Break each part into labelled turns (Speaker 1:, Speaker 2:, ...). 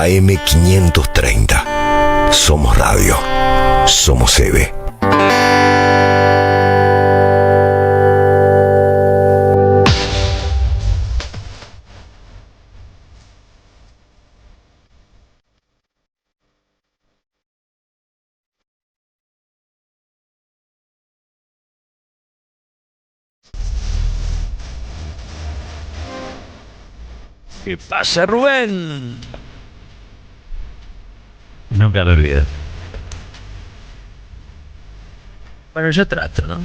Speaker 1: AM530. Somos radio. Somos EVE.
Speaker 2: ¿Qué pasa, Rubén? Nunca lo olvido. Bueno, yo trato, ¿no?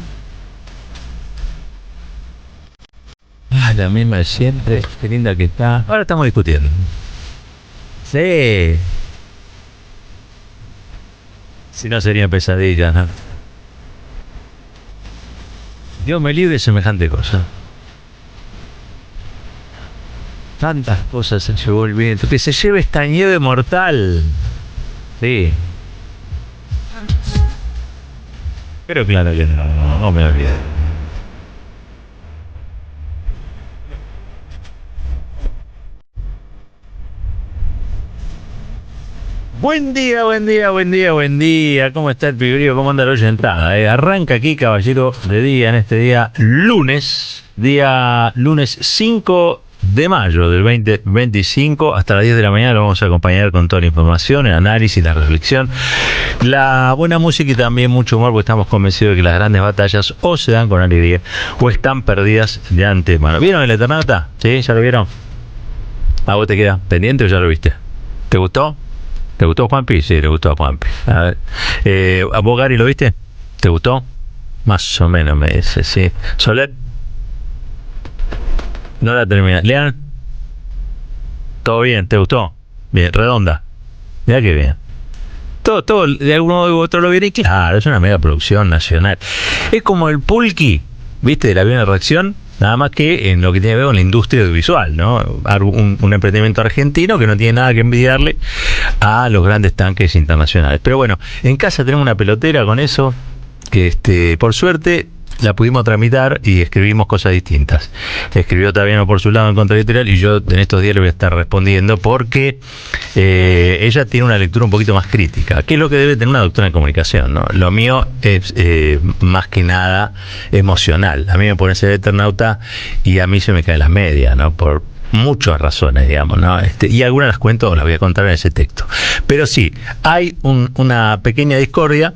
Speaker 2: La misma de siempre. Qué linda que está. Ahora estamos discutiendo. Sí. Si no sería pesadilla, ¿no? Dios me libre de semejante cosa. Tantas cosas se llevó el viento. Que se lleve esta nieve mortal. Sí. Pero claro que no me olvidé. Buen día, buen día, buen día, buen día. ¿Cómo está el pibrío? ¿Cómo anda la oyentada? Arranca aquí, caballero, de día, en este día lunes 5 de mayo del 2025. Hasta las 10 de la mañana lo vamos a acompañar con toda la información, el análisis, la reflexión, la buena música y también mucho humor, porque estamos convencidos de que las grandes batallas o se dan con alegría o están perdidas de antemano. ¿Vieron el Eternauta? ¿Sí? ¿Ya lo vieron? ¿A vos te queda pendiente o ya lo viste? ¿Te gustó? ¿Te gustó, Juanpi? Sí, le gustó a Juanpi. A ver. ¿A vos, Gary, lo viste? ¿Te gustó? Más o menos me dice, sí. ¿Soler? No la termina. ¿Lean? ¿Todo bien? ¿Te gustó? Bien, redonda. Mirá qué bien. Todo, de alguno u otro lo viene y claro, es una mega producción nacional. Es como el Pulqui, ¿viste? De la Avión de Reacción. Nada más que en lo que tiene que ver con la industria audiovisual, ¿no? Un emprendimiento argentino que no tiene nada que envidiarle a los grandes tanques internacionales. Pero bueno, en casa tenemos una pelotera con eso, que por suerte la pudimos tramitar y escribimos cosas distintas. Escribió Taviano por su lado en contra editorial y yo en estos días le voy a estar respondiendo porque ella tiene una lectura un poquito más crítica, que es lo que debe tener una doctora en comunicación, ¿no? Lo mío es más que nada emocional. A mí me pone ese Eternauta y a mí se me caen las medias, ¿no? Por muchas razones, digamos, ¿no? Y algunas las cuento o las voy a contar en ese texto. Pero sí, hay una pequeña discordia.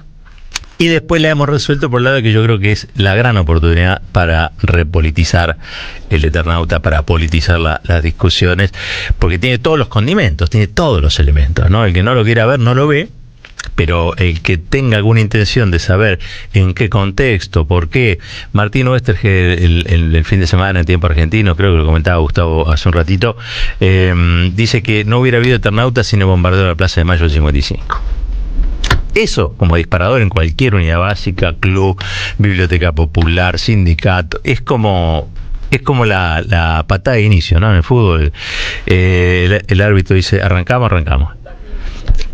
Speaker 2: Y después la hemos resuelto por el lado de que yo creo que es la gran oportunidad para repolitizar el Eternauta, para politizar las discusiones, porque tiene todos los condimentos, tiene todos los elementos, ¿no? El que no lo quiera ver no lo ve, pero el que tenga alguna intención de saber en qué contexto, por qué. Martín Oesterge el fin de semana en Tiempo Argentino, creo que lo comentaba Gustavo hace un ratito, dice que no hubiera habido Eternauta sin el bombardeo de la Plaza de Mayo del 55. Eso, como disparador en cualquier unidad básica, club, biblioteca popular, sindicato, es como la patada de inicio, ¿no? En el fútbol, el árbitro dice, arrancamos.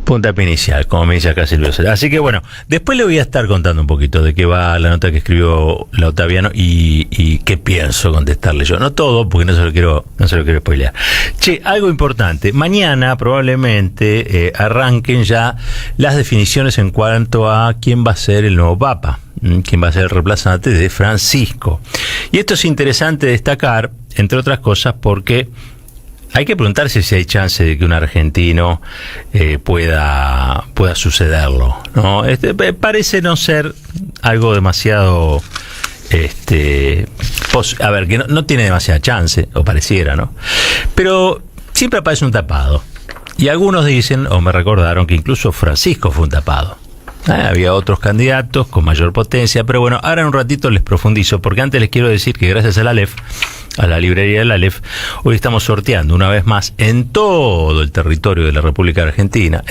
Speaker 2: Puntapié inicial, como me dice acá Silvio Soler. Así que bueno, después le voy a estar contando un poquito de qué va la nota que escribió la Otaviano y qué pienso contestarle yo. No todo, porque no se lo quiero spoilear. Che, algo importante. Mañana probablemente arranquen ya las definiciones en cuanto a quién va a ser el nuevo Papa, quién va a ser el reemplazante de Francisco. Y esto es interesante destacar, entre otras cosas, porque hay que preguntarse si hay chance de que un argentino pueda sucederlo, ¿no? Parece no ser algo demasiado, a ver, que no tiene demasiada chance, o pareciera, ¿no? Pero siempre aparece un tapado. Y algunos dicen, o me recordaron, que incluso Francisco fue un tapado. Había otros candidatos con mayor potencia, pero bueno, ahora en un ratito les profundizo, porque antes les quiero decir que gracias a la Aleph, a la librería de la Aleph, hoy estamos sorteando una vez más en todo el territorio de la República Argentina,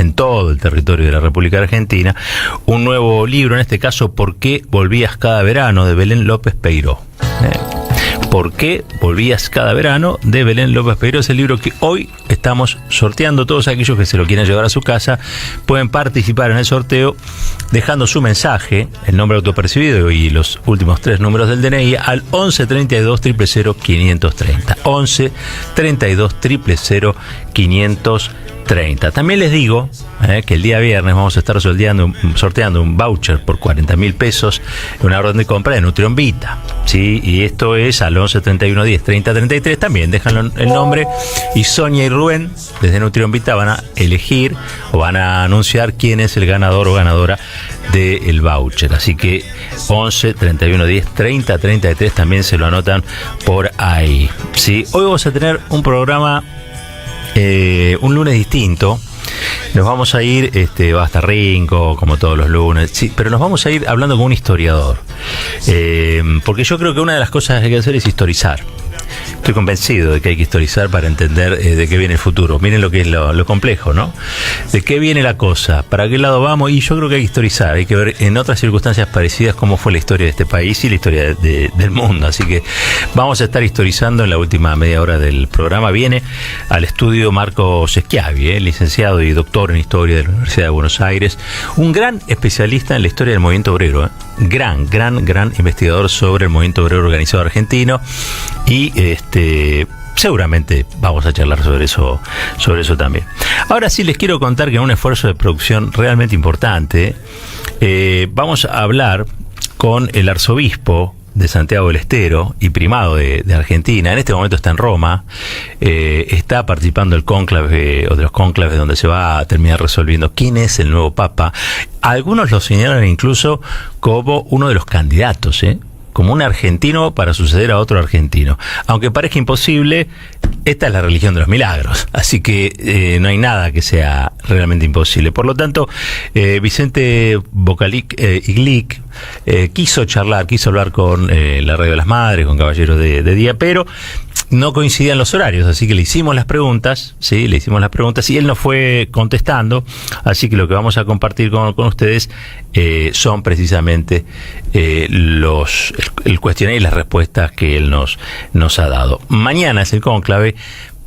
Speaker 2: un nuevo libro, en este caso, ¿Por qué volvías cada verano?, de Belén López Peiró. ¿Por qué volvías cada verano?, de Belén López Peiró. Es el libro que hoy estamos sorteando. Todos aquellos que se lo quieran llevar a su casa pueden participar en el sorteo dejando su mensaje, el nombre autopercibido y los últimos 3 números del DNI al 11 32 000 530. 11 32 000 530. 30. También les digo que el día viernes vamos a estar sorteando un voucher por 40.000 pesos en una orden de compra de Nutrión Vita, ¿sí? Y esto es al 11 31 10 30 33. También déjanlo el nombre y Sonia y Rubén desde Nutrión Vita van a elegir o van a anunciar quién es el ganador o ganadora del voucher. Así que 11 31 10 30 33 también se lo anotan por ahí, ¿sí? Hoy vamos a tener un programa un lunes distinto. Nos vamos a ir, va a estar Rinco, como todos los lunes, sí, pero nos vamos a ir hablando con un historiador. Porque yo creo que una de las cosas que hay que hacer es historizar. Estoy convencido de que hay que historizar para entender de qué viene el futuro. Miren lo que es lo complejo, ¿no? De qué viene la cosa, para qué lado vamos, y yo creo que hay que historizar. Hay que ver en otras circunstancias parecidas cómo fue la historia de este país y la historia del mundo. Así que vamos a estar historizando en la última media hora del programa. Viene al estudio Marcos Schiavi, licenciado y doctor en historia de la Universidad de Buenos Aires, un gran especialista en la historia del movimiento obrero, gran investigador sobre el movimiento obrero organizado argentino, y seguramente vamos a charlar sobre eso también. Ahora sí les quiero contar que en un esfuerzo de producción realmente importante, vamos a hablar con el arzobispo de Santiago del Estero y primado de Argentina. En este momento está en Roma, está participando del cónclave o de los cónclaves donde se va a terminar resolviendo quién es el nuevo papa. Algunos lo señalan incluso como uno de los candidatos, como un argentino para suceder a otro argentino. Aunque parezca imposible, esta es la religión de los milagros, así que no hay nada que sea realmente imposible. Por lo tanto, Vicente Bocalic Iglic quiso hablar con la Radio de las Madres, con Caballeros de Día, pero no coincidían los horarios, así que le hicimos las preguntas, y él nos fue contestando. Así que lo que vamos a compartir con ustedes son precisamente el cuestionario y las respuestas que él nos ha dado. Mañana es el cónclave.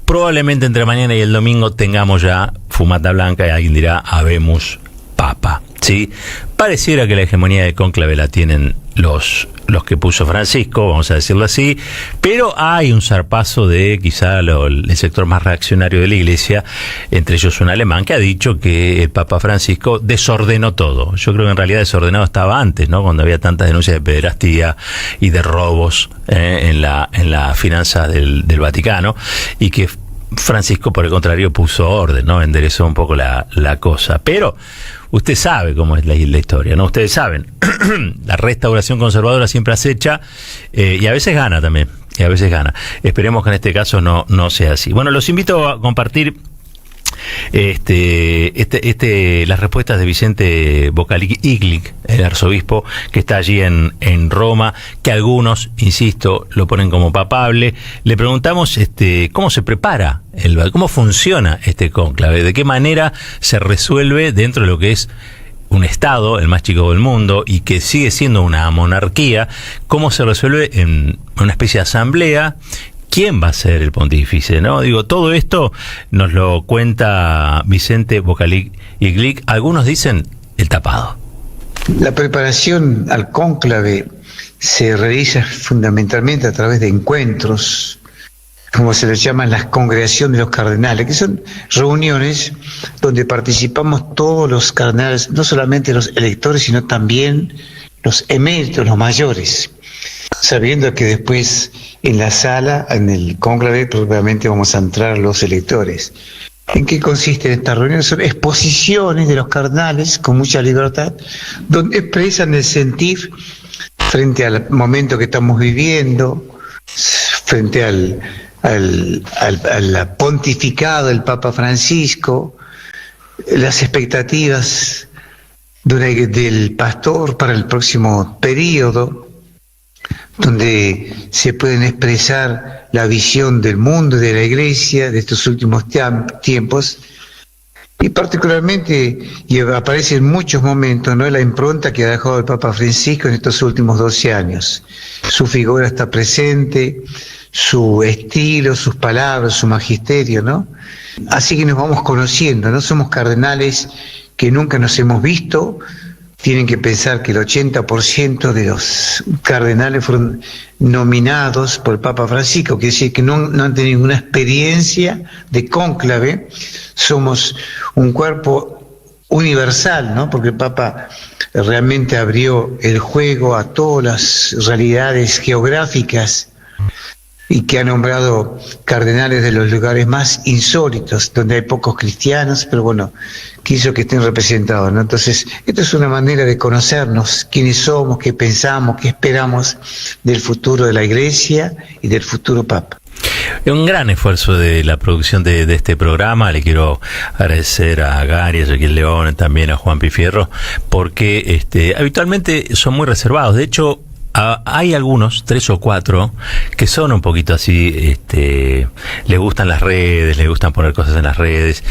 Speaker 2: Probablemente entre mañana y el domingo tengamos ya fumata blanca y alguien dirá habemus papa, ¿sí? Pareciera que la hegemonía del cónclave la tienen los que puso Francisco, vamos a decirlo así, pero hay un zarpazo de quizá el sector más reaccionario de la Iglesia, entre ellos un alemán que ha dicho que el Papa Francisco desordenó todo. Yo creo que en realidad desordenado estaba antes, ¿no? Cuando había tantas denuncias de pederastía y de robos en la finanza del Vaticano, y que Francisco, por el contrario, puso orden, ¿no? Enderezó un poco la cosa. Pero usted sabe cómo es la historia, ¿no? Ustedes saben, la restauración conservadora siempre acecha, y a veces gana también, Esperemos que en este caso no sea así. Bueno, los invito a compartir las respuestas de Vicente Bocalic Iglic, el arzobispo que está allí en Roma, que algunos, insisto, lo ponen como papable. Le preguntamos cómo se prepara, cómo funciona este cónclave, de qué manera se resuelve dentro de lo que es un estado, el más chico del mundo, y que sigue siendo una monarquía, cómo se resuelve en una especie de asamblea. ¿Quién va a ser el pontífice, no? Digo, todo esto nos lo cuenta Vicente Bocalic Iglic. Algunos dicen el tapado.
Speaker 3: La preparación al cónclave se realiza fundamentalmente a través de encuentros, como se les llaman las congregaciones de los cardenales, que son reuniones donde participamos todos los cardenales, no solamente los electores, sino también los eméritos, los mayores, sabiendo que después en la sala, en el cónclave, probablemente vamos a entrar los electores. ¿En qué consisten estas reuniones? Son exposiciones de los cardenales con mucha libertad, donde expresan el sentir frente al momento que estamos viviendo, frente al pontificado del Papa Francisco, las expectativas del pastor para el próximo periodo, donde se pueden expresar la visión del mundo, de la Iglesia, de estos últimos tiempos, y particularmente, y aparece en muchos momentos, ¿no?, la impronta que ha dejado el Papa Francisco en estos últimos 12 años. Su figura está presente, su estilo, sus palabras, su magisterio, ¿no? Así que nos vamos conociendo, no somos cardenales que nunca nos hemos visto, tienen que pensar que el 80% de los cardenales fueron nominados por el Papa Francisco, quiere decir que no han tenido ninguna experiencia de cónclave. Somos un cuerpo universal, ¿no? Porque el Papa realmente abrió el juego a todas las realidades geográficas y que ha nombrado cardenales de los lugares más insólitos, donde hay pocos cristianos, pero bueno, quiso que estén representados, ¿no? Entonces, esto es una manera de conocernos, quiénes somos, qué pensamos, qué esperamos del futuro de la Iglesia y del futuro Papa.
Speaker 2: Un gran esfuerzo de la producción de este programa. Le quiero agradecer a Gary, a Ezequiel León, también a Juan Pifierro, porque habitualmente son muy reservados. De hecho, hay algunos, 3 o 4, que son un poquito así, les gustan las redes, les gustan poner cosas en las redes,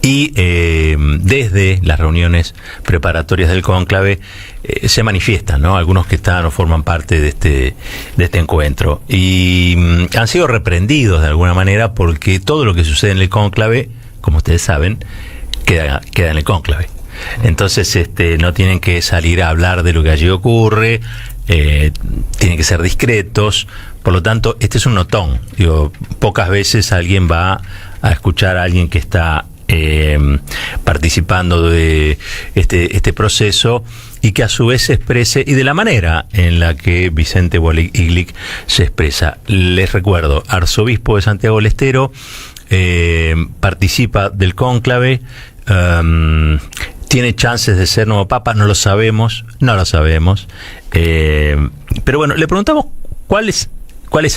Speaker 2: y desde las reuniones preparatorias del cónclave se manifiestan, ¿no? Algunos que están o forman parte de este encuentro, y han sido reprendidos de alguna manera, porque todo lo que sucede en el cónclave, como ustedes saben, queda en el cónclave. Entonces no tienen que salir a hablar de lo que allí ocurre, tienen que ser discretos. Por lo tanto, este es un notón. Digo, pocas veces alguien va a escuchar a alguien que está participando de este proceso, y que a su vez se exprese, y de la manera en la que Vicente Iglic se expresa. Les recuerdo, arzobispo de Santiago del Estero, participa del cónclave, tiene chances de ser nuevo papa, no lo sabemos, pero bueno, le preguntamos cuáles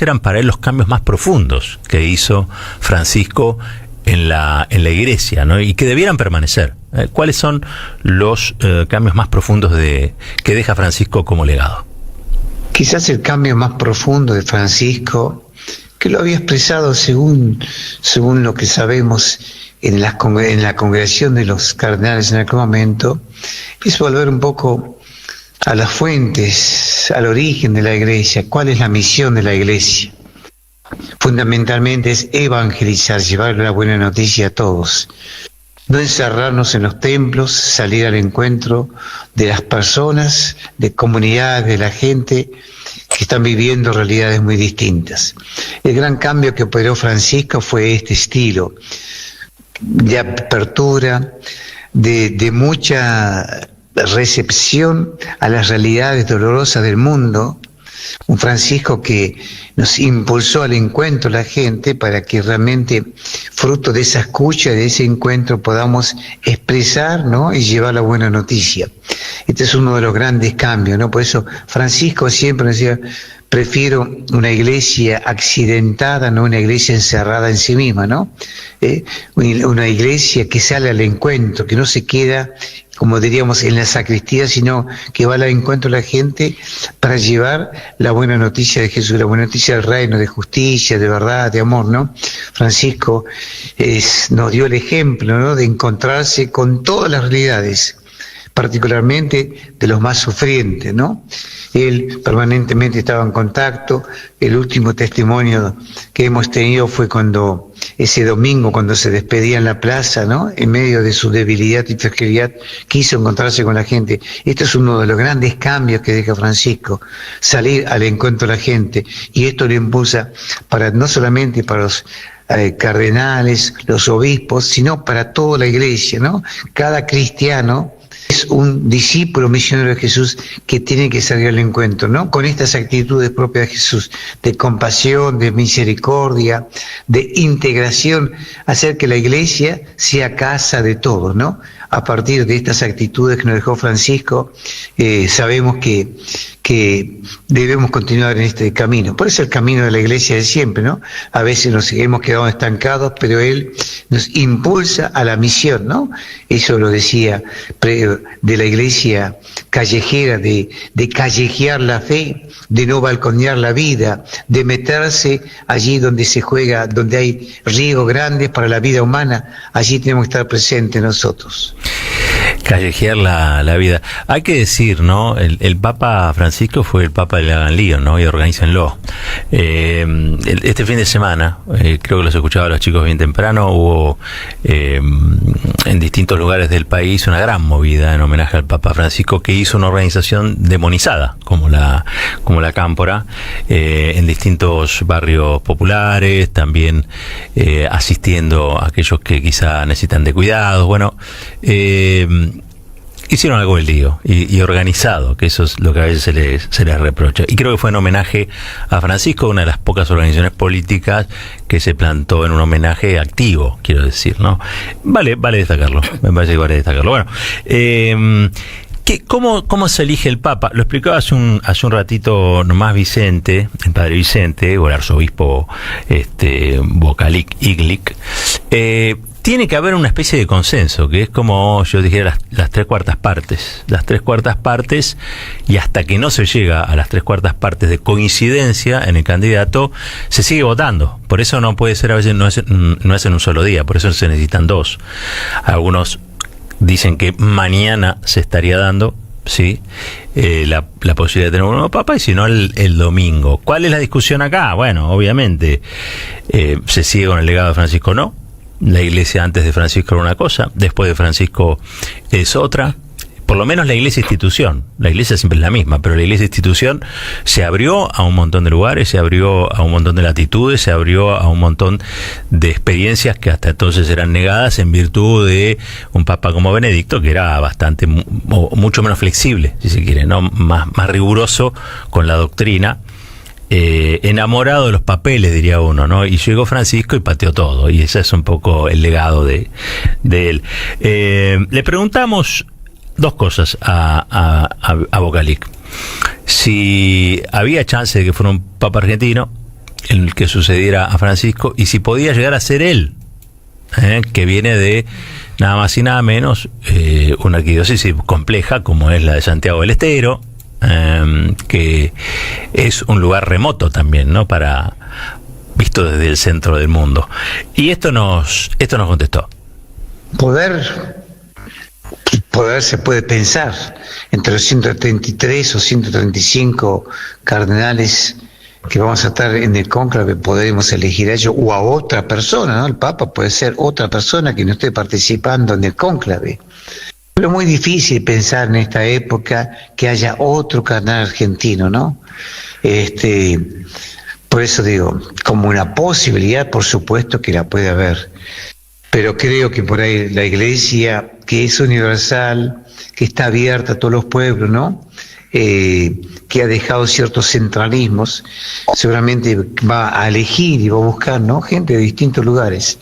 Speaker 2: eran para él los cambios más profundos que hizo Francisco en la Iglesia, ¿no? Y que debieran permanecer. ¿Cuáles son los cambios más profundos que deja Francisco como legado?
Speaker 3: Quizás el cambio más profundo de Francisco, que lo había expresado según lo que sabemos en la congregación de los cardenales en aquel momento, es volver un poco a las fuentes, al origen de la Iglesia. ¿Cuál es la misión de la Iglesia? Fundamentalmente es evangelizar, llevar la buena noticia a todos. No encerrarnos en los templos, salir al encuentro de las personas, de comunidades, de la gente que están viviendo realidades muy distintas. El gran cambio que operó Francisco fue este estilo de apertura, de mucha recepción a las realidades dolorosas del mundo. Un Francisco que nos impulsó al encuentro la gente, para que realmente, fruto de esa escucha, de ese encuentro, podamos expresar, ¿no?, y llevar la buena noticia. Este es uno de los grandes cambios, ¿no? Por eso Francisco siempre decía: prefiero una iglesia accidentada, no una iglesia encerrada en sí misma, ¿no? Una iglesia que sale al encuentro, que no se queda, como diríamos, en la sacristía, sino que va al encuentro de la gente para llevar la buena noticia de Jesús, la buena noticia del reino, de justicia, de verdad, de amor, ¿no? Francisco nos dio el ejemplo, ¿no?, de encontrarse con todas las realidades, particularmente de los más sufrientes, ¿no? Él permanentemente estaba en contacto. El último testimonio que hemos tenido fue cuando, ese domingo, cuando se despedía en la plaza, ¿no?, en medio de su debilidad y fragilidad, quiso encontrarse con la gente. Esto es uno de los grandes cambios que deja Francisco, salir al encuentro de la gente, y esto le impulsa no solamente para los cardenales, los obispos, sino para toda la Iglesia, ¿no? Cada cristiano es un discípulo misionero de Jesús que tiene que salir al encuentro, ¿no?, con estas actitudes propias de Jesús, de compasión, de misericordia, de integración, hacer que la Iglesia sea casa de todos, ¿no? A partir de estas actitudes que nos dejó Francisco, sabemos que debemos continuar en este camino. Por eso el camino de la Iglesia de siempre, ¿no? A veces nos hemos quedado estancados, pero Él nos impulsa a la misión, ¿no? Eso lo decía de la Iglesia callejera, de callejear la fe, de no balconear la vida, de meterse allí donde se juega, donde hay riesgos grandes para la vida humana. Allí tenemos que estar presentes nosotros.
Speaker 2: callejear la vida. Hay que decir, ¿no? El Papa Francisco fue el Papa del hagan lío, ¿no? Y organícenlo. Este fin de semana, creo que los escuchaba a los chicos bien temprano, hubo en distintos lugares del país una gran movida en homenaje al Papa Francisco, que hizo una organización demonizada, como la Cámpora, en distintos barrios populares, también asistiendo a aquellos que quizá necesitan de cuidados. Bueno, hicieron algo del lío y organizado, que eso es lo que a veces se les reprocha. Y creo que fue en homenaje a Francisco, una de las pocas organizaciones políticas que se plantó en un homenaje activo, quiero decir, ¿no? Vale destacarlo, me parece que vale destacarlo. Bueno, ¿cómo se elige el Papa? Lo explicaba hace un ratito nomás Vicente, el padre Vicente, o el arzobispo Vocalic Iglic. Tiene que haber una especie de consenso, que es como yo dijera las 3/4 partes. Las 3/4 partes, y hasta que no se llega a las 3/4 partes de coincidencia en el candidato, se sigue votando. Por eso no puede ser, a veces no es en un solo día, por eso se necesitan 2. Algunos dicen que mañana se estaría dando, sí, la posibilidad de tener un nuevo Papa, y si no el domingo. ¿Cuál es la discusión acá? Bueno, obviamente se sigue con el legado de Francisco, no. La Iglesia antes de Francisco era una cosa, después de Francisco es otra. Por lo menos la Iglesia institución. La Iglesia siempre es la misma, pero la Iglesia institución se abrió a un montón de lugares, se abrió a un montón de latitudes, se abrió a un montón de experiencias que hasta entonces eran negadas en virtud de un Papa como Benedicto, que era bastante, mucho menos flexible, si se quiere, ¿no? Más riguroso con la doctrina. Enamorado de los papeles, diría uno, ¿no? Y llegó Francisco y pateó todo, y ese es un poco el legado de él. Le preguntamos 2 cosas a Vocalic: si había chance de que fuera un Papa argentino en el que sucediera a Francisco, y si podía llegar a ser él, que viene de nada más y nada menos una arquidiócesis compleja como es la de Santiago del Estero, que es un lugar remoto también, ¿no? Visto desde el centro del mundo. Y esto nos contestó.
Speaker 3: Poder se puede pensar entre los 133 o 135 cardenales que vamos a estar en el cónclave. Podremos elegir a ellos o a otra persona, ¿no? El Papa puede ser otra persona que no esté participando en el cónclave. Pero es muy difícil pensar en esta época que haya otro cardenal argentino, ¿no? Por eso digo, como una posibilidad, por supuesto que la puede haber. Pero creo que por ahí la Iglesia, que es universal, que está abierta a todos los pueblos, ¿no? Que ha dejado ciertos centralismos, seguramente va a elegir y va a buscar, ¿no? Gente de distintos lugares.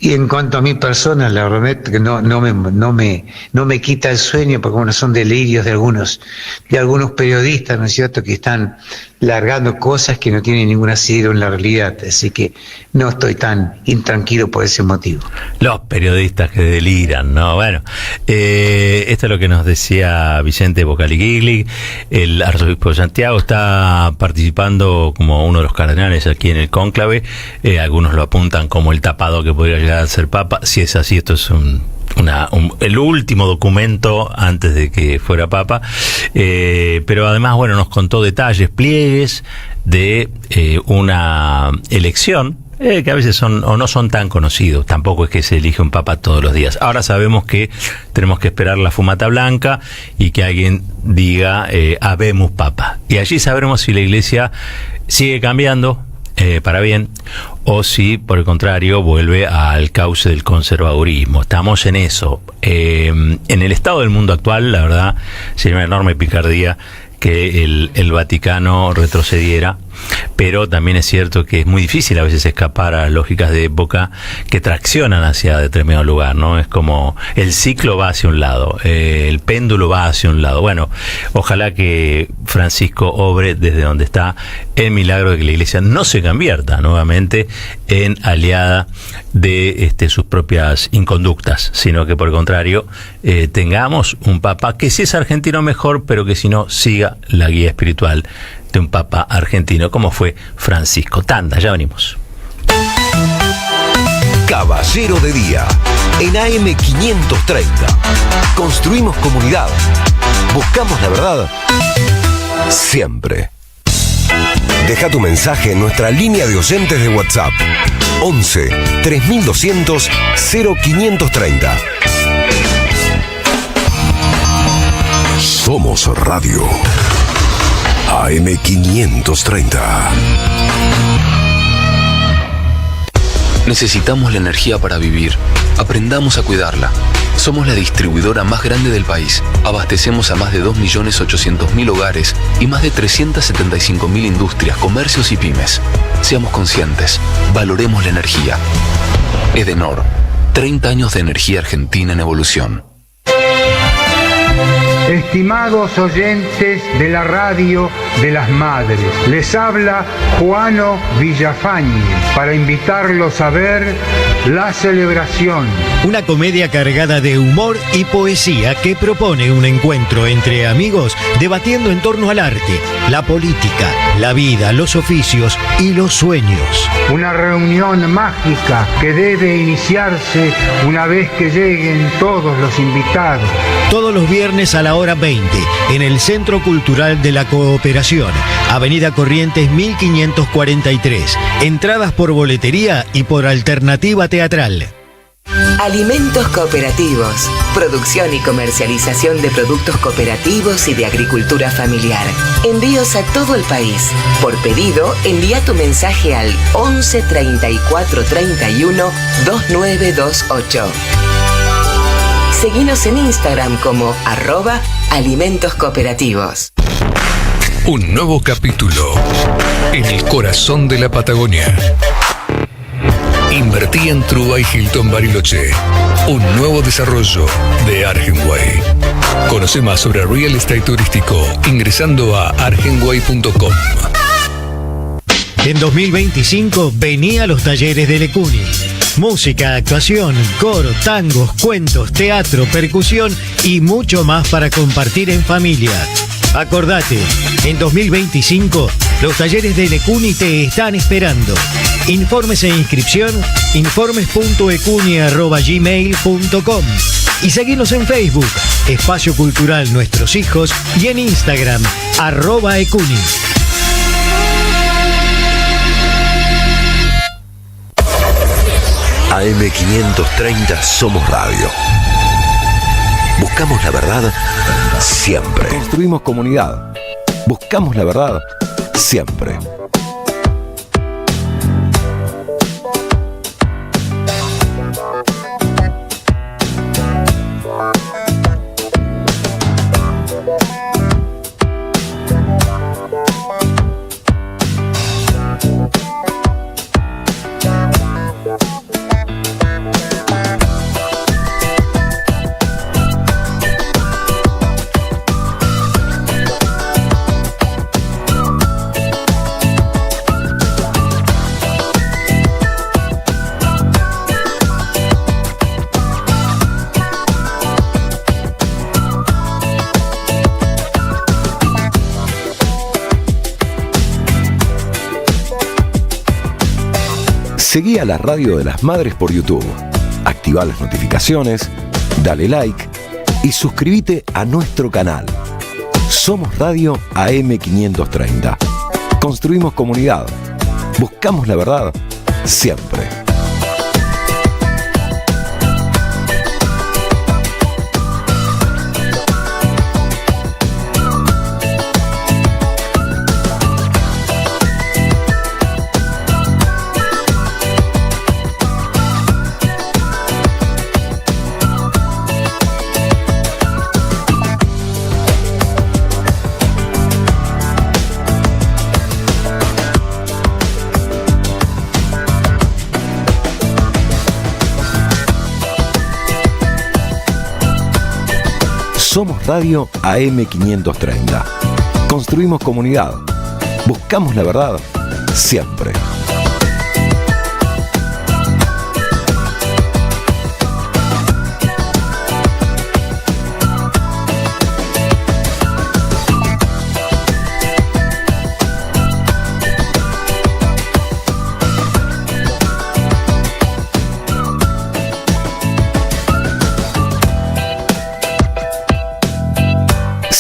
Speaker 3: Y en cuanto a mi persona, la verdad que no me quita el sueño, porque bueno, son delirios de algunos periodistas, ¿no es cierto?, que están largando cosas que no tienen ningún asidero en la realidad, así que no estoy tan intranquilo por ese motivo.
Speaker 2: Los periodistas que deliran, ¿no? Bueno, esto es lo que nos decía Vicente Vocalic Iglic, el arzobispo de Santiago. Está participando como uno de los cardenales aquí en el cónclave. Algunos lo apuntan como el tapado que podría llegar a ser Papa. Si es así, esto es el último documento antes de que fuera Papa, pero además, bueno, nos contó detalles, pliegues de una elección que a veces son o no son tan conocidos. Tampoco es que se elige un Papa todos los días. Ahora sabemos que tenemos que esperar la fumata blanca y que alguien diga habemus Papa, y allí sabremos si la Iglesia sigue cambiando para bien, o si por el contrario vuelve al cauce del conservadurismo. Estamos en eso. En el estado del mundo actual, la verdad, sería una enorme picardía que el Vaticano retrocediera, pero también es cierto que es muy difícil a veces escapar a las lógicas de época que traccionan hacia determinado lugar, ¿no? Es como el ciclo va hacia un lado, el péndulo va hacia un lado. Bueno, ojalá que Francisco obre desde donde está el milagro de que la Iglesia no se convierta nuevamente en aliada de sus propias inconductas, sino que por el contrario tengamos un Papa que si es argentino mejor, pero que si no siga la guía espiritual de un Papa argentino como fue Francisco. Tanda, ya venimos.
Speaker 1: Caballero de Día. en AM530. Construimos comunidad. Buscamos la verdad siempre. Deja tu mensaje en nuestra línea de oyentes de WhatsApp 11 3200 0530. Somos Radio AM530.
Speaker 4: Necesitamos la energía para vivir. Aprendamos a cuidarla. Somos la distribuidora más grande del país. Abastecemos a más de 2.800.000 hogares y más de 375.000 industrias, comercios y pymes. Seamos conscientes. Valoremos la energía. Edenor. 30 años de energía argentina en evolución.
Speaker 5: Estimados oyentes de la radio de las madres, les habla Juano Villafañe para invitarlos a ver La Celebración.
Speaker 6: Una comedia cargada de humor y poesía que propone un encuentro entre amigos debatiendo en torno al arte, la política, la vida, los oficios y los sueños.
Speaker 5: Una reunión mágica que debe iniciarse una vez que lleguen todos los invitados.
Speaker 6: Todos los viernes a la hora 20 en el Centro Cultural de la Cooperación, Avenida Corrientes 1543. Entradas por boletería y por alternativa teatral.
Speaker 7: Alimentos cooperativos. Producción y comercialización de productos cooperativos y de agricultura familiar. Envíos a todo el país. Por pedido, envía tu mensaje al 11 34 31 2928. Seguinos en Instagram como @alimentos cooperativos.
Speaker 8: Un nuevo capítulo en el corazón de la Patagonia. Invertí en Truba y Hilton Bariloche, un nuevo desarrollo de Argenway. Conoce más sobre real estate turístico ingresando a argenway.com.
Speaker 6: En 2025 vení a los talleres de Lecuni. Música, actuación, coro, tangos, cuentos, teatro, percusión y mucho más para compartir en familia. Acordate, en 2025 los talleres de Lecuni te están esperando. Informes e inscripción, informes.ecuni@gmail.com y seguinos en Facebook, Espacio Cultural Nuestros Hijos, y en Instagram, @ecuni.
Speaker 1: AM530 Somos Radio. Buscamos la verdad siempre. Construimos comunidad. Buscamos la verdad siempre. Seguí a la Radio de las Madres por YouTube. Activa las notificaciones, dale like y suscríbete a nuestro canal. Somos Radio AM530. Construimos comunidad. Buscamos la verdad siempre. Somos Radio AM530. Construimos comunidad. Buscamos la verdad siempre.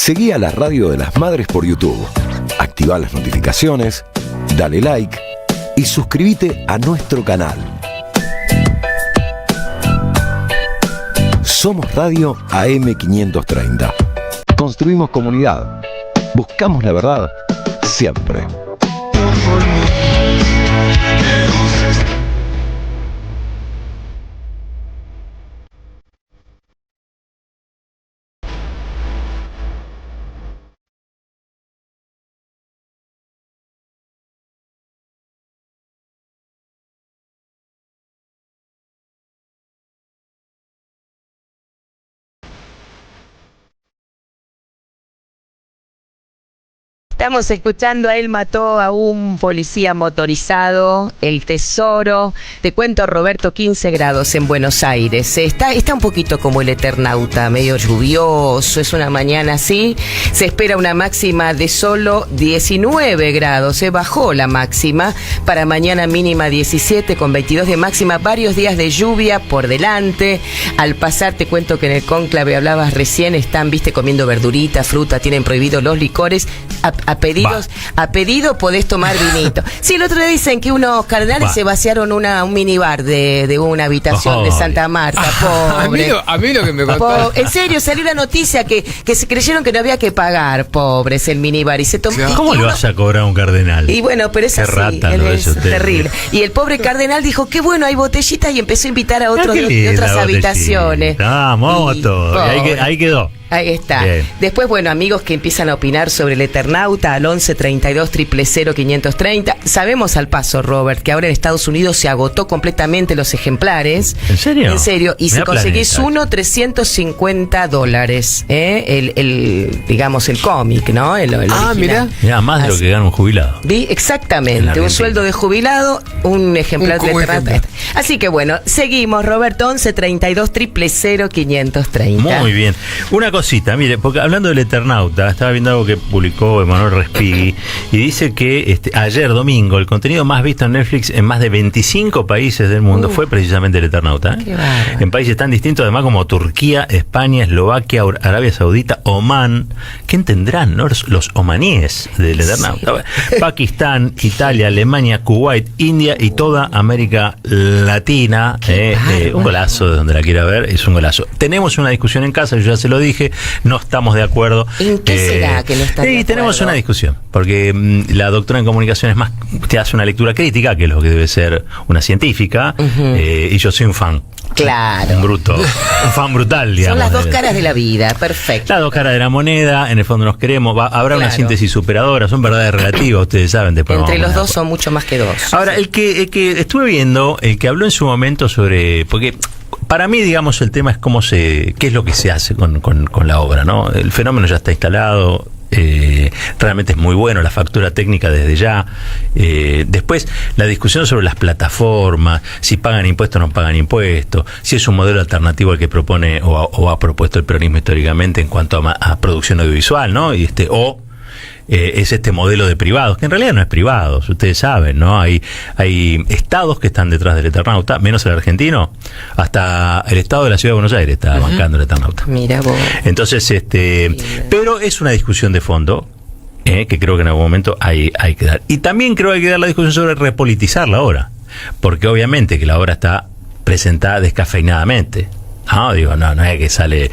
Speaker 1: Seguí a la Radio de las Madres por YouTube. Activá las notificaciones, dale like y suscríbete a nuestro canal. Somos Radio AM530. Construimos comunidad. Buscamos la verdad siempre.
Speaker 9: Estamos escuchando a Él mató a un policía motorizado, El Tesoro. Te cuento, Roberto, 15 grados en Buenos Aires. Está un poquito como el Eternauta, medio lluvioso, es una mañana así. Se espera una máxima de solo 19 grados. Se bajó la máxima para mañana, mínima 17 con 22 de máxima. Varios días de lluvia por delante. Al pasar, te cuento que en el cónclave hablabas recién, están, comiendo verdurita, fruta, tienen prohibido los licores. A pedido podés tomar vinito. Sí, el otro día dicen que unos cardenales se vaciaron un minibar de una habitación de Santa Marta. Pobre.
Speaker 10: A mí lo que me contó.
Speaker 9: En serio, salió la noticia que se creyeron que no había que pagar, pobres, el minibar. Y se tomó.
Speaker 2: ¿Cómo le vas a cobrar a un cardenal?
Speaker 9: Y bueno, pero es
Speaker 2: qué
Speaker 9: así.
Speaker 2: Rata,
Speaker 9: Es terrible. Y el pobre cardenal dijo, qué bueno, hay botellitas, y empezó a invitar a otros de otras habitaciones.
Speaker 2: Vamos todo. Ahí quedó.
Speaker 9: Ahí está. Bien. Después, bueno, amigos que empiezan a opinar sobre el Eternauta al 11 32 000 530. Sabemos al paso, Robert, que ahora en Estados Unidos se agotó completamente los ejemplares.
Speaker 2: ¿En serio?
Speaker 9: En serio. Y si conseguís uno, $350. Digamos, el cómic, ¿no? El
Speaker 2: mirá, más de lo que gana un jubilado.
Speaker 9: Exactamente. Un sueldo de jubilado, un ejemplar de Eternauta. Así que bueno, seguimos, Roberto, 11 32 000 530.
Speaker 2: Muy bien. Una cosita, mire, porque hablando del Eternauta, estaba viendo algo que publicó Emanuel Respighi y dice que ayer domingo el contenido más visto en Netflix en más de 25 países del mundo fue precisamente el Eternauta. En países tan distintos además como Turquía, España, Eslovaquia, Arabia Saudita, Omán. ¿Qué tendrán, no? Los omaníes del Eternauta? Sí. Pakistán, Italia, Alemania, Kuwait, India y toda América Latina. Un golazo, de donde la quiera ver, es un golazo. Tenemos una discusión en casa, yo ya se lo dije, no estamos de acuerdo.
Speaker 9: ¿En qué será que no están de acuerdo?
Speaker 2: Tenemos una discusión, porque la doctora en comunicación es más, te hace una lectura crítica, que es lo que debe ser una científica, y yo soy un fan.
Speaker 9: Claro.
Speaker 2: Un fan brutal, digamos.
Speaker 9: Son las dos caras de la vida, perfecto.
Speaker 2: Las dos caras de la moneda, en el fondo nos queremos, habrá una síntesis superadora, son verdades relativas, ustedes saben.
Speaker 9: Entre los dos son mucho más que dos.
Speaker 2: Ahora, el que estuve viendo, el que habló en su momento sobre, porque para mí, digamos, el tema es qué es lo que se hace con la obra, ¿no? El fenómeno ya está instalado. Realmente es muy bueno la factura técnica desde ya. Después la discusión sobre las plataformas, si pagan impuestos o no pagan impuestos, si es un modelo alternativo al que propone o ha propuesto el peronismo históricamente en cuanto a producción audiovisual, ¿no? Y es este modelo de privados, que en realidad no es privados, ustedes saben, ¿no? Hay estados que están detrás del Eternauta, menos el argentino, hasta el estado de la Ciudad de Buenos Aires está bancando el Eternauta.
Speaker 9: Mira vos.
Speaker 2: Entonces, pero es una discusión de fondo, que creo que en algún momento hay que dar. Y también creo que hay que dar la discusión sobre repolitizar la obra, porque obviamente que la obra está presentada descafeinadamente. No es que sale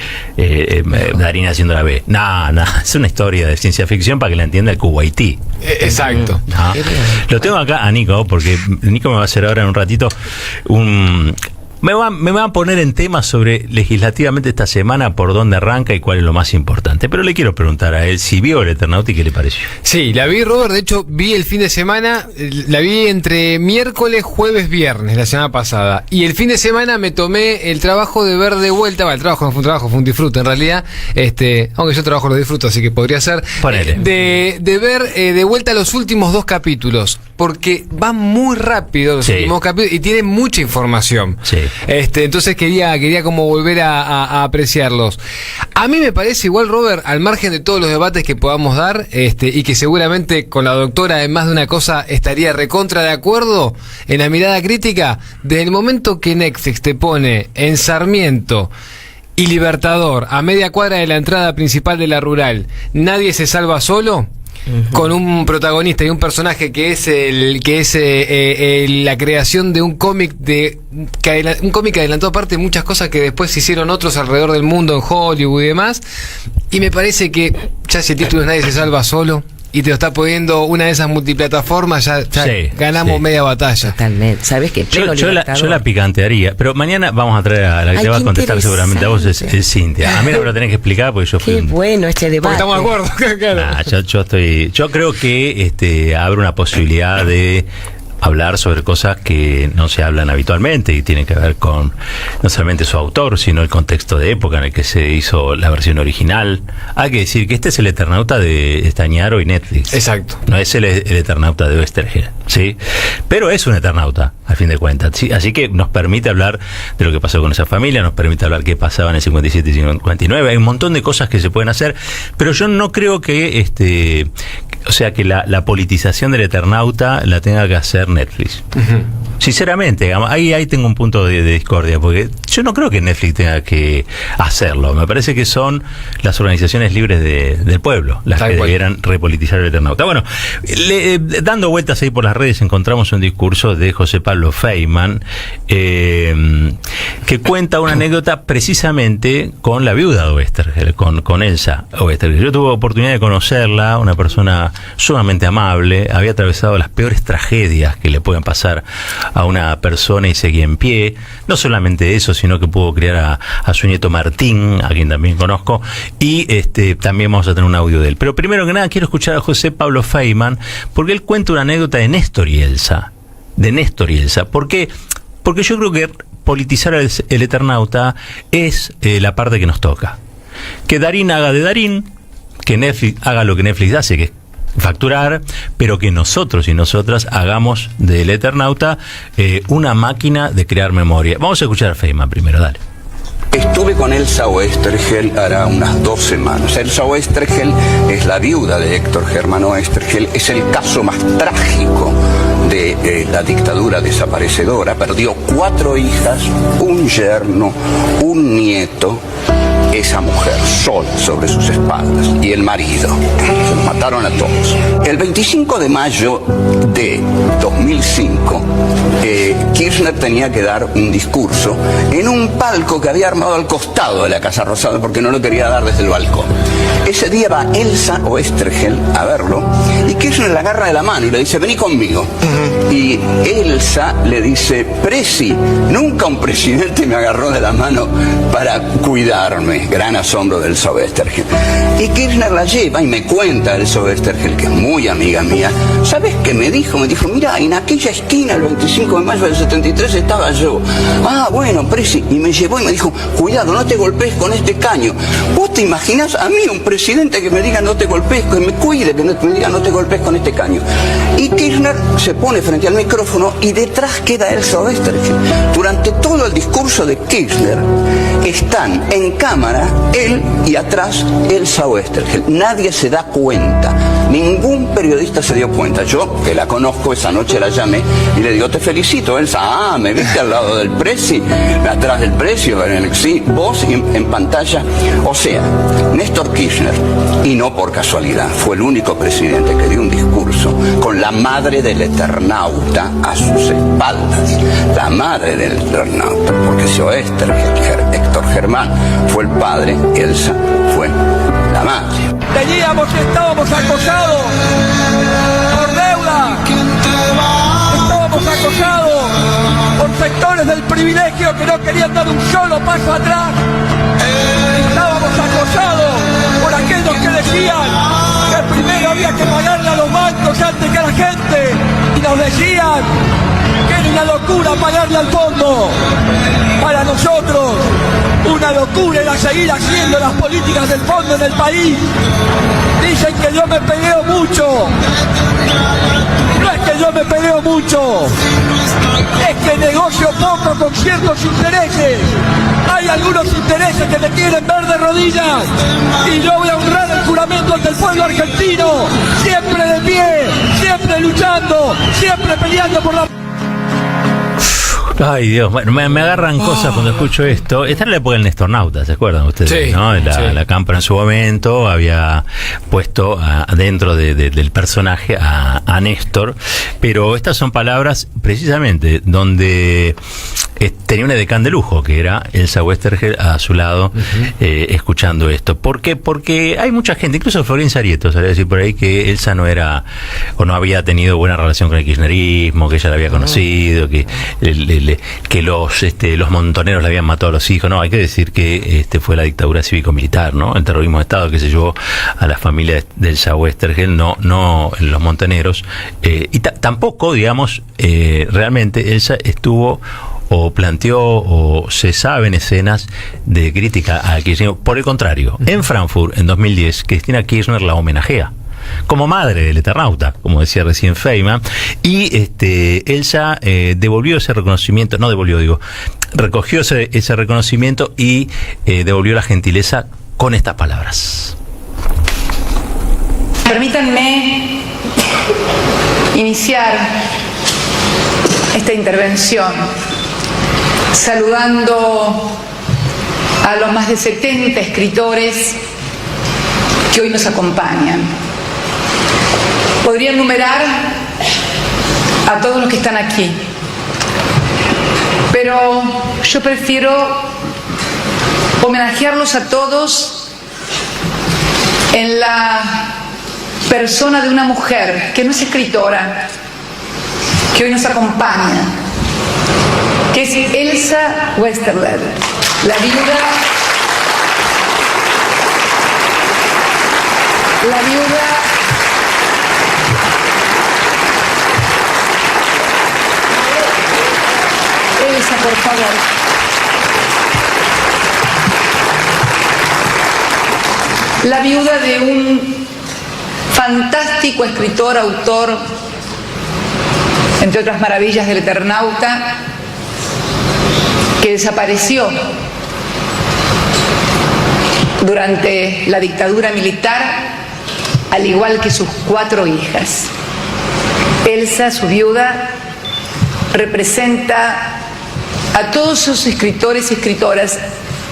Speaker 2: Darín haciendo la B. No, es una historia de ciencia ficción para que la entienda el Kuwaití.
Speaker 10: Exacto.
Speaker 2: ¿No? Lo tengo acá a Nico, porque Nico me va a hacer ahora en un ratito me va a poner en temas sobre legislativamente esta semana por dónde arranca y cuál es lo más importante. Pero le quiero preguntar a él si vio el Eternauta y qué le pareció.
Speaker 10: Sí, la vi, Robert. De hecho, vi el fin de semana. La vi entre miércoles, jueves, viernes, la semana pasada. Y el fin de semana me tomé el trabajo de ver de vuelta. El trabajo no fue un trabajo, fue un disfrute en realidad. Aunque yo trabajo lo disfruto, así que podría ser. De ver de vuelta los últimos 2 capítulos. Porque van muy rápido los últimos capítulos y tienen mucha información.
Speaker 2: Sí.
Speaker 10: Entonces quería como volver a apreciarlos. A mí me parece igual, Robert, al margen de todos los debates que podamos dar, y que seguramente con la doctora en más de una cosa estaría recontra de acuerdo en la mirada crítica, desde el momento que Netflix te pone en Sarmiento y Libertador, a media cuadra de la entrada principal de la Rural, Nadie se salva solo, con un protagonista y un personaje que es la creación de un cómic un cómic que adelantó aparte muchas cosas que después hicieron otros alrededor del mundo en Hollywood y demás, y me parece que ya si el título es Nadie se salva solo y te lo está poniendo una de esas multiplataformas, ya ganamos media batalla.
Speaker 9: Totalmente. ¿Sabes qué?
Speaker 2: Yo la picantearía, pero mañana vamos a traer a la que te va a contestar seguramente a vos, es Cintia. A mí no me lo tenés que explicar porque yo fui...
Speaker 9: Qué bueno este debate.
Speaker 10: Porque estamos de acuerdo. Claro.
Speaker 2: Yo creo que abre una posibilidad de hablar sobre cosas que no se hablan habitualmente y tienen que ver con no solamente su autor, sino el contexto de época en el que se hizo la versión original. Hay que decir que este es el Eternauta de Estañaro y Netflix.
Speaker 10: Exacto.
Speaker 2: No es el Eternauta de Oesterheld, ¿sí? Pero es un Eternauta, al fin de cuentas, ¿sí? Así que nos permite hablar de lo que pasó con esa familia, nos permite hablar qué pasaba en el 57 y 59. Hay un montón de cosas que se pueden hacer, pero yo no creo que que la politización del Eternauta la tenga que hacer Netflix. Sinceramente, ahí tengo un punto de discordia, porque yo no creo que Netflix tenga que hacerlo. Me parece que son las organizaciones libres del pueblo las que debieran repolitizar el Eternauta. Bueno, dando vueltas ahí por las redes encontramos un discurso de José Pablo Feynman que cuenta una anécdota precisamente con la viuda de Oesterheld, con Elsa Oesterheld. Yo tuve oportunidad de conocerla, una persona sumamente amable, había atravesado las peores tragedias que le pueden pasar a una persona y seguía en pie. No solamente eso, sino que pudo criar a su nieto Martín, a quien también conozco, y también vamos a tener un audio de él. Pero primero que nada quiero escuchar a José Pablo Feynman, porque él cuenta una anécdota de Néstor y Elsa. ¿Por qué? Porque yo creo que politizar el Eternauta es la parte que nos toca. Que Darín haga de Darín, que Netflix haga lo que Netflix hace, que es facturar, pero que nosotros y nosotras hagamos del Eternauta una máquina de crear memoria. Vamos a escuchar a Feynman primero, dale.
Speaker 11: Estuve con Elsa Oesterheld hará unas 2 semanas. Elsa Oesterheld es la viuda de Héctor Germán Oesterheld, es el caso más trágico de la dictadura desaparecedora. Perdió 4 hijas, un yerno, un nieto, esa mujer sola sobre sus espaldas, y el marido. Se los mataron a todos. El 25 de mayo de 2005, Kirchner tenía que dar un discurso en un palco que había armado al costado de la Casa Rosada porque no lo quería dar desde el balcón. Ese día va Elsa Oesterheld a verlo y Kirchner la agarra de la mano y le dice: vení conmigo. Y Elsa le dice: Presi, nunca un presidente me agarró de la mano para cuidarme. Gran asombro del Elsa Oesterheld. Y Kirchner la lleva y me cuenta Elsa Oesterheld, que es muy amiga mía. ¿Sabes qué me dijo? Me dijo: mira, en aquella esquina el 25 de mayo del 73 estaba yo. Ah, bueno, Presi. Y me llevó y me dijo: cuidado, no te golpees con este caño. ¿Vos te imaginás a mí, un presidente, que me diga no te golpees, que me cuide, que me diga no te golpees con este caño? Y Kirchner se pone frente al micrófono y detrás queda Elsa Oesterheld. Durante todo el discurso de Kirchner están en cámara él y atrás Elsa Oesterheld. Nadie se da cuenta, ningún periodista se dio cuenta. Yo, que la conozco, esa noche la llamé y le digo: te felicito, Elsa. Ah, ¿me viste al lado del Presi? Atrás del Presi, sí, vos en pantalla. O sea, Néstor Kirchner, y no por casualidad, fue el único presidente que dio un discurso con la madre del Eternauta a sus espaldas. La madre del Eternauta, porque si Oesterheld, Héctor Germán, fue el padre, Elsa fue la madre.
Speaker 12: Estábamos acosados por deuda, estábamos acosados por sectores del privilegio que no querían dar un solo paso atrás, estábamos acosados por aquellos que decían que primero había que pagarle a los bancos antes que a la gente, y nos decían que era una locura pagarle al fondo. Para nosotros, una locura era seguir haciendo las políticas del fondo en el país. Dicen que yo me peleo mucho. No es que yo me peleo mucho, es que negocio poco con ciertos intereses. Hay algunos intereses que me quieren ver de rodillas, y yo voy a honrar el juramento ante el pueblo argentino, siempre de pie, siempre luchando, siempre peleando por la...
Speaker 2: Ay, Dios, bueno, me agarran cosas cuando escucho esto. Esta era la época del Nestornauta, ¿se acuerdan ustedes?
Speaker 10: Sí,
Speaker 2: ¿no?
Speaker 10: sí.
Speaker 2: La Cámpora en su momento había puesto dentro del personaje a Néstor, pero estas son palabras precisamente donde tenía una edecán de lujo, que era Elsa Westergel a su lado, escuchando esto. ¿Por qué? Porque hay mucha gente, incluso Florencia Arieto, sabía decir por ahí que Elsa no era, o no había tenido buena relación con el kirchnerismo, que ella la había conocido, que los montoneros le habían matado a los hijos. No, hay que decir que fue la dictadura cívico-militar, ¿no? El terrorismo de Estado que se llevó a la familia de Elsa Westergel, no los montoneros. Y tampoco, digamos, realmente Elsa estuvo o planteó o se saben escenas de crítica al kirchnerismo. Por el contrario, en Frankfurt, en 2010, Cristina Kirchner la homenajea como madre del Eternauta, como decía recién Feynman, y Elsa devolvió ese reconocimiento, recogió ese reconocimiento y devolvió la gentileza con estas palabras.
Speaker 13: Permítanme iniciar esta intervención saludando a los más de 70 escritores que hoy nos acompañan. Podría enumerar a todos los que están aquí, pero yo prefiero homenajearlos a todos en la persona de una mujer que no es escritora, que hoy nos acompaña, que es Elsa Westergel, la viuda Elsa, por favor. La viuda de un fantástico escritor, autor, entre otras maravillas del Eternauta, que desapareció durante la dictadura militar, al igual que sus 4 hijas. Elsa, su viuda, representa a todos sus escritores y escritoras,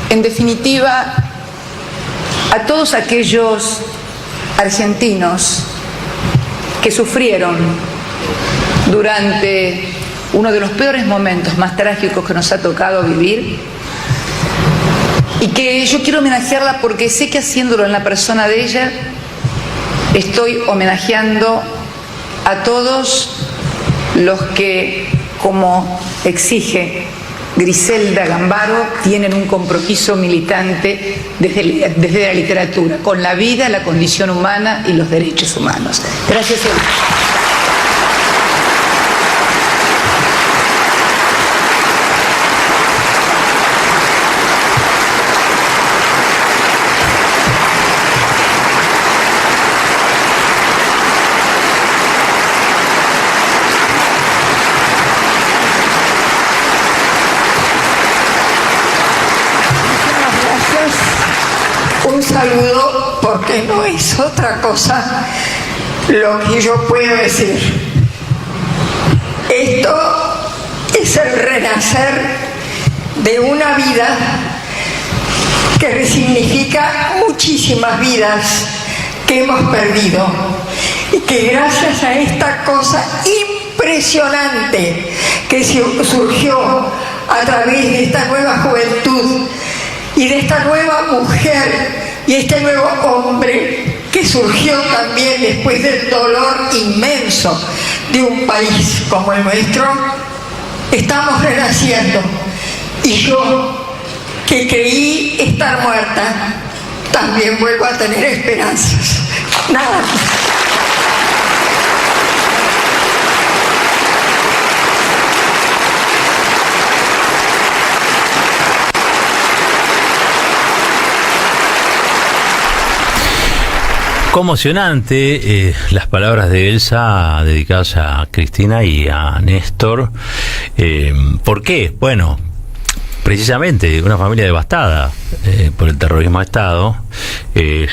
Speaker 13: en definitiva, a todos aquellos argentinos que sufrieron durante uno de los peores momentos más trágicos que nos ha tocado vivir, y que yo quiero homenajearla porque sé que haciéndolo en la persona de ella estoy homenajeando a todos los que, como exige Griselda Gambaro, tienen un compromiso militante desde la literatura, con la vida, la condición humana y los derechos humanos. Gracias, Elsa.
Speaker 14: Un saludo, porque no es otra cosa lo que yo puedo decir. Esto es el renacer de una vida que resignifica muchísimas vidas que hemos perdido, y que gracias a esta cosa impresionante que surgió a través de esta nueva juventud y de esta nueva mujer y este nuevo hombre que surgió también después del dolor inmenso de un país como el nuestro, estamos renaciendo. Y yo, que creí estar muerta, también vuelvo a tener esperanzas. Nada más.
Speaker 2: Conmocionante las palabras de Elsa dedicadas a Cristina y a Néstor. ¿Por qué? Bueno, precisamente una familia devastada por el terrorismo de Estado.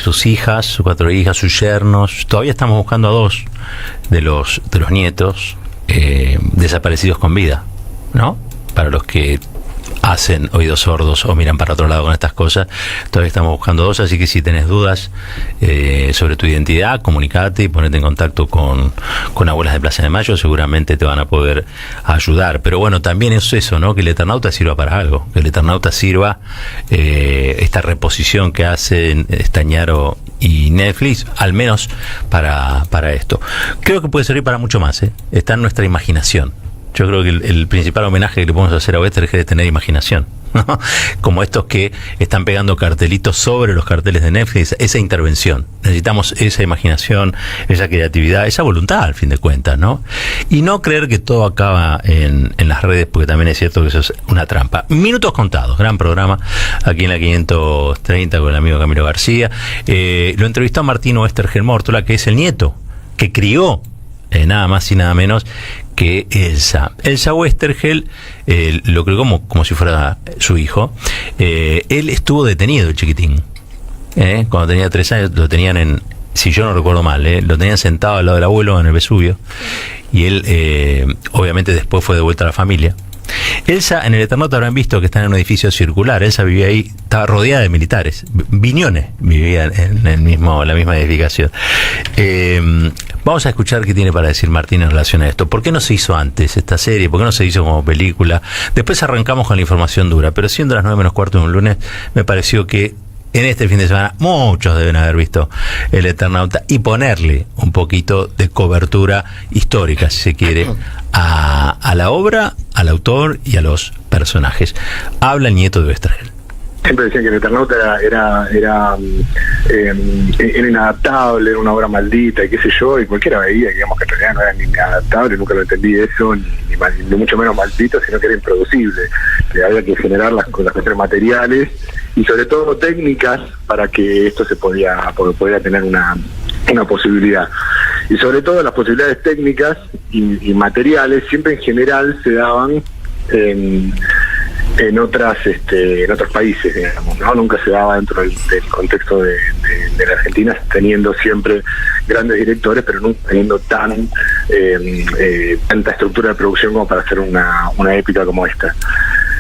Speaker 2: Sus hijas, sus 4 hijas, sus yernos. Todavía estamos buscando a 2 de los nietos desaparecidos con vida, ¿no? para los que hacen oídos sordos o miran para otro lado con estas cosas. Todavía estamos buscando dos, así que si tenés dudas sobre tu identidad, comunicate y ponete en contacto con Abuelas de Plaza de Mayo, seguramente te van a poder ayudar. Pero bueno, también es eso, ¿no? Que el Eternauta sirva para algo, que el Eternauta sirva, esta reposición que hacen Stañaro y Netflix, al menos para esto. Creo que puede servir para mucho más, está en nuestra imaginación. Yo creo que el principal homenaje que le podemos hacer a Oesterheld es tener imaginación, ¿no? Como estos que están pegando cartelitos sobre los carteles de Netflix, esa intervención. Necesitamos esa imaginación, esa creatividad, esa voluntad, al fin de cuentas, ¿no? Y no creer que todo acaba en las redes, porque también es cierto que eso es una trampa. Minutos contados, gran programa aquí en la 530 con el amigo Camilo García. Lo entrevistó a Martín Oesterheld Mórtola, que es el nieto que crió nada más y nada menos que Elsa. Elsa Oesterheld lo creó como si fuera su hijo. Él estuvo detenido, el chiquitín. Cuando tenía 3 años lo tenían si yo no recuerdo mal, lo tenían sentado al lado del abuelo en el Vesubio. Y él, obviamente, después fue devuelta a la familia. Elsa, en el Eternauta habrán visto que está en un edificio circular. Elsa vivía ahí, estaba rodeada de militares. Viñones vivía en la misma edificación. Vamos a escuchar qué tiene para decir Martín en relación a esto. ¿Por qué no se hizo antes esta serie? ¿Por qué no se hizo como película? Después arrancamos con la información dura, pero siendo las 9:45 de un lunes, me pareció que en este fin de semana muchos deben haber visto el Eternauta y ponerle un poquito de cobertura histórica, si se quiere, a la obra, al autor y a los personajes. Habla el nieto de Oesterheld.
Speaker 15: Siempre decían que el Eternauta era inadaptable, era una obra maldita y qué sé yo, y cualquiera veía, digamos, que en realidad no era ni inadaptable, nunca lo entendí eso, ni mucho menos maldito, sino que era improducible, que había que generar las cuestiones materiales y sobre todo técnicas para que esto se podía tener una posibilidad. Y sobre todo las posibilidades técnicas y materiales siempre en general se daban en otros países, digamos, ¿no? Nunca se daba dentro del contexto de la Argentina, teniendo siempre grandes directores, pero nunca teniendo tanta estructura de producción como para hacer una épica como esta.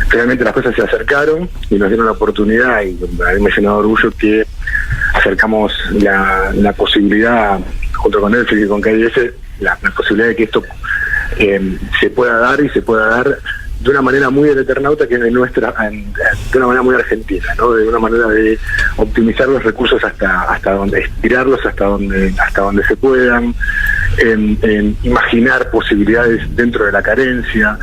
Speaker 15: Finalmente las cosas se acercaron y nos dieron la oportunidad, y a mí me llenó de orgullo que acercamos la posibilidad, junto con Netflix y con KBS, la posibilidad de que esto se pueda dar de una manera muy del Eternauta, que es de una manera muy argentina, ¿no? De una manera de optimizar los recursos hasta donde, estirarlos hasta donde se puedan, imaginar posibilidades dentro de la carencia.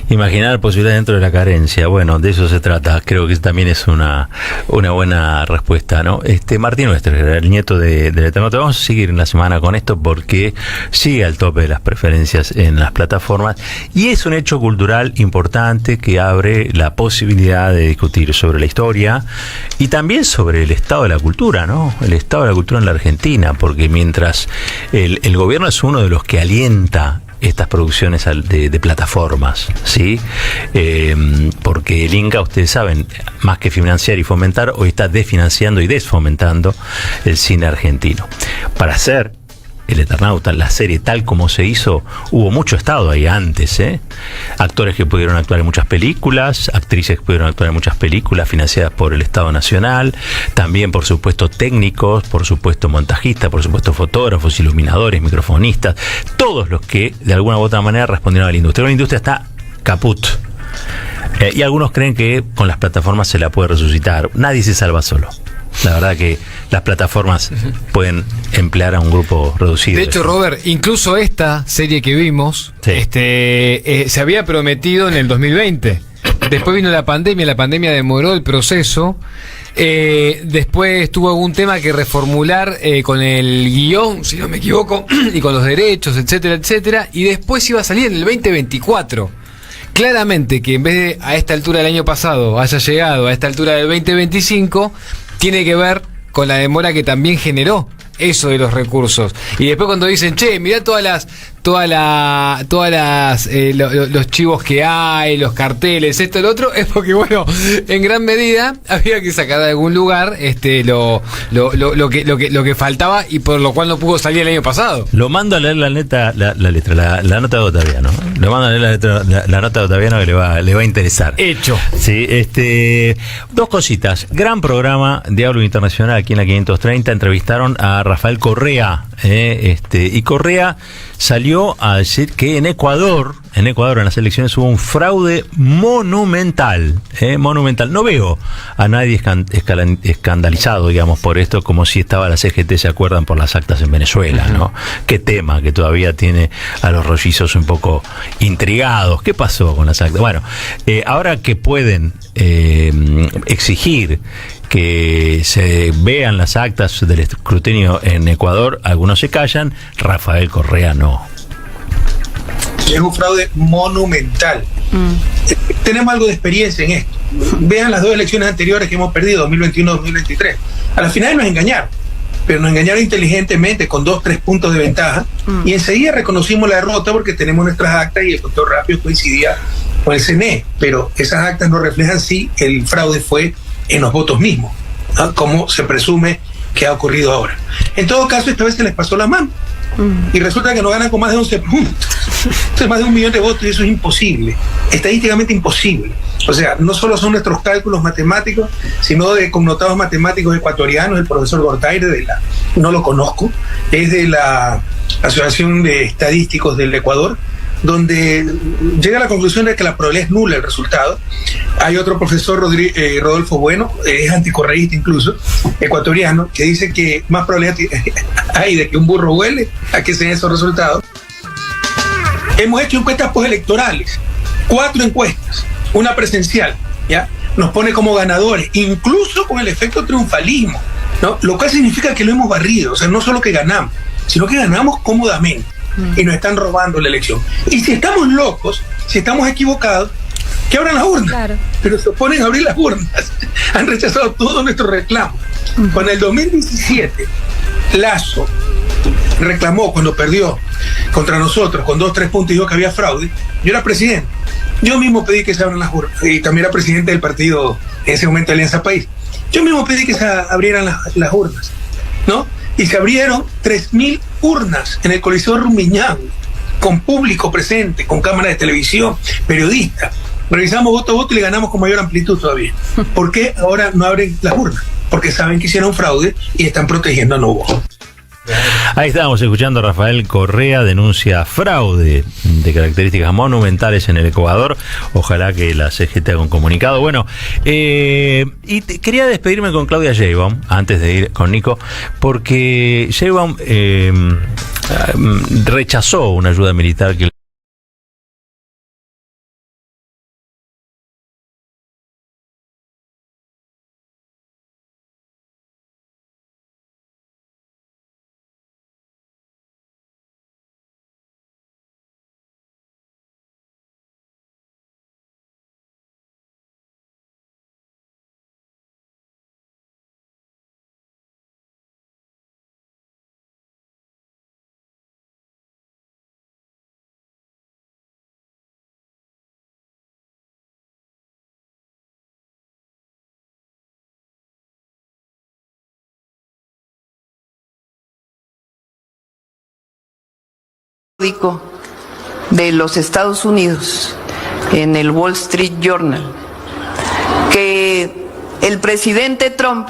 Speaker 2: Imaginar posibilidades dentro de la carencia, bueno, de eso se trata. Creo que también es una buena respuesta, ¿no? Martín Oesterheld, el nieto del Eternauta. Vamos a seguir en la semana con esto porque sigue al tope de las preferencias en las plataformas y es un hecho cultural importante que abre la posibilidad de discutir sobre la historia y también sobre el estado de la cultura, ¿no? El estado de la cultura en la Argentina, porque mientras el gobierno es uno de los que alienta estas producciones de plataformas, ¿sí? Porque el Inca, ustedes saben, más que financiar y fomentar, hoy está desfinanciando y desfomentando el cine argentino. Para hacer el Eternauta, la serie tal como se hizo, hubo mucho estado ahí antes, actores que pudieron actuar en muchas películas, actrices que pudieron actuar en muchas películas financiadas por el Estado Nacional, también por supuesto técnicos, por supuesto montajistas, por supuesto fotógrafos, iluminadores, microfonistas, todos los que de alguna u otra manera respondieron a la industria. La industria está caput. Y algunos creen que con las plataformas se la puede resucitar. Nadie se salva solo. La verdad que las plataformas pueden emplear a un grupo reducido.
Speaker 10: De hecho, Robert, incluso esta serie que vimos, se había prometido en el 2020. Después vino la pandemia demoró el proceso. Después tuvo algún tema que reformular con el guión, si no me equivoco, y con los derechos, etcétera, etcétera. Y después iba a salir en el 2024. Claramente que en vez de a esta altura del año pasado haya llegado a esta altura del 2025, tiene que ver con la demora que también generó eso de los recursos. Y después cuando dicen, che, mirá todas los chivos que hay, los carteles, esto, lo otro, es porque, bueno, en gran medida había que sacar de algún lugar lo que faltaba y por lo cual no pudo salir el año pasado.
Speaker 2: Lo mando a leer la nota de Otaviano. Lo mando a leer la nota de Otaviano que le va a interesar.
Speaker 10: Hecho.
Speaker 2: Sí, dos cositas. Gran programa Diálogo Internacional aquí en la 530. Entrevistaron a Rafael Correa. Y Correa salió a decir que en Ecuador en las elecciones hubo un fraude monumental. No veo a nadie escandalizado, digamos, por esto, como si estaba la CGT, ¿se acuerdan? Por las actas en Venezuela, ¿no? Qué tema que todavía tiene a los rollizos un poco intrigados. ¿Qué pasó con las actas? Bueno, ahora que pueden exigir que se vean las actas del escrutinio en Ecuador, algunos se callan, Rafael Correa no.
Speaker 16: Es un fraude monumental. Tenemos algo de experiencia en esto. Vean las dos elecciones anteriores que hemos perdido, 2021-2023. A la final nos engañaron, pero nos engañaron inteligentemente con 2-3 puntos de ventaja y enseguida reconocimos la derrota porque tenemos nuestras actas y el conteo rápido coincidía con el CNE, pero esas actas no reflejan si el fraude fue en los votos mismos, ¿no? Como se presume que ha ocurrido ahora. En todo caso, esta vez se les pasó la mano y resulta que no ganan con más de 11 puntos. Entonces, más de 1 millón de votos, y eso es imposible, estadísticamente imposible. O sea, no solo son nuestros cálculos matemáticos, sino de connotados matemáticos ecuatorianos, el profesor Gortaire, no lo conozco, es de la Asociación de Estadísticos del Ecuador, donde llega a la conclusión de que la probabilidad es nula el resultado. Hay otro profesor, Rodolfo Bueno, es anticorreísta incluso, ecuatoriano, que dice que más probabilidad hay de que un burro vuele a que se den esos resultados. Hemos hecho encuestas postelectorales, 4 encuestas, una presencial, ¿ya? Nos pone como ganadores, incluso con el efecto triunfalismo, ¿no? Lo cual significa que lo hemos barrido, o sea, no solo que ganamos, sino que ganamos cómodamente. Y nos están robando la elección. Y si estamos locos, si estamos equivocados, que abran las urnas. Claro. Pero se oponen a abrir las urnas. Han rechazado todos nuestros reclamos. Cuando en el 2017 Lasso reclamó, cuando perdió contra nosotros con 2-3 puntos y dijo que había fraude, yo era presidente. Yo mismo pedí que se abran las urnas. Y también era presidente del partido, en ese momento, Alianza País. Yo mismo pedí que se abrieran las urnas, ¿no? Y se abrieron 3.000 urnas en el Coliseo Rumiñán, con público presente, con cámara de televisión, periodistas. Revisamos voto a voto y le ganamos con mayor amplitud todavía. ¿Por qué ahora no abren las urnas? Porque saben que hicieron fraude y están protegiendo a no voto.
Speaker 2: Ahí estábamos escuchando a Rafael Correa, denuncia fraude de características monumentales en el Ecuador. Ojalá que la CGT haga un comunicado. Bueno, quería despedirme con Claudia Sheinbaum antes de ir con Nico, porque Sheinbaum rechazó una ayuda militar que
Speaker 17: de los Estados Unidos en el Wall Street Journal que el presidente Trump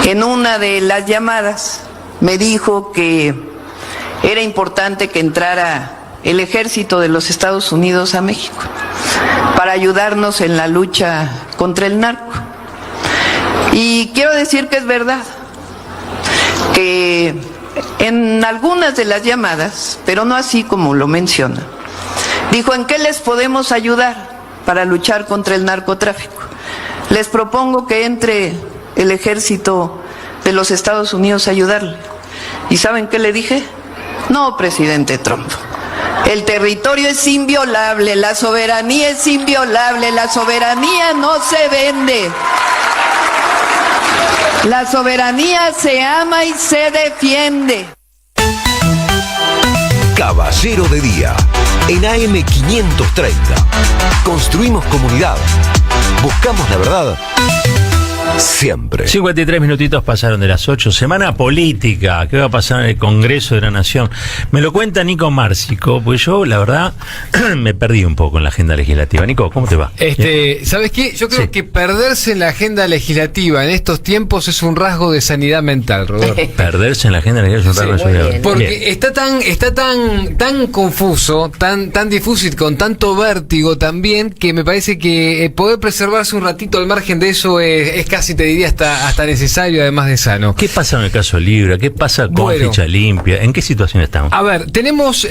Speaker 17: en una de las llamadas me dijo que era importante que entrara el ejército de los Estados Unidos a México para ayudarnos en la lucha contra el narco. Y quiero decir que es verdad, que en algunas de las llamadas, pero no así como lo menciona, dijo: ¿en qué les podemos ayudar para luchar contra el narcotráfico? Les propongo que entre el ejército de los Estados Unidos a ayudarle. ¿Y saben qué le dije? No, presidente Trump. El territorio es inviolable, la soberanía es inviolable, la soberanía no se vende. La soberanía se ama y se defiende.
Speaker 1: Caballero de Día, en AM 530. Construimos comunidad. Buscamos la verdad siempre.
Speaker 2: 53 minutitos pasaron de las 8. Semana política. ¿Qué va a pasar en el Congreso de la Nación? Me lo cuenta Nico Márcico, pues yo, la verdad, me perdí un poco en la agenda legislativa. Nico, ¿cómo te va?
Speaker 10: ¿Sabes qué? Yo creo que perderse en la agenda legislativa en estos tiempos es un rasgo de sanidad mental, Roberto.
Speaker 2: Perderse en la agenda legislativa es un rasgo de sanidad mental.
Speaker 10: Porque está tan confuso, tan difuso y con tanto vértigo también, que me parece que poder preservarse un ratito al margen de eso es casi, te diría, hasta necesario, además de sano.
Speaker 2: ¿Qué pasa en el caso Libra? ¿Qué pasa con Ficha Limpia? ¿En qué situación estamos?
Speaker 10: A ver, tenemos...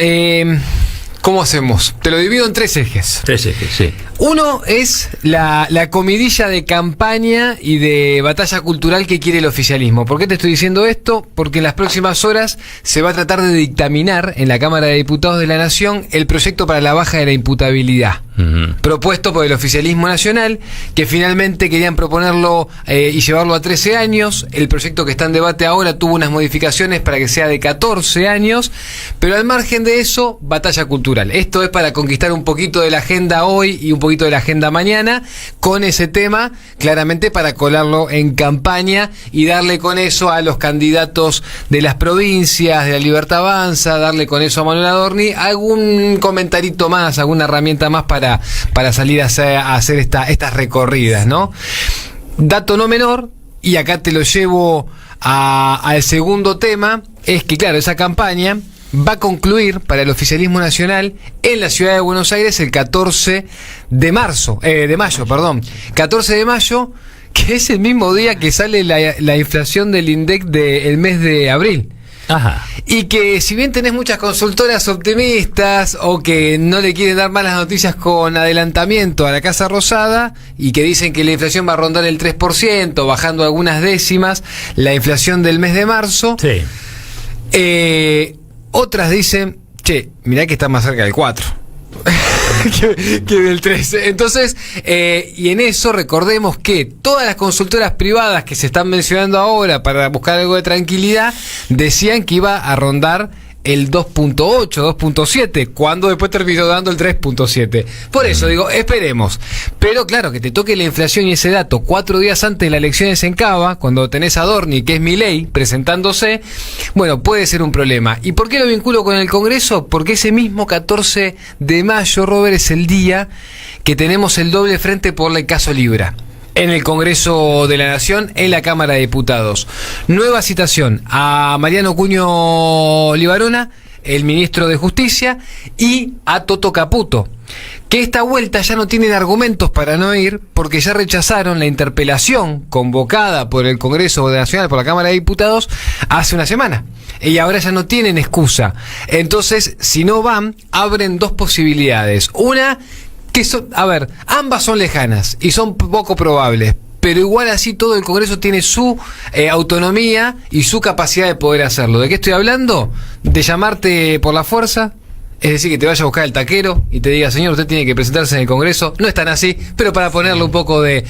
Speaker 10: ¿Cómo hacemos? Te lo divido en 3 ejes.
Speaker 2: 3 ejes, sí.
Speaker 10: Uno es la comidilla de campaña y de batalla cultural que quiere el oficialismo. ¿Por qué te estoy diciendo esto? Porque en las próximas horas se va a tratar de dictaminar en la Cámara de Diputados de la Nación el proyecto para la baja de la imputabilidad. Propuesto por el oficialismo nacional, que finalmente querían proponerlo y llevarlo a 13 años. El proyecto que está en debate ahora tuvo unas modificaciones para que sea de 14 años, pero al margen de eso, batalla cultural. Esto es para conquistar un poquito de la agenda hoy y un poquito de la agenda mañana, con ese tema, claramente para colarlo en campaña y darle con eso a los candidatos de las provincias, de la Libertad Avanza, darle con eso a Manuel Adorni algún comentarito más, alguna herramienta más para salir a hacer estas recorridas, ¿no? Dato no menor, y acá te lo llevo al segundo tema, es que, claro, esa campaña va a concluir para el oficialismo nacional en la ciudad de Buenos Aires el 14 de mayo, 14 de mayo, que es el mismo día que sale la inflación del INDEC del mes de abril.
Speaker 2: Ajá.
Speaker 10: Y que si bien tenés muchas consultoras optimistas o que no le quieren dar malas noticias con adelantamiento a la Casa Rosada y que dicen que la inflación va a rondar el 3%, bajando algunas décimas la inflación del mes de marzo,
Speaker 2: sí.
Speaker 10: Otras dicen, che, mirá que está más cerca del 4 que del 3. Entonces, y en eso recordemos que todas las consultoras privadas que se están mencionando ahora para buscar algo de tranquilidad decían que iba a rondar el 2.8, 2.7, cuando después terminó dando el 3.7. Por eso digo, esperemos. Pero claro, que te toque la inflación y ese dato 4 días antes de las elecciones en Cava, cuando tenés a Adorni, que es Milei, presentándose, bueno, puede ser un problema. ¿Y por qué lo vinculo con el Congreso? Porque ese mismo 14 de mayo, Robert, es el día que tenemos el doble frente por el caso Libra en el Congreso de la Nación, en la Cámara de Diputados. Nueva citación a Mariano Cuño Libarona, el ministro de Justicia, y a Toto Caputo, que esta vuelta ya no tienen argumentos para no ir, porque ya rechazaron la interpelación convocada por el Congreso Nacional, por la Cámara de Diputados, hace una semana. Y ahora ya no tienen excusa. Entonces, si no van, abren 2 posibilidades. Una, que son, a ver, ambas son lejanas y son poco probables, pero igual así todo el Congreso tiene su autonomía y su capacidad de poder hacerlo. ¿De qué estoy hablando? De llamarte por la fuerza, es decir, que te vaya a buscar el taquero y te diga, señor, usted tiene que presentarse en el Congreso. No es tan así, pero para ponerle un poco de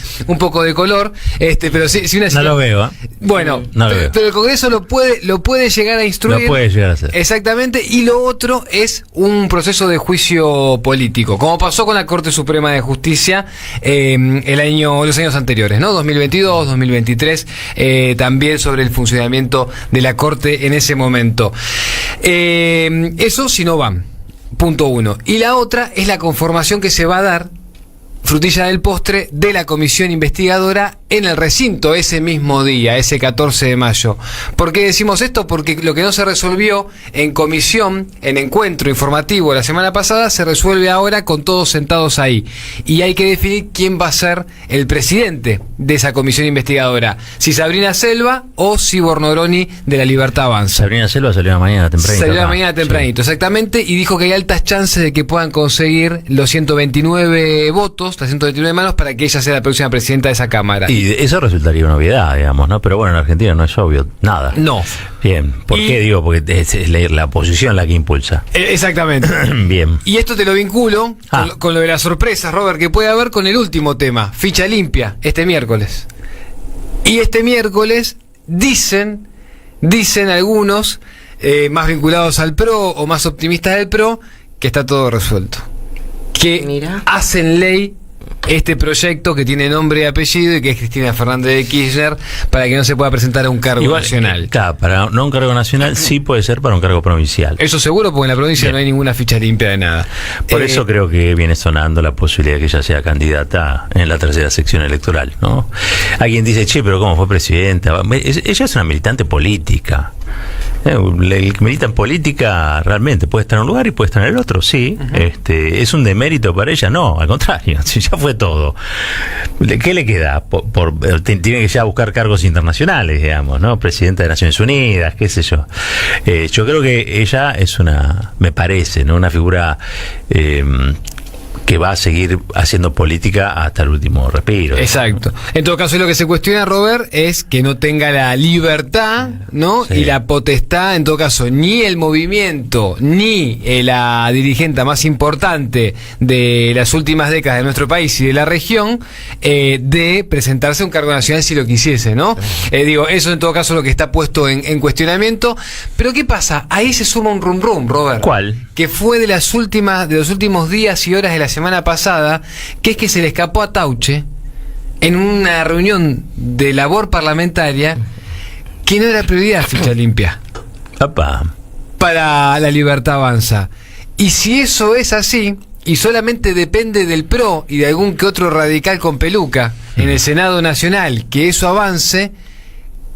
Speaker 10: color, pero si una
Speaker 2: no lo veo, ¿eh?
Speaker 10: Bueno,
Speaker 2: no lo veo.
Speaker 10: Pero el Congreso lo puede llegar a instruir.
Speaker 2: Lo puede llegar a hacer.
Speaker 10: Exactamente, y lo otro es un proceso de juicio político, como pasó con la Corte Suprema de Justicia los años anteriores, ¿no? 2022, 2023, también sobre el funcionamiento de la Corte en ese momento. Eso si no van. Punto 1. Y la otra es la conformación que se va a dar, frutilla del postre, de la comisión investigadora en el recinto ese mismo día, ese 14 de mayo. ¿Por qué decimos esto? Porque lo que no se resolvió en comisión, en encuentro informativo la semana pasada, se resuelve ahora con todos sentados ahí. Y hay que definir quién va a ser el presidente de esa comisión investigadora. Si Sabrina Selva o si Bornoroni de la Libertad Avanza.
Speaker 2: Sabrina Selva salió mañana tempranito.
Speaker 10: Salió mañana tempranito, sí. Exactamente, y dijo que hay altas chances de que puedan conseguir los 129 votos, las 129 manos, para que ella sea la próxima presidenta de esa Cámara.
Speaker 2: Y eso resultaría una obviedad, digamos, ¿no? Pero bueno, en Argentina no es obvio nada.
Speaker 10: No.
Speaker 2: Bien, ¿por qué digo? Porque es la oposición la que impulsa.
Speaker 10: Exactamente.
Speaker 2: Bien.
Speaker 10: Y esto te lo vinculo con lo de las sorpresas, Robert, que puede haber con el último tema, ficha limpia, este miércoles. Y este miércoles dicen algunos más vinculados al PRO o más optimistas del PRO, que está todo resuelto. Que hacen ley este proyecto que tiene nombre y apellido y que es Cristina Fernández de Kirchner, para que no se pueda presentar a un cargo nacional.
Speaker 2: Claro, para no un cargo nacional sí puede ser para un cargo provincial.
Speaker 10: Eso seguro, porque en la provincia no hay ninguna ficha limpia de nada.
Speaker 2: Por eso creo que viene sonando la posibilidad de que ella sea candidata en la tercera sección electoral, ¿no? Alguien dice, che, pero ¿cómo fue presidenta? Ella es una militante política. El que milita en política realmente puede estar en un lugar y puede estar en el otro, sí. ¿Es un demérito para ella? No, al contrario, ya fue todo. ¿Qué le queda? Tiene que ya buscar cargos internacionales, digamos, ¿no? Presidenta de Naciones Unidas, qué sé yo. Yo creo que ella es me parece, ¿no? Una figura que va a seguir haciendo política hasta el último respiro.
Speaker 10: Exacto. En todo caso, lo que se cuestiona, Robert, es que no tenga la libertad, ¿no? Sí. Y la potestad, en todo caso, ni el movimiento, ni la dirigente más importante de las últimas décadas de nuestro país y de la región, de presentarse a un cargo nacional si lo quisiese, ¿no? Eso en todo caso es lo que está puesto en cuestionamiento. Pero ¿qué pasa? Ahí se suma un rum rum, Robert.
Speaker 2: ¿Cuál?
Speaker 10: Que fue de los últimos días y horas de la semana pasada, que es que se le escapó a Tauche en una reunión de labor parlamentaria que no era prioridad ficha limpia.
Speaker 2: Papá.
Speaker 10: Para La Libertad Avanza. Y si eso es así, y solamente depende del PRO y de algún que otro radical con peluca en el Senado Nacional que eso avance,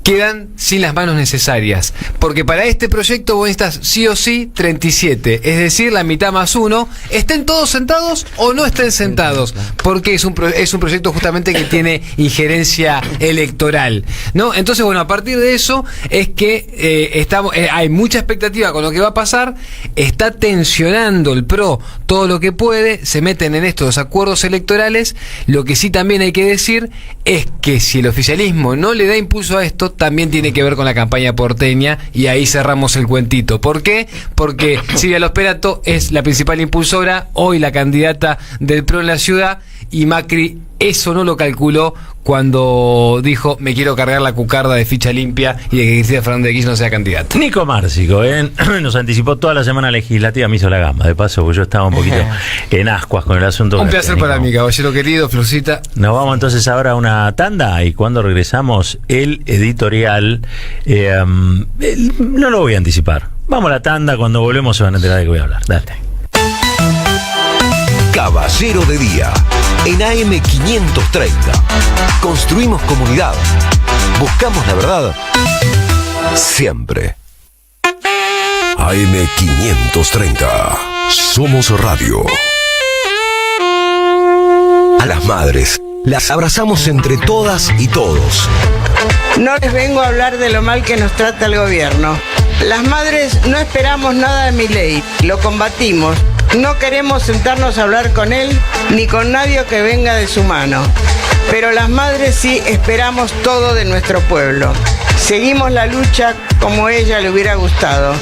Speaker 10: quedan sin las manos necesarias. Porque para este proyecto vos necesitas sí o sí 37, es decir, la mitad más uno, estén todos sentados o no estén sentados, porque es un proyecto justamente que tiene injerencia electoral, ¿no? Entonces, bueno, a partir de eso es que hay mucha expectativa con lo que va a pasar, está tensionando el PRO todo lo que puede, se meten en estos acuerdos electorales. Lo que sí también hay que decir es que si el oficialismo no le da impulso a esto, también tiene que ver con la campaña porteña, y ahí cerramos el cuentito. ¿Por qué? Porque Silvia Losperato es la principal impulsora, hoy la candidata del PRO en la ciudad, y Macri eso no lo calculó cuando dijo: me quiero cargar la cucarda de ficha limpia y de que Cristina Fernández de Kirchner no sea candidata.
Speaker 2: Nico Márcico nos anticipó toda la semana legislativa, me hizo la gamba, de paso, porque yo estaba un poquito en ascuas con el asunto.
Speaker 10: Un placer para mí, caballero querido, Florcita.
Speaker 2: Nos vamos entonces ahora a una tanda, y cuando regresamos, el editorial no lo voy a anticipar. Vamos a la tanda, cuando volvemos se van a enterar de qué voy a hablar. Dale.
Speaker 1: Caballero de Día, en AM530. Construimos comunidad. Buscamos la verdad. Siempre. AM530. Somos radio. A las madres, las abrazamos entre todas y todos.
Speaker 18: No les vengo a hablar de lo mal que nos trata el gobierno. Las madres no esperamos nada de Milei, lo combatimos. No queremos sentarnos a hablar con él ni con nadie que venga de su mano. Pero las madres sí esperamos todo de nuestro pueblo. Seguimos la lucha como ella le hubiera gustado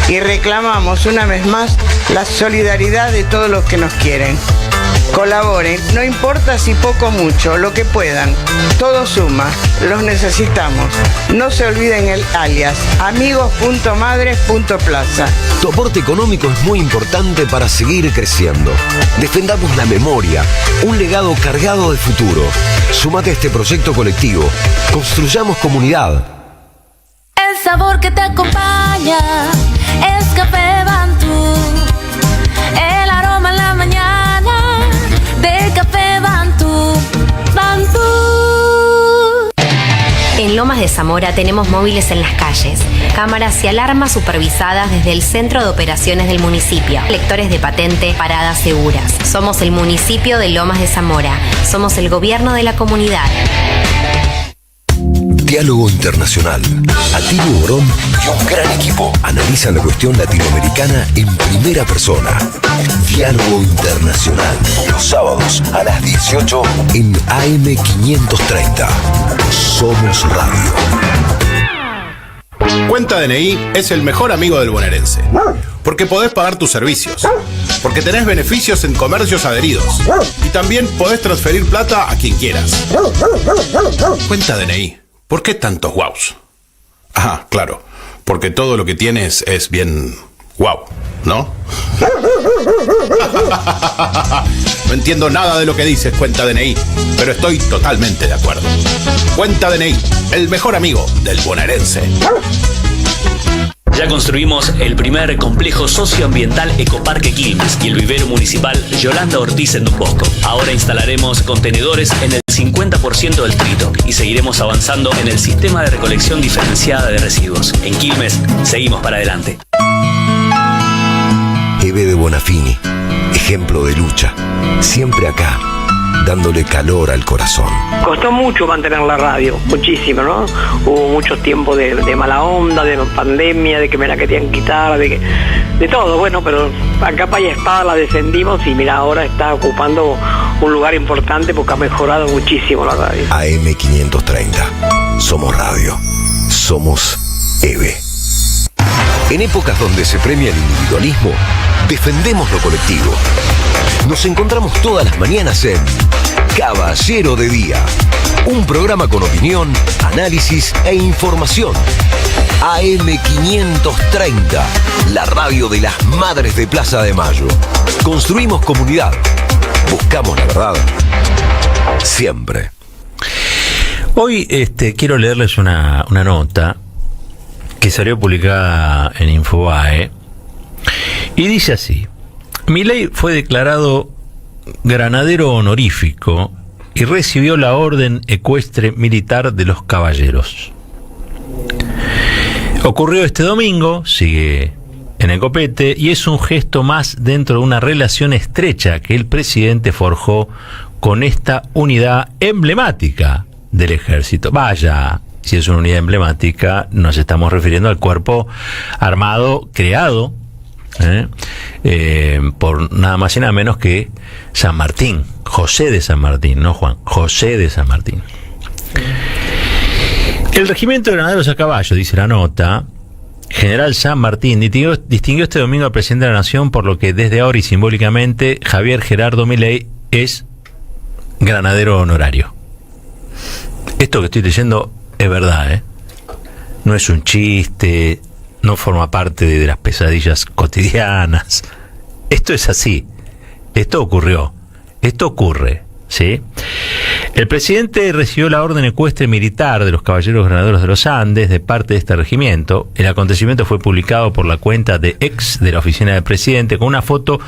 Speaker 18: y reclamamos una vez más la solidaridad de todos los que nos quieren. Colaboren, no importa si poco o mucho, lo que puedan. Todo suma, los necesitamos. No se olviden el alias, amigos.madres.plaza.
Speaker 1: Tu aporte económico es muy importante para seguir creciendo. Defendamos la memoria, un legado cargado de futuro. Súmate a este proyecto colectivo. Construyamos comunidad.
Speaker 19: El sabor que te acompaña es Café Bantú. El aroma en la mañana de Café Bantú. Bantú.
Speaker 20: En Lomas de Zamora tenemos móviles en las calles, cámaras y alarmas supervisadas desde el Centro de Operaciones del municipio, lectores de patente, paradas seguras. Somos el municipio de Lomas de Zamora. Somos el gobierno de la comunidad.
Speaker 1: Diálogo Internacional. Atilio Borón y un gran equipo analizan la cuestión latinoamericana en primera persona. Diálogo Internacional. Los sábados a las 18 en AM530. Somos Radio.
Speaker 21: Cuenta DNI es el mejor amigo del bonaerense. Porque podés pagar tus servicios. Porque tenés beneficios en comercios adheridos. Y también podés transferir plata a quien quieras. Cuenta DNI. ¿Por qué tantos guaus? Ah, claro, Porque todo lo que tienes es bien... ¡Wow! ¿No? No entiendo nada de lo que dices, Cuenta DNI, pero estoy totalmente de acuerdo. Cuenta DNI, el mejor amigo del bonaerense.
Speaker 3: Ya construimos el primer complejo socioambiental Ecoparque Quilmes y el vivero municipal Yolanda Ortiz en Don Bosco. Ahora instalaremos contenedores en el 50% del trito y seguiremos avanzando en el sistema de recolección diferenciada de residuos. En Quilmes, seguimos para adelante.
Speaker 1: Eve de Bonafini, ejemplo de lucha, siempre acá, dándole calor al corazón.
Speaker 22: Costó mucho mantener la radio, muchísimo, ¿no? Hubo muchos tiempos de mala onda, de pandemia, de que me la querían quitar, de todo, bueno, pero a capa y espada la descendimos y mira, ahora está ocupando un lugar importante porque ha mejorado muchísimo la radio.
Speaker 1: AM530, somos radio, somos Eve. En épocas donde se premia el individualismo, defendemos lo colectivo. Nos encontramos todas las mañanas en Caballero de Día, un programa con opinión, análisis e información. AM530, la radio de las madres de Plaza de Mayo. Construimos comunidad, buscamos la verdad, siempre.
Speaker 2: Hoy quiero leerles una nota que salió publicada en Infobae y dice así: Milei fue declarado granadero honorífico y recibió la Orden Ecuestre Militar de los Caballeros. Ocurrió este domingo, sigue en el copete, y es un gesto más dentro de una relación estrecha que el presidente forjó con esta unidad emblemática del ejército. Vaya, si es una unidad emblemática, nos estamos refiriendo al cuerpo armado creado por nada más y nada menos que San Martín, José de San Martín, no Juan, José de San Martín. El regimiento de granaderos a caballo, dice la nota, General San Martín distinguió este domingo al presidente de la Nación, por lo que desde ahora y simbólicamente Javier Gerardo Milei es granadero honorario. Esto que estoy leyendo es verdad, no es un chiste, no forma parte de las pesadillas cotidianas. Esto es así, esto ocurrió, esto ocurre, ¿sí? El presidente recibió la Orden Ecuestre Militar de los Caballeros Granaderos de los Andes de parte de este regimiento. El acontecimiento fue publicado por la cuenta de ex de la oficina del presidente, con una foto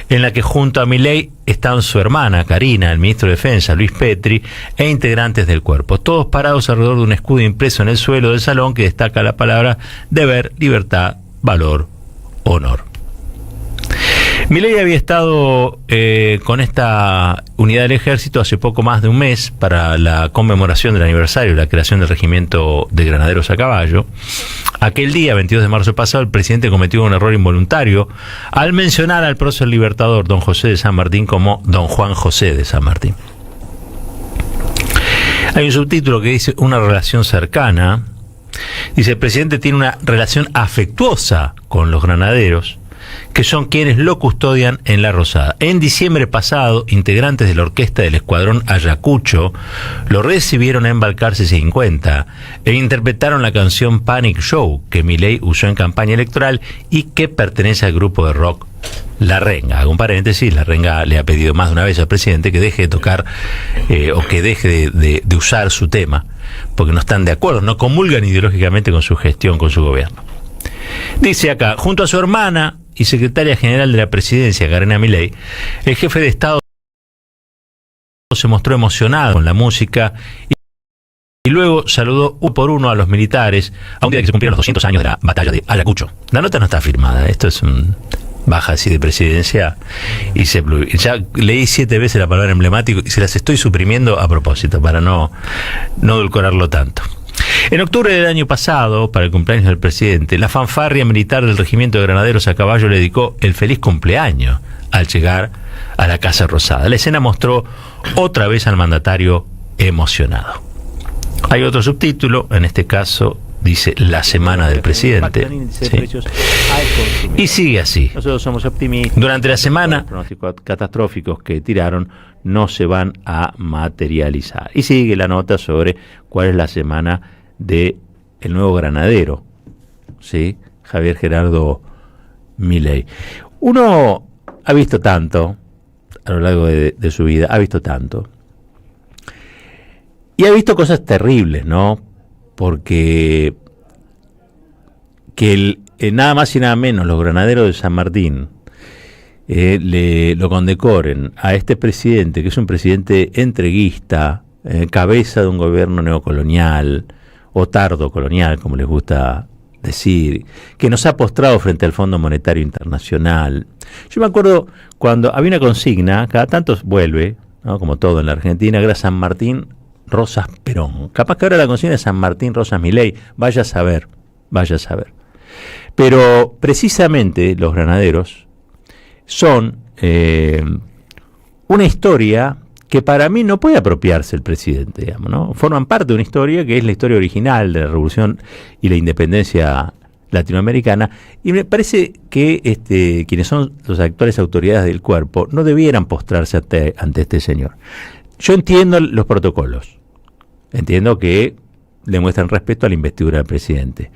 Speaker 2: en la que junto a Milei están su hermana Karina, el ministro de Defensa Luis Petri e integrantes del cuerpo, todos parados alrededor de un escudo impreso en el suelo del salón que destaca la palabra deber, libertad, valor, honor. Milei había estado con esta unidad del ejército hace poco más de un mes para la conmemoración del aniversario de la creación del regimiento de granaderos a caballo. Aquel día, 22 de marzo pasado, el presidente cometió un error involuntario al mencionar al prócer libertador don José de San Martín como don Juan José de San Martín. Hay un subtítulo que dice una relación cercana. Dice: el presidente tiene una relación afectuosa con los granaderos, que son quienes lo custodian en la Rosada. En diciembre pasado, integrantes de la orquesta del Escuadrón Ayacucho lo recibieron en Balcarce 50 e interpretaron la canción Panic Show, que Milei usó en campaña electoral y que pertenece al grupo de rock La Renga. Hago un paréntesis: La Renga le ha pedido más de una vez al presidente que deje de tocar o que deje de usar su tema, porque no están de acuerdo, no comulgan ideológicamente con su gestión, con su gobierno. Dice acá: junto a su hermana y secretaria general de la presidencia, Karina Milei, el jefe de Estado se mostró emocionado con la música y luego saludó uno por uno a los militares a un día que se cumplieron los 200 años de la batalla de Ayacucho. La nota no está firmada, esto es un baja así de presidencia y ya leí 7 veces la palabra emblemático y se las estoy suprimiendo a propósito para no edulcorarlo tanto. En octubre del año pasado, para el cumpleaños del presidente, la fanfarria militar del regimiento de granaderos a caballo le dedicó el feliz cumpleaños al llegar a la Casa Rosada. La escena mostró otra vez al mandatario emocionado. Hay otro subtítulo, en este caso dice la semana del presidente, ¿sí? Y sigue así: nosotros somos optimistas. Durante la semana, los pronósticos catastróficos que tiraron no se van a materializar. Y sigue la nota sobre cuál es la semana de el nuevo granadero, ¿sí? Javier Gerardo Milei. Uno ha visto tanto a lo largo de su vida, ha visto tanto. Y ha visto cosas terribles, ¿no? Porque que nada más y nada menos los granaderos de San Martín lo condecoren a este presidente, que es un presidente entreguista, cabeza de un gobierno neocolonial o tardocolonial, como les gusta decir, que nos ha postrado frente al Fondo Monetario Internacional. Yo me acuerdo cuando había una consigna, cada tanto vuelve, ¿no? Como todo en la Argentina, que era San Martín, Rosas, Perón. Capaz que ahora la consigna es San Martín, Rosas, Milei, vaya a saber. Pero precisamente los granaderos son una historia que para mí no puede apropiarse el presidente, digamos, ¿no? Forman parte de una historia que es la historia original de la Revolución y la independencia latinoamericana, y me parece que quienes son los actuales autoridades del cuerpo no debieran postrarse ante este señor. Yo entiendo los protocolos, entiendo que le muestran respeto a la investidura del presidente,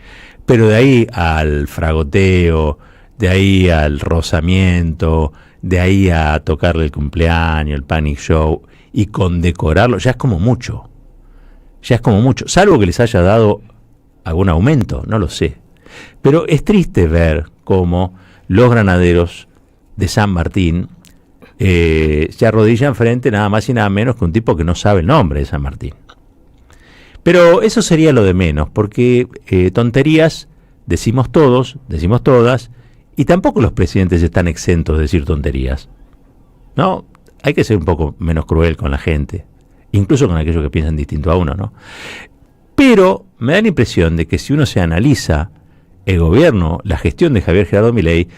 Speaker 2: pero de ahí al fragoteo, de ahí al rozamiento, de ahí a tocarle el cumpleaños, el panic show y condecorarlo, ya es como mucho, salvo que les haya dado algún aumento, no lo sé. Pero es triste ver cómo los granaderos de San Martín se arrodillan frente nada más y nada menos que un tipo que no sabe el nombre de San Martín. Pero eso sería lo de menos, porque tonterías decimos todos, decimos todas, y tampoco los presidentes están exentos de decir tonterías, ¿no? Hay que ser un poco menos cruel con la gente, incluso con aquellos que piensan distinto a uno, ¿no? Pero me da la impresión de que si uno se analiza el gobierno, la gestión de Javier Gerardo Milei,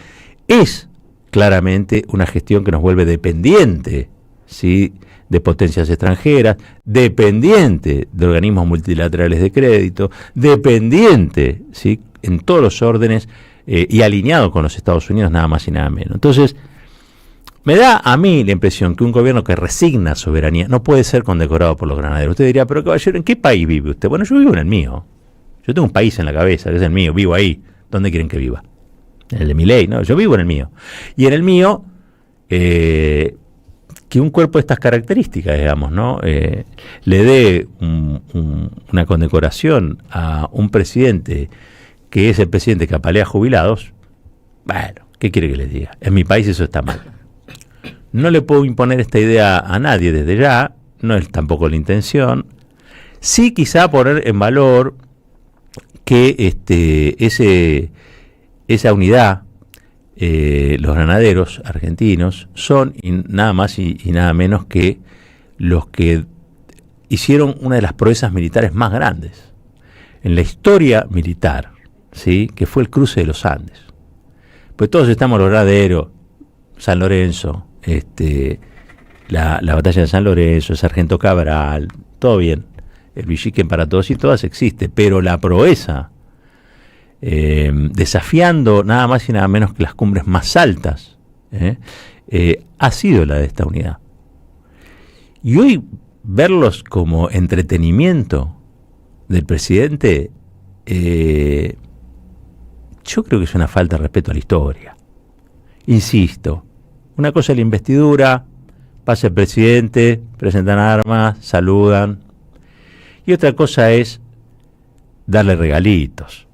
Speaker 2: es claramente una gestión que nos vuelve dependiente, ¿sí?, de potencias extranjeras, dependiente de organismos multilaterales de crédito, dependiente, ¿sí?, en todos los órdenes y alineado con los Estados Unidos, nada más y nada menos. Entonces, me da a mí la impresión que un gobierno que resigna soberanía no puede ser condecorado por los granaderos. Usted diría, pero caballero, ¿en qué país vive usted? Bueno, yo vivo en el mío. Yo tengo un país en la cabeza, que es el mío, vivo ahí. ¿Dónde quieren que viva? En el de Milei, ¿no? Yo vivo en el mío. Y en el mío, que un cuerpo de estas características, digamos, ¿no?, le dé una condecoración a un presidente que es el presidente que apalea jubilados, bueno, ¿qué quiere que les diga? En mi país eso está mal. No le puedo imponer esta idea a nadie desde ya, no es tampoco la intención. Sí, quizá poner en valor que esa unidad, los granaderos argentinos, son nada más y nada menos que los que hicieron una de las proezas militares más grandes en la historia militar, ¿sí?, que fue el cruce de los Andes. Pues todos estamos los granaderos, San Lorenzo, la batalla de San Lorenzo, el Sargento Cabral, todo bien, el Villiquen para todos y todas existe, pero la proeza, desafiando nada más y nada menos que las cumbres más altas, ha sido la de esta unidad. Y hoy verlos como entretenimiento del presidente, yo creo que es una falta de respeto a la historia. Insisto, una cosa es la investidura, pasa el presidente, presentan armas, saludan, y otra cosa es darle regalitos.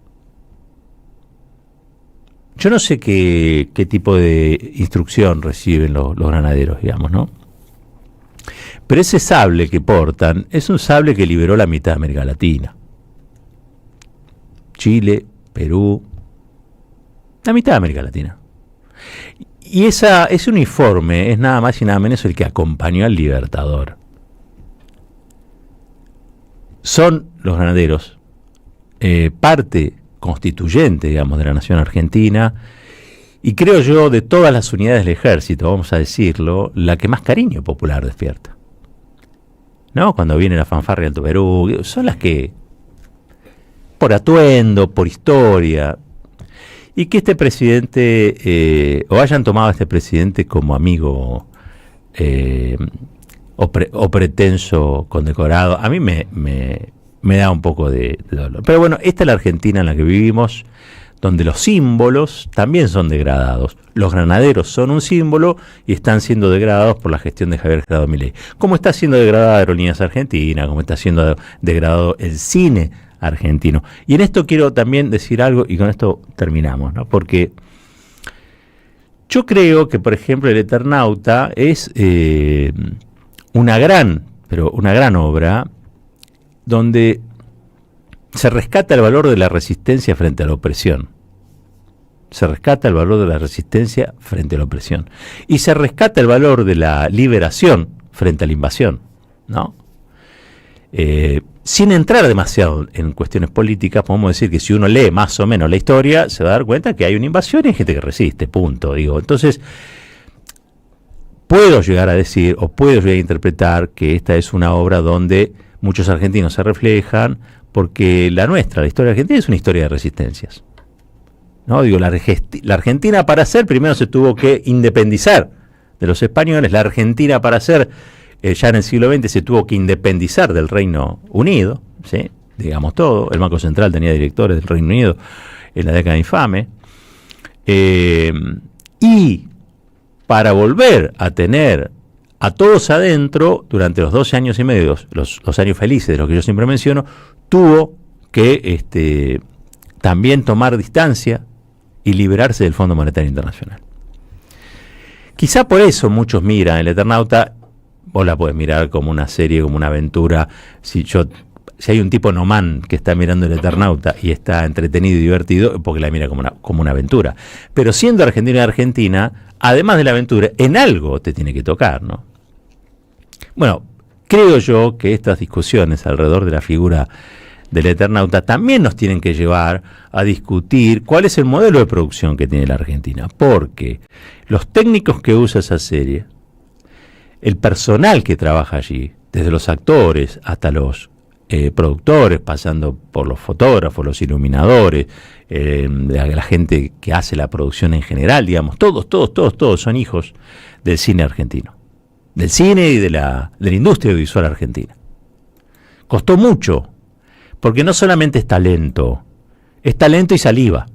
Speaker 2: Yo no sé qué tipo de instrucción reciben los granaderos, digamos, ¿no? Pero ese sable que portan es un sable que liberó la mitad de América Latina. Chile, Perú, la mitad de América Latina. Y ese uniforme es nada más y nada menos el que acompañó al Libertador. Son los granaderos parte constituyente, digamos, de la nación argentina, y creo yo, de todas las unidades del ejército, vamos a decirlo, la que más cariño popular despierta, ¿no? Cuando viene la fanfarria del Perú, son las que, por atuendo, por historia, y que este presidente, o hayan tomado a este presidente como amigo o pretenso condecorado, a mí me da un poco de dolor. Pero bueno, esta es la Argentina en la que vivimos, donde los símbolos también son degradados. Los granaderos son un símbolo y están siendo degradados por la gestión de Javier Gerardo Milei. Como está siendo degradada Aerolíneas Argentinas, como está siendo degradado el cine argentino. Y en esto quiero también decir algo, y con esto terminamos, ¿no? Porque yo creo que, por ejemplo, El Eternauta es una gran obra donde se rescata el valor de la resistencia frente a la opresión. Se rescata el valor de la resistencia frente a la opresión. Y se rescata el valor de la liberación frente a la invasión, ¿no? Sin entrar demasiado en cuestiones políticas, podemos decir que si uno lee más o menos la historia, se va a dar cuenta que hay una invasión y hay gente que resiste, punto. Entonces, puedo llegar a decir, o puedo llegar a interpretar que esta es una obra donde muchos argentinos se reflejan, porque la historia argentina es una historia de resistencias. ¿No? La Argentina para ser, primero se tuvo que independizar de los españoles. La Argentina para ser, ya en el siglo XX se tuvo que independizar del Reino Unido, ¿sí? Digamos todo. El Banco Central tenía directores del Reino Unido en la década infame. Y para volver a tener a todos adentro, durante los 12 años y medio, los años felices de los que yo siempre menciono, tuvo que también tomar distancia y liberarse del Fondo Monetario Internacional. Quizá por eso muchos miran El Eternauta. Vos la podés mirar como una serie, como una aventura. Si hay un tipo nomán que está mirando El Eternauta y está entretenido y divertido, porque la mira como una aventura. Pero siendo argentino y argentina, además de la aventura, en algo te tiene que tocar, ¿no? Bueno, creo yo que estas discusiones alrededor de la figura del Eternauta también nos tienen que llevar a discutir cuál es el modelo de producción que tiene la Argentina, porque los técnicos que usa esa serie, el personal que trabaja allí, desde los actores hasta los productores, pasando por los fotógrafos, los iluminadores, la gente que hace la producción en general, digamos, todos son hijos del cine argentino, del cine y de la industria audiovisual argentina. Costó mucho, porque no solamente es talento y saliva.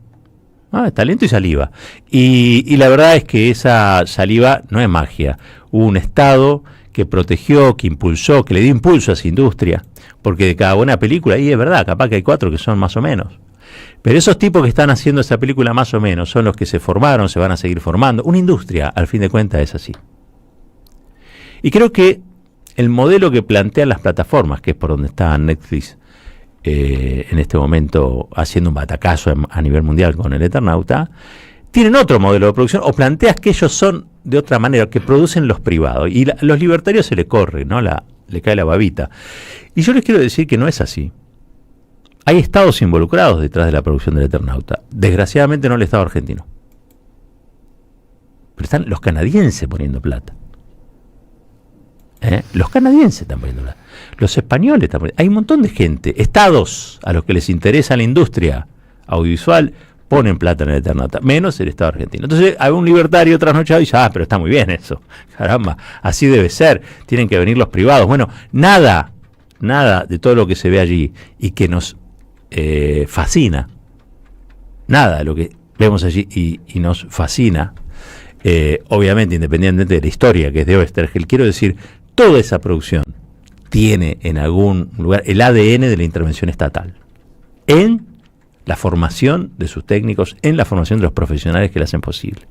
Speaker 2: Es talento y saliva. Y la verdad es que esa saliva no es magia. Hubo un Estado que protegió, que impulsó, que le dio impulso a esa industria, porque de cada buena película, y es verdad, capaz que hay 4 que son más o menos. Pero esos tipos que están haciendo esa película más o menos son los que se formaron, se van a seguir formando. Una industria, al fin de cuentas, es así. Y creo que el modelo que plantean las plataformas, que es por donde está Netflix en este momento haciendo un batacazo a nivel mundial con El Eternauta, tienen otro modelo de producción, o planteas que ellos son de otra manera, que producen los privados, y los libertarios se le corre, ¿no? Le cae la babita. Y yo les quiero decir que no es así. Hay estados involucrados detrás de la producción del Eternauta. Desgraciadamente no el Estado argentino. Pero están los canadienses poniendo plata. Los canadienses están poniendo plata. Los españoles están poniendo. Hay un montón de gente, estados a los que les interesa la industria audiovisual, ponen plata en El Eternauta, menos el Estado argentino. Entonces hay un libertario trasnochado y dice, pero está muy bien eso. Caramba, así debe ser. Tienen que venir los privados. Bueno, nada de todo lo que se ve allí y que nos fascina, nada de lo que vemos allí y nos fascina, obviamente independientemente de la historia que es de Oesterheld, quiero decir, toda esa producción tiene en algún lugar el ADN de la intervención estatal, en la formación de sus técnicos, en la formación de los profesionales que la hacen posible.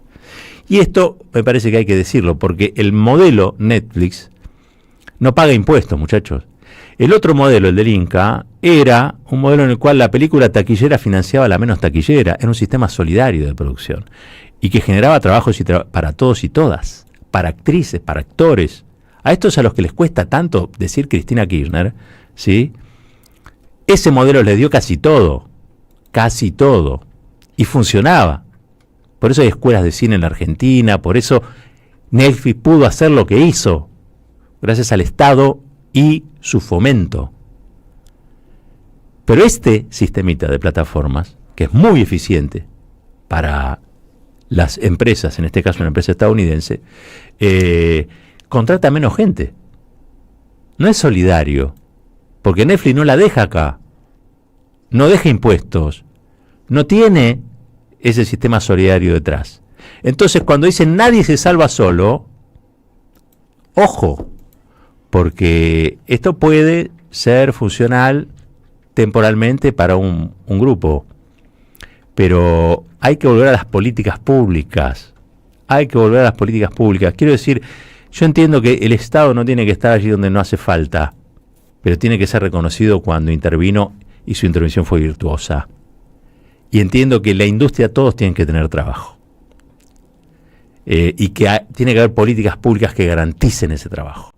Speaker 2: Y esto me parece que hay que decirlo, porque el modelo Netflix no paga impuestos, muchachos. El otro modelo, el del Inca, era un modelo en el cual la película taquillera financiaba la menos taquillera, era un sistema solidario de producción, y que generaba trabajos para todos y todas, para actrices, para actores. A estos a los que les cuesta tanto decir Cristina Kirchner, ¿sí? Ese modelo les dio casi todo, y funcionaba. Por eso hay escuelas de cine en la Argentina, por eso Netflix pudo hacer lo que hizo, gracias al Estado y su fomento. Pero este sistemita de plataformas, que es muy eficiente para las empresas, en este caso una empresa estadounidense, contrata menos gente. No es solidario, porque Netflix no la deja acá, no deja impuestos, no tiene ese sistema solidario detrás. Entonces, cuando dicen nadie se salva solo, ojo, porque esto puede ser funcional temporalmente para un grupo, pero hay que volver a las políticas públicas. Quiero decir, yo entiendo que el Estado no tiene que estar allí donde no hace falta, pero tiene que ser reconocido cuando intervino y su intervención fue virtuosa. Y entiendo que la industria, todos tienen que tener trabajo. Y que tiene que haber políticas públicas que garanticen ese trabajo.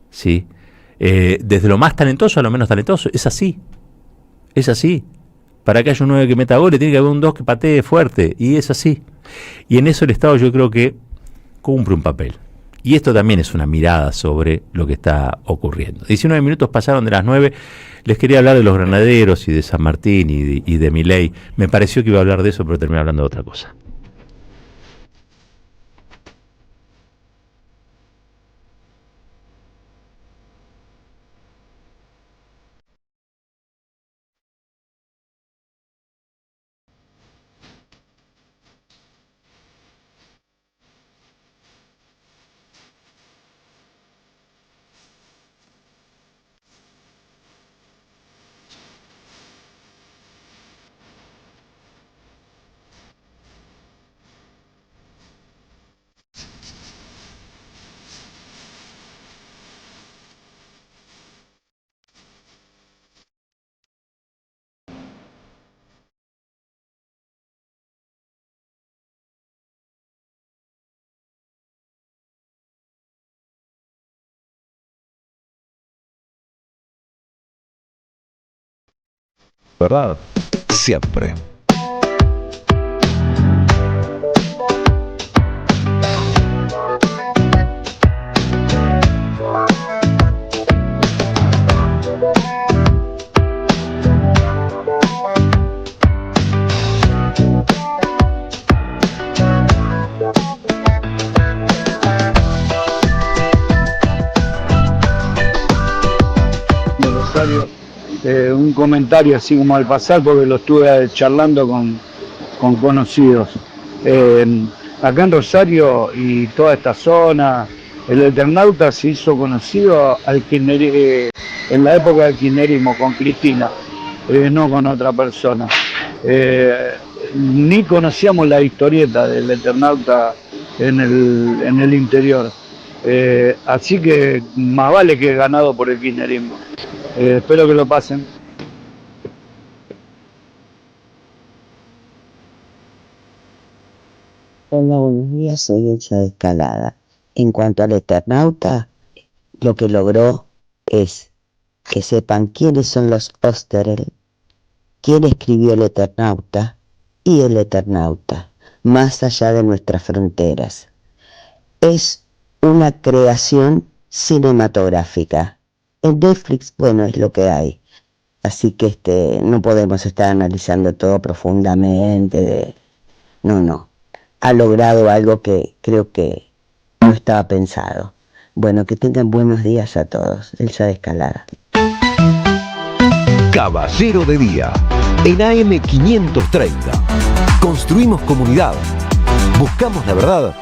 Speaker 2: ¿Sí? Desde lo más talentoso a lo menos talentoso. Es así. Para que haya un 9 que meta goles, tiene que haber un 2 que patee fuerte. Y es así. Y en eso el Estado yo creo que cumple un papel. Y esto también es una mirada sobre lo que está ocurriendo. 19 minutos pasaron de las 9. Les quería hablar de los granaderos y de San Martín y de Milei. Me pareció que iba a hablar de eso, pero terminé hablando de otra cosa.
Speaker 1: ¿Verdad? Siempre.
Speaker 4: Un comentario así como al pasar, porque lo estuve charlando con conocidos. Acá en Rosario y toda esta zona, el Eternauta se hizo conocido en la época del kirchnerismo, con Cristina, no con otra persona. Ni conocíamos la historieta del Eternauta en el interior. Así que más vale que ganado por el kirchnerismo. Espero que lo pasen.
Speaker 5: Hola, buenos días, soy Elsa de Escalada. En cuanto al Eternauta, lo que logró es que sepan quiénes son los Osterel, quién escribió el Eternauta y el Eternauta, más allá de nuestras fronteras. Es una creación cinematográfica. En Netflix, bueno, es lo que hay. Así que no podemos estar analizando todo profundamente. No. Ha logrado algo que creo que no estaba pensado. Bueno, que tengan buenos días a todos. Elsa de Escalada.
Speaker 1: Caballero de Día, en AM 530. Construimos comunidad. Buscamos la verdad.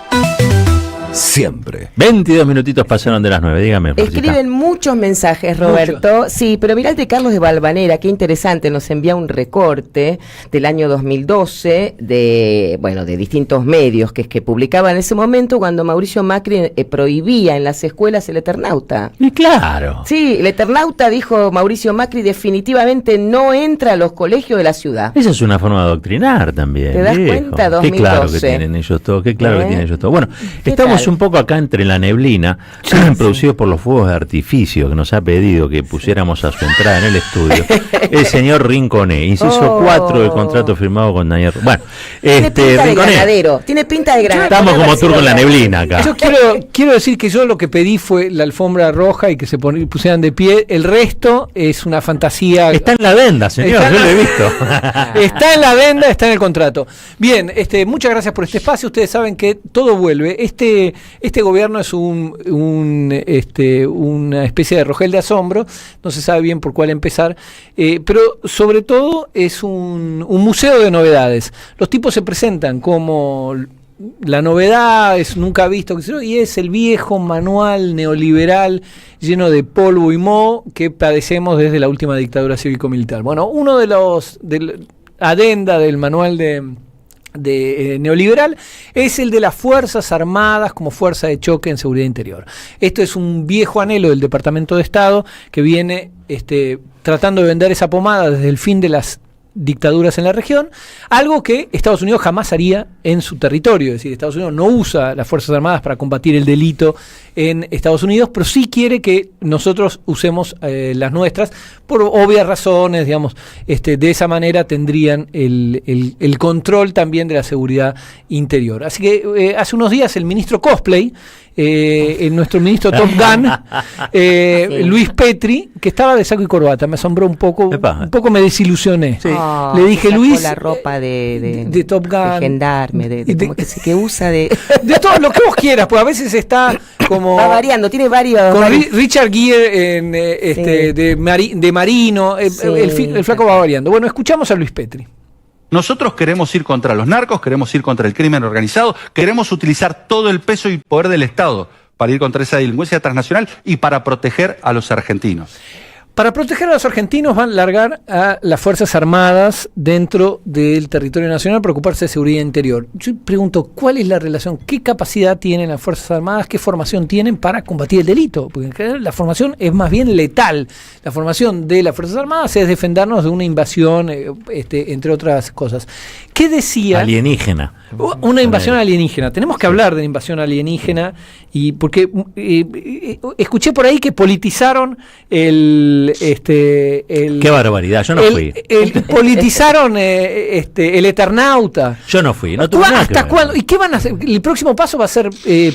Speaker 1: Siempre.
Speaker 2: 22 minutitos pasaron de las 9, dígame.
Speaker 9: Escriben muchos mensajes, Roberto. Mucho. Sí, pero mirá el de Carlos de Valvanera, qué interesante, nos envía un recorte del año 2012 de distintos medios que publicaban en ese momento cuando Mauricio Macri prohibía en las escuelas el Eternauta.
Speaker 2: Y claro.
Speaker 9: Sí, el Eternauta, dijo Mauricio Macri, definitivamente no entra a los colegios de la ciudad.
Speaker 2: Esa es una forma de adoctrinar también.
Speaker 9: ¿Te das cuenta? 2012.
Speaker 2: Qué claro que tienen ellos todo, qué claro que tienen ellos todo. Bueno, estamos un poco acá entre la neblina, producidos por los fuegos de artificio que nos ha pedido que pusiéramos a su entrada en el estudio el señor Rinconé, inciso 4 del contrato firmado con Daniel. Bueno,
Speaker 9: tiene pinta de granadero, tiene pinta de granadero.
Speaker 2: Estamos como turco en la neblina acá.
Speaker 23: Yo quiero decir que yo lo que pedí fue la alfombra roja y que se pusieran de pie. El resto es una fantasía.
Speaker 2: Está en la venda, señor, yo lo he visto.
Speaker 23: Está en la venda, está en el contrato. Bien, muchas gracias por este espacio. Ustedes saben que todo vuelve. Este este gobierno es una especie de rogel de asombro, no se sabe bien por cuál empezar, pero sobre todo es un museo de novedades. Los tipos se presentan como la novedad, es nunca visto, y es el viejo manual neoliberal lleno de polvo y moho que padecemos desde la última dictadura cívico-militar. Bueno, uno de los adenda del manual de neoliberal es el de las Fuerzas Armadas como fuerza de choque en seguridad interior. Esto es un viejo anhelo del Departamento de Estado que viene tratando de vender esa pomada desde el fin de las dictaduras en la región, algo que Estados Unidos jamás haría en su territorio. Es decir, Estados Unidos no usa las Fuerzas Armadas para combatir el delito en Estados Unidos, pero sí quiere que nosotros usemos las nuestras por obvias razones, digamos. De esa manera tendrían el control también de la seguridad interior. Así que hace unos días el ministro Cosplay, nuestro ministro Top Gun, sí. Luis Petri, que estaba de saco y corbata, me asombró un poco me desilusioné. Sí.
Speaker 9: Oh,
Speaker 23: le dije, Luis,
Speaker 9: la ropa de
Speaker 23: Top Gun,
Speaker 9: de gendarme, que usa de
Speaker 23: todo lo que vos quieras, pues a veces está como
Speaker 9: va variando, tiene varios
Speaker 23: con Richard Gere de Marino, sí. el flaco va variando. Bueno, escuchamos a Luis Petri.
Speaker 6: Nosotros queremos ir contra los narcos, queremos ir contra el crimen organizado, queremos utilizar todo el peso y poder del Estado para ir contra esa delincuencia transnacional y para proteger a los argentinos.
Speaker 23: Para proteger a los argentinos van a largar a las Fuerzas Armadas dentro del territorio nacional para ocuparse de seguridad interior. Yo pregunto, ¿cuál es la relación? ¿Qué capacidad tienen las Fuerzas Armadas? ¿Qué formación tienen para combatir el delito? Porque en general la formación es más bien letal. La formación de las Fuerzas Armadas es defendernos de una invasión, entre otras cosas. ¿Qué decía?
Speaker 2: Alienígena.
Speaker 23: Una invasión alienígena. Tenemos que hablar de la invasión alienígena, y porque escuché por ahí que politizaron qué
Speaker 2: barbaridad, yo no fui.
Speaker 23: Politizaron el Eternauta.
Speaker 2: Yo no fui, no tuve nada
Speaker 23: ¿Hasta cuándo? ¿Y qué van a hacer? El próximo paso va a ser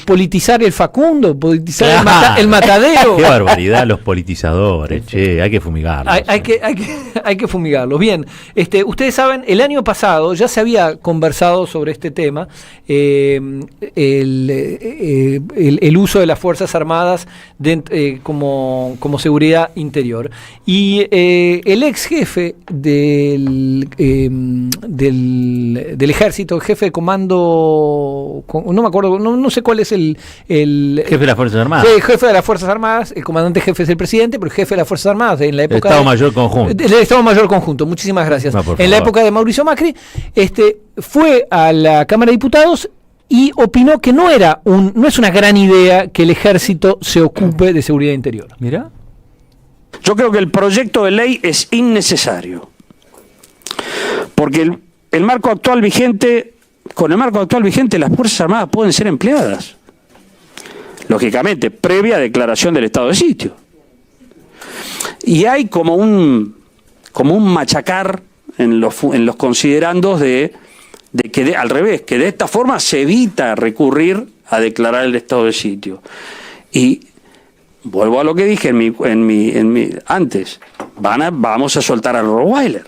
Speaker 23: politizar el Facundo, politizar el Matadero.
Speaker 2: Qué barbaridad los politizadores, che, hay que fumigarlos.
Speaker 23: Hay que fumigarlos. Bien, ustedes saben, el año pasado ya se había conversado sobre este tema, el uso de las Fuerzas Armadas como seguridad interior. Y el ex jefe del ejército, el jefe de comando, no me acuerdo, no sé cuál es el
Speaker 2: jefe de las Fuerzas Armadas.
Speaker 23: El jefe de las Fuerzas Armadas, el comandante jefe es el presidente, pero el jefe de las Fuerzas Armadas en la época...
Speaker 2: Estado Mayor Conjunto.
Speaker 23: El Estado Mayor Conjunto, muchísimas gracias. En la época de Mauricio Macri, fue a la Cámara de Diputados y opinó que no es una gran idea que el ejército se ocupe de seguridad interior.
Speaker 2: Mira.
Speaker 7: Yo creo que el proyecto de ley es innecesario, porque con el marco actual vigente las Fuerzas Armadas pueden ser empleadas, lógicamente, previa declaración del estado de sitio. Y hay como un machacar en los considerandos de que al revés, que de esta forma se evita recurrir a declarar el estado de sitio. Y vuelvo a lo que dije antes, vamos a soltar a Rottweiler.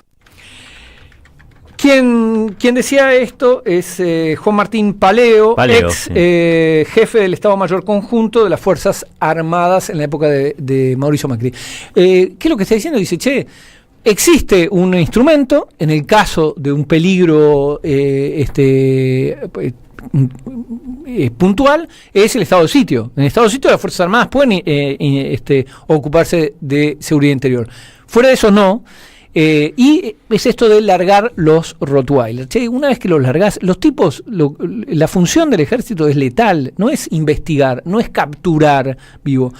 Speaker 23: Quien decía esto es Juan Martín Paleo, ex jefe del Estado Mayor Conjunto de las Fuerzas Armadas en la época de Mauricio Macri. ¿Qué es lo que está diciendo? Dice, existe un instrumento en el caso de un peligro puntual, es el estado de sitio. En el estado de sitio las Fuerzas Armadas pueden ocuparse de seguridad interior. Fuera de eso no. Y es esto de largar los Rottweiler. Una vez que los largás, los tipos, la función del ejército es letal, no es investigar, no es capturar vivo.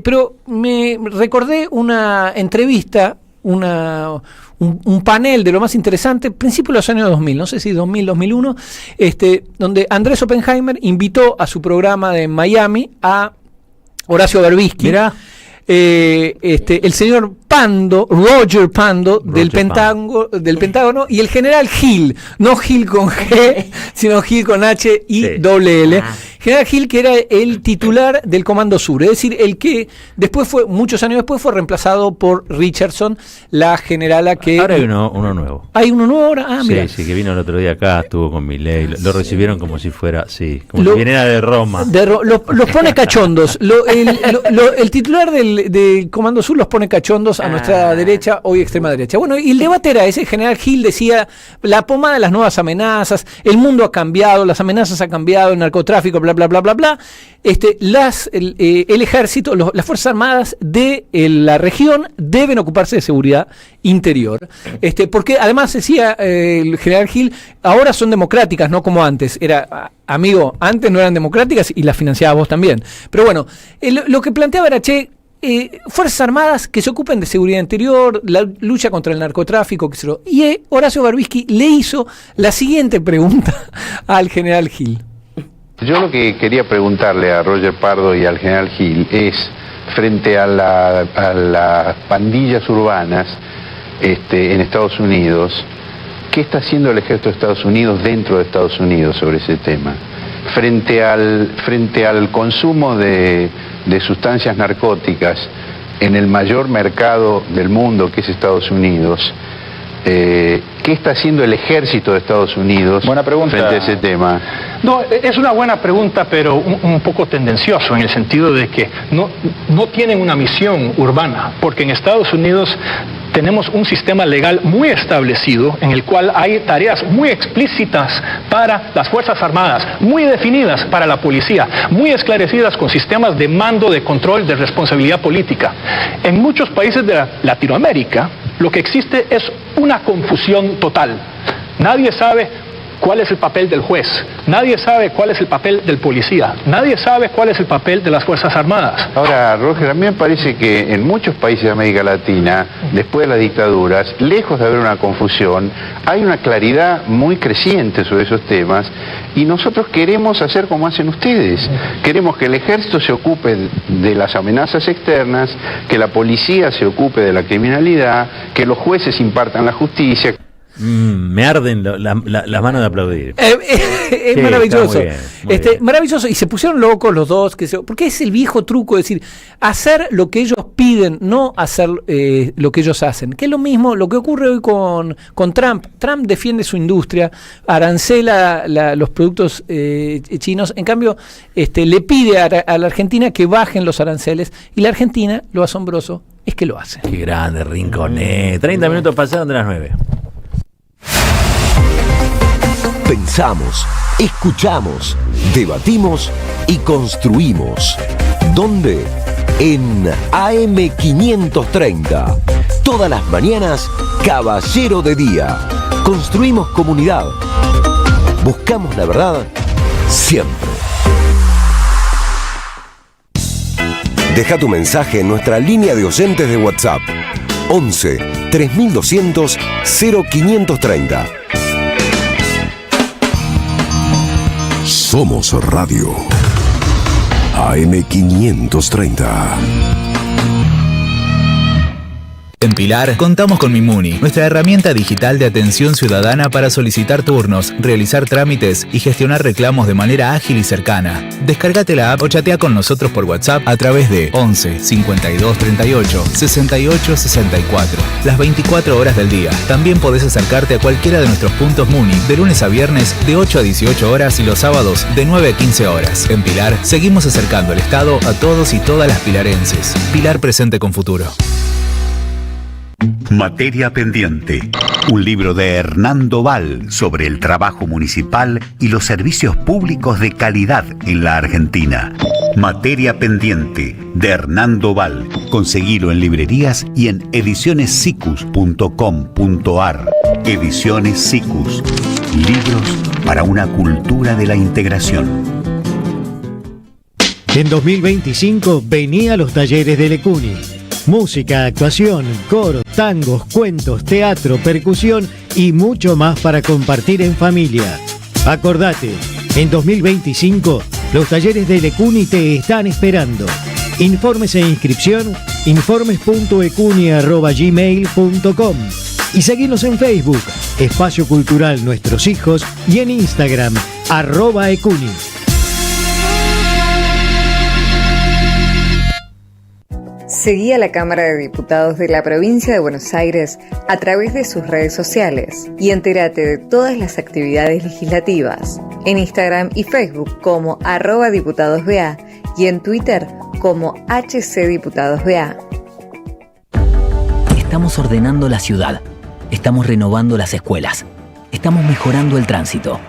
Speaker 23: Pero me recordé una entrevista, un panel de lo más interesante, principios de los años 2000, no sé si 2000, 2001, donde Andrés Oppenheimer invitó a su programa de Miami a Horacio Berbisky.
Speaker 2: Mirá.
Speaker 23: El señor Pando, Roger Pando, del Pentágono, y el general Hill, no Hill con G, sino Hill con H y doble L. General Hill, que era el titular del Comando Sur, es decir, el que después muchos años después fue reemplazado por Richardson, la generala que...
Speaker 2: Ahora hay uno nuevo.
Speaker 23: ¿Hay uno nuevo ahora? Ah, mira.
Speaker 2: Sí, que vino el otro día acá, estuvo con Milei, lo recibieron como si fuera, como si viniera de Roma.
Speaker 23: Los pone cachondos. El titular del Comando Sur los pone cachondos a nuestra derecha, hoy extrema derecha. Bueno, y el debate era ese. General Hill decía, la pomada de las nuevas amenazas, el mundo ha cambiado, las amenazas han cambiado, el narcotráfico, bla, bla, bla, bla, bla. El ejército, las Fuerzas Armadas de la región deben ocuparse de seguridad interior. Porque además decía el general Hill, ahora son democráticas, no como antes. Amigo, antes no eran democráticas y las financiabas vos también. Pero bueno, lo que planteaba era, Fuerzas Armadas que se ocupen de seguridad interior, la lucha contra el narcotráfico, y Horacio Berbisky le hizo la siguiente pregunta al general Hill.
Speaker 8: Yo lo que quería preguntarle a Roger Pardo y al general Hill es, frente a las pandillas urbanas en Estados Unidos, ¿qué está haciendo el ejército de Estados Unidos dentro de Estados Unidos sobre ese tema? Frente al consumo de sustancias narcóticas en el mayor mercado del mundo, que es Estados Unidos, ¿qué está haciendo el ejército de Estados Unidos frente a ese tema?
Speaker 11: No, es una buena pregunta, pero un poco tendencioso, en el sentido de que no tienen una misión urbana, porque en Estados Unidos tenemos un sistema legal muy establecido en el cual hay tareas muy explícitas para las Fuerzas Armadas, muy definidas para la policía, muy esclarecidas con sistemas de mando, de control, de responsabilidad política. En muchos países de Latinoamérica, lo que existe es una confusión total. Nadie sabe cuál es el papel del juez, nadie sabe cuál es el papel del policía, nadie sabe cuál es el papel de las Fuerzas Armadas.
Speaker 8: Ahora, Roger, a mí me parece que en muchos países de América Latina, después de las dictaduras, lejos de haber una confusión, hay una claridad muy creciente sobre esos temas, y nosotros queremos hacer como hacen ustedes. Queremos que el ejército se ocupe de las amenazas externas, que la policía se ocupe de la criminalidad, que los jueces impartan la justicia.
Speaker 2: Me arden las manos de aplaudir.
Speaker 23: Es maravilloso. Muy bien. Maravilloso. Y se pusieron locos los dos. Porque es el viejo truco de decir, hacer lo que ellos piden, no hacer lo que ellos hacen. Que es lo mismo lo que ocurre hoy con Trump. Trump defiende su industria, arancela los productos chinos. En cambio, le pide a la Argentina que bajen los aranceles. Y la Argentina, lo asombroso, es que lo hace.
Speaker 2: Qué grande, Rinconet. 30 minutos pasaron de las 9.
Speaker 1: Pensamos, escuchamos, debatimos y construimos. ¿Dónde? En AM530. Todas las mañanas, Caballero de Día. Construimos comunidad. Buscamos la verdad siempre. Deja tu mensaje en nuestra línea de oyentes de WhatsApp. 11 3200 0530. Somos Radio AM530.
Speaker 12: En Pilar contamos con Mimuni, nuestra herramienta digital de atención ciudadana para solicitar turnos, realizar trámites y gestionar reclamos de manera ágil y cercana. Descárgate la app o chatea con nosotros por WhatsApp a través de 11 52 38 68 64. Las 24 horas del día. También podés acercarte a cualquiera de nuestros puntos Muni de lunes a viernes de 8 a 18 horas y los sábados de 9 a 15 horas. En Pilar seguimos acercando el Estado a todos y todas las pilarenses. Pilar presente con futuro.
Speaker 24: Materia Pendiente, un libro de Hernando Val sobre el trabajo municipal y los servicios públicos de calidad en la Argentina. Materia Pendiente, de Hernando Val. Conseguilo en librerías y en edicionessicus.com.ar. Ediciones Sicus. Libros para una cultura de la integración.
Speaker 25: En 2025 venía a los talleres de Lecuni. Música, actuación, coro, tangos, cuentos, teatro, percusión y mucho más para compartir en familia. Acordate, en 2025 los talleres de Lecuni te están esperando. Informes e inscripción informes.ecuni@gmail.com y seguinos en Facebook, Espacio Cultural Nuestros Hijos, y en Instagram, @ecuni.
Speaker 13: Seguí a la Cámara de Diputados de la Provincia de Buenos Aires a través de sus redes sociales y entérate de todas las actividades legislativas en Instagram y Facebook como @diputadosBA y en Twitter como HCDiputadosBA.
Speaker 14: Estamos ordenando la ciudad, estamos renovando las escuelas, estamos mejorando el tránsito,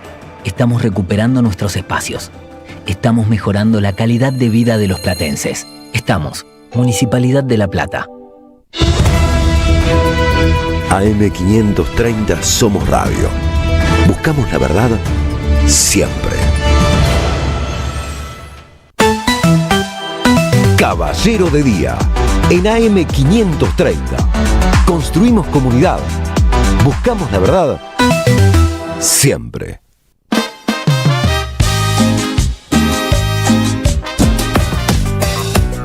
Speaker 14: estamos recuperando nuestros espacios, estamos mejorando la calidad de vida de los platenses. Estamos Municipalidad de La Plata.
Speaker 1: AM530 Somos Radio. Buscamos la verdad siempre. Caballero de Día. En AM530. Construimos comunidad. Buscamos la verdad siempre.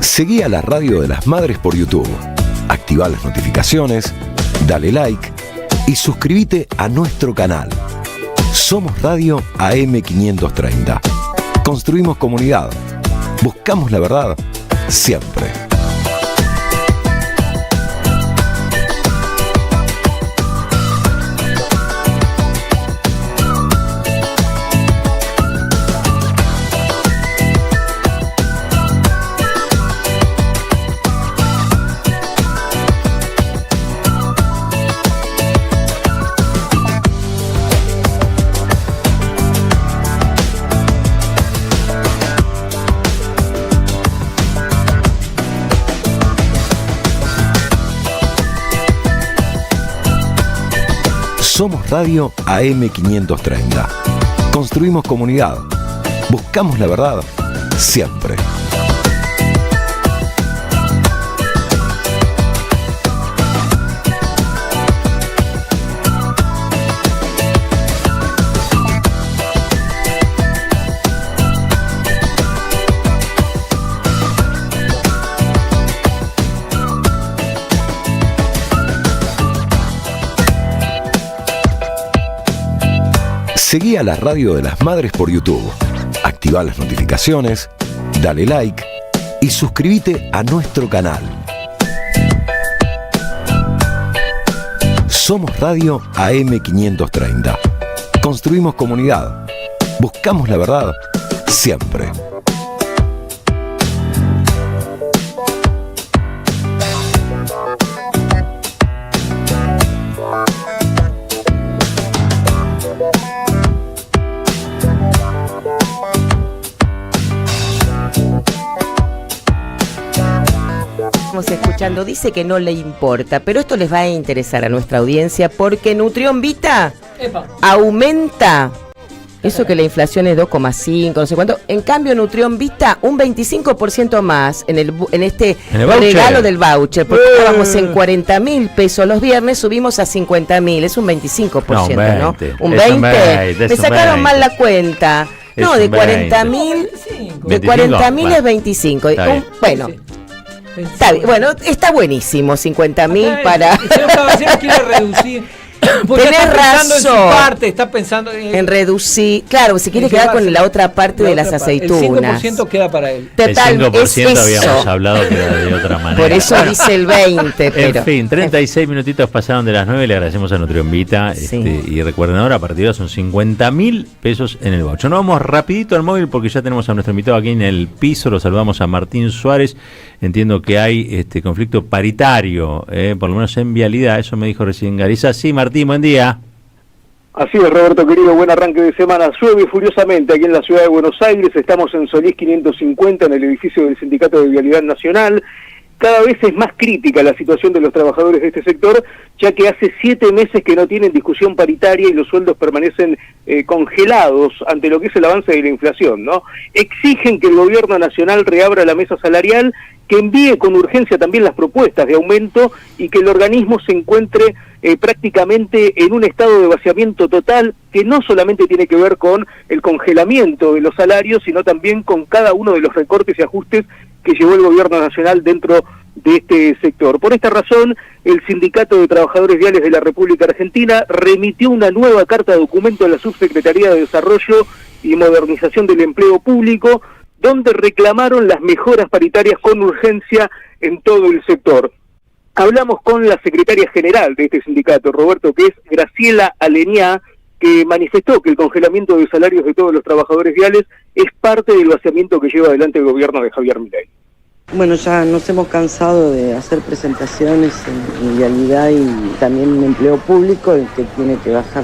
Speaker 1: Seguí a la Radio de las Madres por YouTube. Activá las notificaciones, dale like y suscríbete a nuestro canal. Somos Radio AM530. Construimos comunidad. Buscamos la verdad siempre. Somos Radio AM530. Construimos comunidad. Buscamos la verdad siempre. Seguí a la Radio de las Madres por YouTube. Activá las notificaciones, dale like y suscríbete a nuestro canal. Somos Radio AM530. Construimos comunidad. Buscamos la verdad siempre.
Speaker 9: Escuchando, dice que no le importa, pero esto les va a interesar a nuestra audiencia porque Nutrión Vita aumenta. Eso que la inflación es 2,5, no sé cuánto. En cambio, Nutrión Vita un 25% más en este regalo del voucher. Porque estábamos en 40.000 pesos los viernes, subimos a 50.000. Es un 25%, ¿no? Un 20. Me sacaron mal la cuenta. No, de 40.000. De 40.000 es 25. Bueno. Está bien. Bueno, está buenísimo, 50.000 para...
Speaker 23: El señor Caballero quiere reducir.
Speaker 9: Tenés razón.
Speaker 23: En su parte, está pensando
Speaker 9: en reducir. Claro, se quiere quedar con la otra parte de las aceitunas.
Speaker 23: El 5% queda para él.
Speaker 2: Total, el 5% habíamos hablado que era de otra manera.
Speaker 9: Por eso dice el 20%. Pero...
Speaker 2: En fin, 36 minutitos pasaron de las 9. Le agradecemos a Nutrión Vita. Y recuerden ahora, a partir de ahora son 50.000 pesos en el voucher. Nos vamos rapidito al móvil porque ya tenemos a nuestro invitado aquí en el piso. Lo saludamos a Martín Suárez. Entiendo que hay conflicto paritario, por lo menos en vialidad. Eso me dijo recién Gariza. Sí, Martín, buen día.
Speaker 15: Así es, Roberto, querido, buen arranque de semana. Llueve furiosamente aquí en la ciudad de Buenos Aires. Estamos en Solís 550, en el edificio del Sindicato de Vialidad Nacional. Cada vez es más crítica la situación de los trabajadores de este sector, ya que hace 7 meses que no tienen discusión paritaria y los sueldos permanecen congelados ante lo que es el avance de la inflación, ¿no? Exigen que el gobierno nacional reabra la mesa salarial, que envíe con urgencia también las propuestas de aumento y que el organismo se encuentre prácticamente en un estado de vaciamiento total, que no solamente tiene que ver con el congelamiento de los salarios, sino también con cada uno de los recortes y ajustes que llevó el gobierno nacional dentro de este sector. Por esta razón, el Sindicato de Trabajadores Viales de la República Argentina remitió una nueva carta documento a la Subsecretaría de Desarrollo y Modernización del Empleo Público, donde reclamaron las mejoras paritarias con urgencia en todo el sector. Hablamos con la secretaria general de este sindicato, Roberto, que es Graciela Aleñá, que manifestó que el congelamiento de salarios de todos los trabajadores viales es parte del vaciamiento que lleva adelante el gobierno de Javier Milei.
Speaker 10: Bueno, ya nos hemos cansado de hacer presentaciones en vialidad y también en empleo público, el que tiene que bajar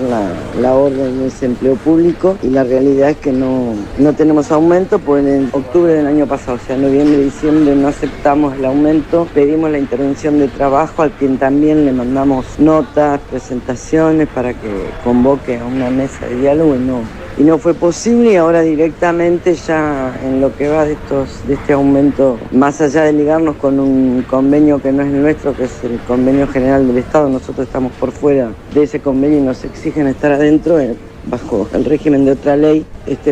Speaker 10: la orden es empleo público, y la realidad es que no tenemos aumento, pues en octubre del año pasado, o sea, noviembre, diciembre, no aceptamos el aumento, pedimos la intervención de trabajo, al quien también le mandamos notas, presentaciones para que convoque a una mesa de diálogo y no fue posible, y ahora directamente ya en lo que va de este aumento, más allá de ligarnos con un convenio que no es nuestro, que es el convenio general del Estado, nosotros estamos por fuera de ese convenio y nos exigen estar adentro bajo el régimen de otra ley,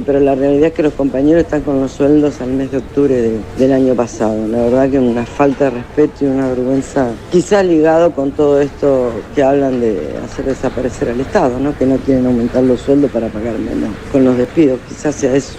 Speaker 10: pero la realidad es que los compañeros están con los sueldos al mes de octubre del año pasado. La verdad que una falta de respeto y una vergüenza, quizá ligado con todo esto que hablan de hacer desaparecer al Estado, ¿no? Que no quieren aumentar los sueldos para pagar menos con los despidos, quizás sea eso.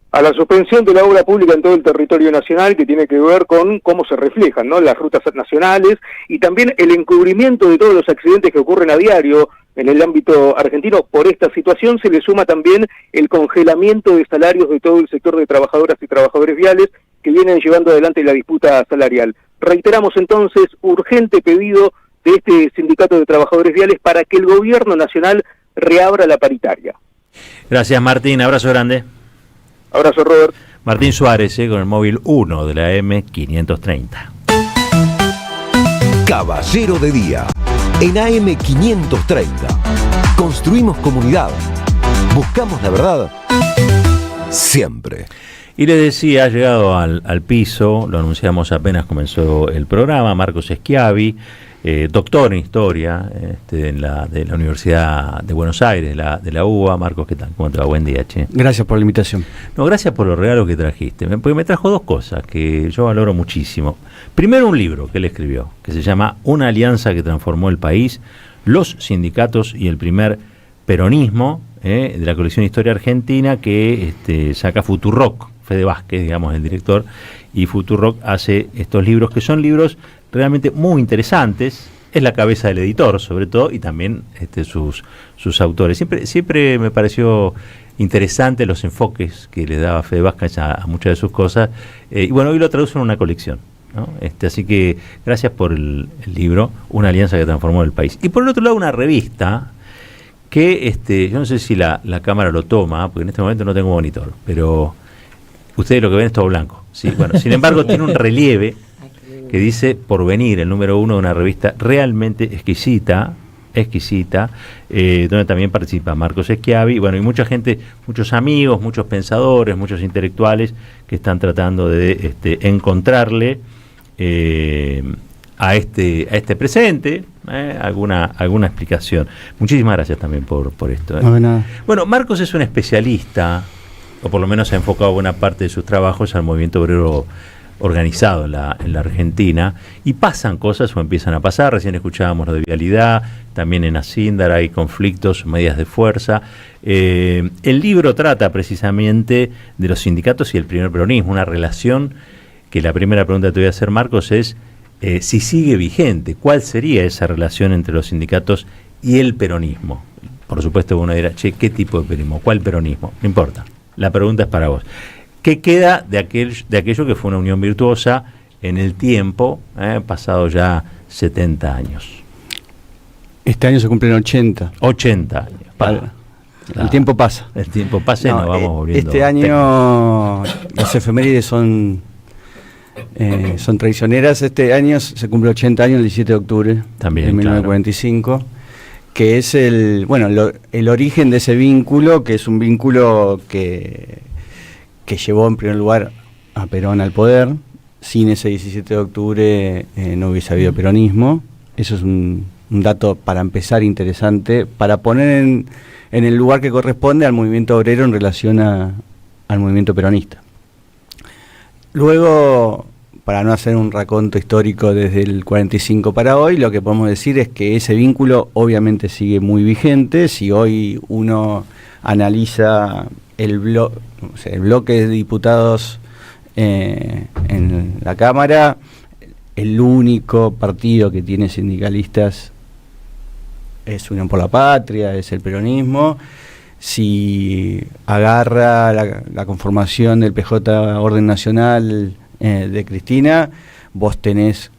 Speaker 15: A la suspensión de la obra pública en todo el territorio nacional, que tiene que ver con cómo se reflejan, ¿no?, las rutas nacionales, y también el encubrimiento de todos los accidentes que ocurren a diario en el ámbito argentino. Por esta situación se le suma también el congelamiento de salarios de todo el sector de trabajadoras y trabajadores viales que vienen llevando adelante la disputa salarial. Reiteramos entonces urgente pedido de este sindicato de trabajadores viales para que el gobierno nacional reabra la paritaria.
Speaker 2: Gracias, Martín. Abrazo grande.
Speaker 15: Abrazo, Robert.
Speaker 2: Martín Suárez, con el móvil 1 de la M530.
Speaker 1: Caballero de Día, en AM530. Construimos comunidad. Buscamos la verdad siempre.
Speaker 2: Y le decía, ha llegado al piso, lo anunciamos apenas comenzó el programa, Marcos Schiavi, doctor en Historia de la Universidad de Buenos Aires, de la UBA. Marcos, ¿qué tal? ¿Cómo te va? Buen día, che.
Speaker 16: Gracias por la invitación.
Speaker 2: No, gracias por los regalos que trajiste, porque me trajo dos cosas que yo valoro muchísimo. Primero, un libro que él escribió, que se llama Una alianza que transformó el país, los sindicatos y el primer peronismo, de la colección Historia Argentina, que saca Futurock, Fede Vázquez, digamos, el director, y Futurock hace estos libros, que son libros realmente muy interesantes. Es la cabeza del editor, sobre todo, y también sus autores. Siempre me pareció interesante los enfoques que le daba Fede Vázquez a muchas de sus cosas, y bueno, hoy lo traduce en una colección, ¿no? Así que gracias por el libro, Una alianza que transformó el país. Y por el otro lado, una revista que yo no sé si la cámara lo toma, porque en este momento no tengo monitor, pero ustedes lo que ven es todo blanco, ¿sí? Bueno, sin embargo tiene un relieve que dice Porvenir, el número 1 de una revista realmente exquisita, donde también participa Marcos Schiavi, bueno, y mucha gente, muchos amigos, muchos pensadores, muchos intelectuales que están tratando de encontrarle a este presente alguna explicación. Muchísimas gracias también por esto.
Speaker 16: No, nada.
Speaker 2: Bueno, Marcos es un especialista, o por lo menos ha enfocado buena parte de sus trabajos al movimiento obrero organizado en la Argentina, y pasan cosas o empiezan a pasar. Recién escuchábamos lo de vialidad, también en Asíndar hay conflictos, medidas de fuerza. El libro trata precisamente de los sindicatos y el primer peronismo, una relación que la primera pregunta que te voy a hacer, Marcos, es si sigue vigente. ¿Cuál sería esa relación entre los sindicatos y el peronismo? Por supuesto uno dirá, ¿qué tipo de peronismo? ¿Cuál peronismo? No importa, la pregunta es para vos. ¿Qué queda de aquello que fue una unión virtuosa en el tiempo, pasado ya 70 años?
Speaker 16: Este año se cumplen 80.
Speaker 2: 80 años.
Speaker 16: El tiempo pasa.
Speaker 2: El tiempo pasa y nos vamos volviendo.
Speaker 16: Este año las efemérides son traicioneras. Este año se cumple 80 años, el 17 de octubre
Speaker 2: también,
Speaker 16: de 1945. Claro. Que es el origen de ese vínculo, que es un vínculo que llevó en primer lugar a Perón al poder. Sin ese 17 de octubre no hubiese habido peronismo. Eso es un dato para empezar interesante, para poner en el lugar que corresponde al movimiento obrero en relación al movimiento peronista. Luego, para no hacer un raconto histórico desde el 45 para hoy, lo que podemos decir es que ese vínculo obviamente sigue muy vigente. Si hoy uno analiza el bloque de diputados en la Cámara, el único partido que tiene sindicalistas es Unión por la Patria, es el peronismo. Si agarra la conformación del PJ Orden Nacional de Cristina, vos tenés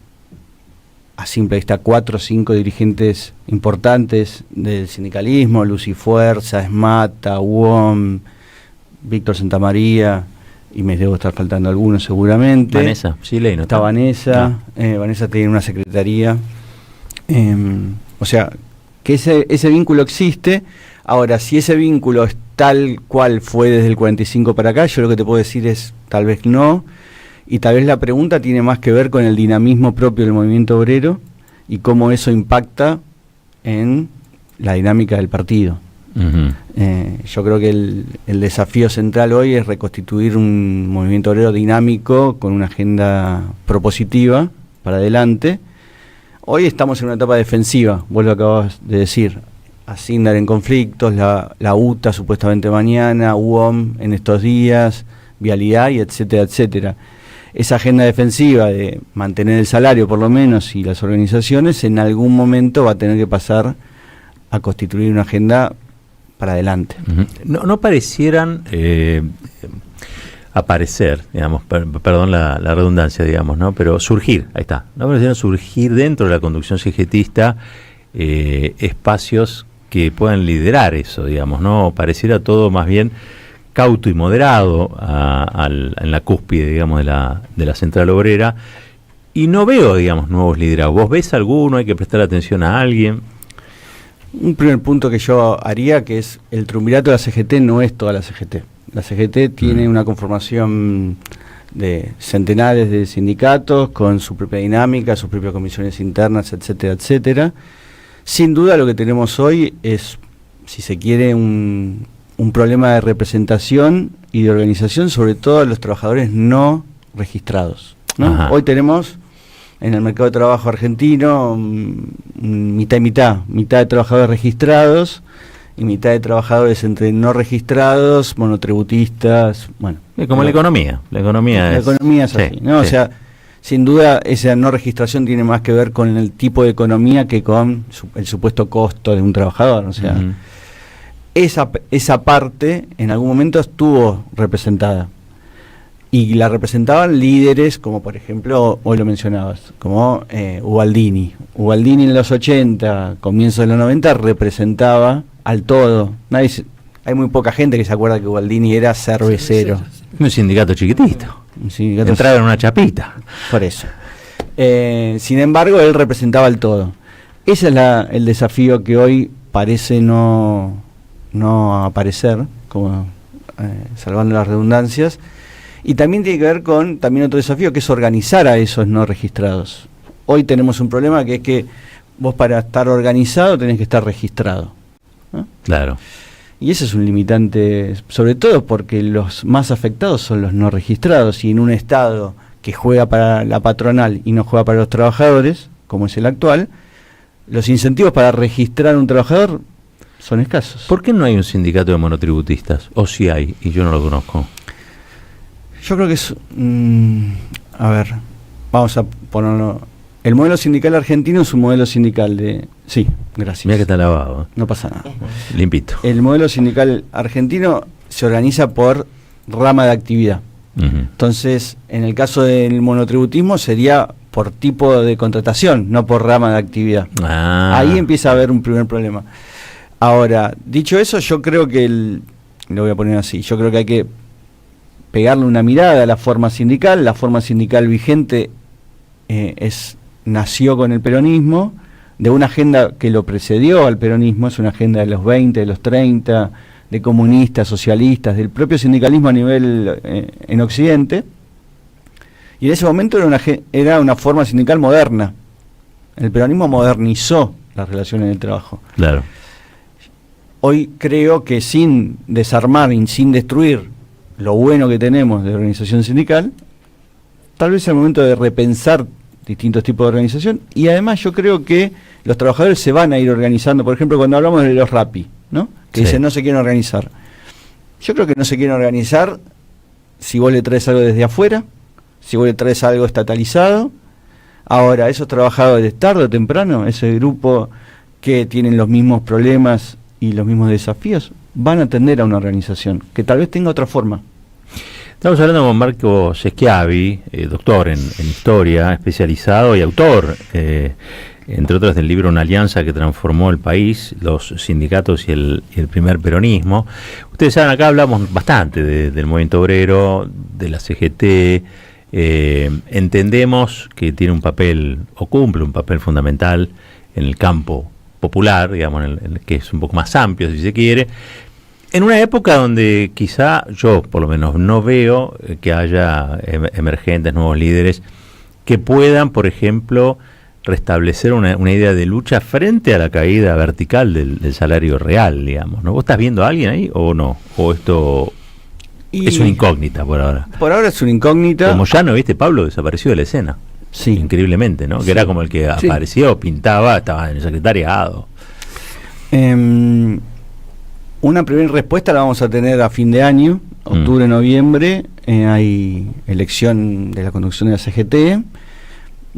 Speaker 16: a simple vista 4 o 5 dirigentes importantes del sindicalismo: Luz y Fuerza, Esmata, UOM, Víctor Santamaría, y me debo estar faltando algunos seguramente.
Speaker 2: Vanessa, Chile, ¿no?
Speaker 16: Está Vanessa, Vanessa tiene una secretaría. O sea, que ese vínculo existe. Ahora, si ese vínculo es tal cual fue desde el 45 para acá, yo lo que te puedo decir es tal vez no, y tal vez la pregunta tiene más que ver con el dinamismo propio del movimiento obrero y cómo eso impacta en la dinámica del partido. Yo creo que el desafío central hoy es reconstituir un movimiento obrero dinámico con una agenda propositiva para adelante. Hoy estamos en una etapa defensiva, vos lo acabas de decir. Asindar en conflictos, la UTA supuestamente mañana, UOM en estos días, Vialidad y etcétera, etcétera. Esa agenda defensiva de mantener el salario por lo menos y las organizaciones en algún momento va a tener que pasar a constituir una agenda para adelante.
Speaker 2: No parecieran aparecer, digamos, perdón la redundancia, digamos, ¿no? Pero surgir, ahí está, no parecieran surgir dentro de la conducción CGTista espacios que puedan liderar eso, digamos, ¿no? Pareciera todo más bien cauto y moderado en la cúspide, digamos, de la central obrera, y no veo, digamos, nuevos liderados. ¿Vos ves alguno? ¿Hay que prestar atención a alguien?
Speaker 16: Un primer punto que yo haría, que es el triunvirato de la CGT no es toda la CGT. La CGT tiene una conformación de centenares de sindicatos con su propia dinámica, sus propias comisiones internas, etcétera, etcétera. Sin duda lo que tenemos hoy es, si se quiere, un problema de representación y de organización, sobre todo a los trabajadores no registrados, ¿no? Hoy tenemos en el mercado de trabajo argentino mitad y mitad de trabajadores registrados y mitad de trabajadores entre no registrados, monotributistas, bueno.
Speaker 2: Como la economía. La economía
Speaker 16: es así, ¿no? Sí. O sea, sin duda esa no registración tiene más que ver con el tipo de economía que con el supuesto costo de un trabajador. O sea, esa parte en algún momento estuvo representada. Y la representaban líderes como, por ejemplo, hoy lo mencionabas, como Ubaldini. Ubaldini en los 80, comienzos de los 90, representaba al todo. Hay muy poca gente que se acuerda que Ubaldini era cervecero.
Speaker 2: Un sindicato chiquitito. Entraba en una chapita.
Speaker 16: Por eso. Sin embargo, él representaba al todo. Ese es el desafío que hoy parece no aparecer, como salvando las redundancias. Y también tiene que ver con otro desafío, que es organizar a esos no registrados. Hoy tenemos un problema que es que vos, para estar organizado, tenés que estar registrado, ¿no?
Speaker 2: Claro.
Speaker 16: Y ese es un limitante, sobre todo porque los más afectados son los no registrados, y en un Estado que juega para la patronal y no juega para los trabajadores, como es el actual, los incentivos para registrar a un trabajador son escasos.
Speaker 2: ¿Por qué no hay un sindicato de monotributistas? O si hay, y yo no lo conozco.
Speaker 16: Yo creo que es... a ver, vamos a ponerlo... El modelo sindical argentino es un modelo sindical de... Sí, gracias.
Speaker 2: Mira que está lavado.
Speaker 16: No pasa nada.
Speaker 2: Limpito.
Speaker 16: El modelo sindical argentino se organiza por rama de actividad. Entonces, en el caso del monotributismo sería por tipo de contratación, no por rama de actividad. Ahí empieza a haber un primer problema. Ahora, dicho eso, yo creo que lo voy a poner así, yo creo que hay que pegarle una mirada a la forma sindical. La forma sindical vigente nació con el peronismo, de una agenda que lo precedió al peronismo, es una agenda de los 20, de los 30, de comunistas, socialistas, del propio sindicalismo a nivel en Occidente, y en ese momento era una forma sindical moderna. El peronismo modernizó las relaciones del trabajo.
Speaker 2: Claro.
Speaker 16: Hoy creo que sin desarmar y sin destruir lo bueno que tenemos de organización sindical, tal vez es el momento de repensar distintos tipos de organización, y además yo creo que los trabajadores se van a ir organizando. Por ejemplo, cuando hablamos de los Rappi, ¿no? Que dicen no se quieren organizar. Yo creo que no se quieren organizar si vos le traes algo desde afuera, si vos le traes algo estatalizado. Ahora, esos trabajadores, tarde o temprano, ese grupo que tienen los mismos problemas y los mismos desafíos, van a tender a una organización que tal vez tenga otra forma.
Speaker 2: Estamos hablando con Marco Schiavi, doctor en historia, especializado y autor, entre otras, del libro Una alianza que transformó el país, los sindicatos y el primer peronismo. Ustedes saben, acá hablamos bastante del movimiento obrero, de la CGT. Entendemos que tiene un papel, o cumple un papel fundamental en el campo popular, digamos, que es un poco más amplio, si se quiere, en una época donde quizá yo, por lo menos, no veo que haya emergentes, nuevos líderes que puedan, por ejemplo, restablecer una idea de lucha frente a la caída vertical del salario real, digamos, ¿no? ¿Vos estás viendo a alguien ahí o no? ¿O esto es una incógnita por ahora?
Speaker 16: Por ahora es una incógnita.
Speaker 2: Como ya no, viste, Pablo desapareció de la escena.
Speaker 16: Sí.
Speaker 2: Increíblemente, ¿no? Sí. Que era como el que apareció, pintaba, estaba en el secretariado.
Speaker 16: Una primera respuesta la vamos a tener a fin de año, octubre, noviembre. Hay elección de la conducción de la CGT.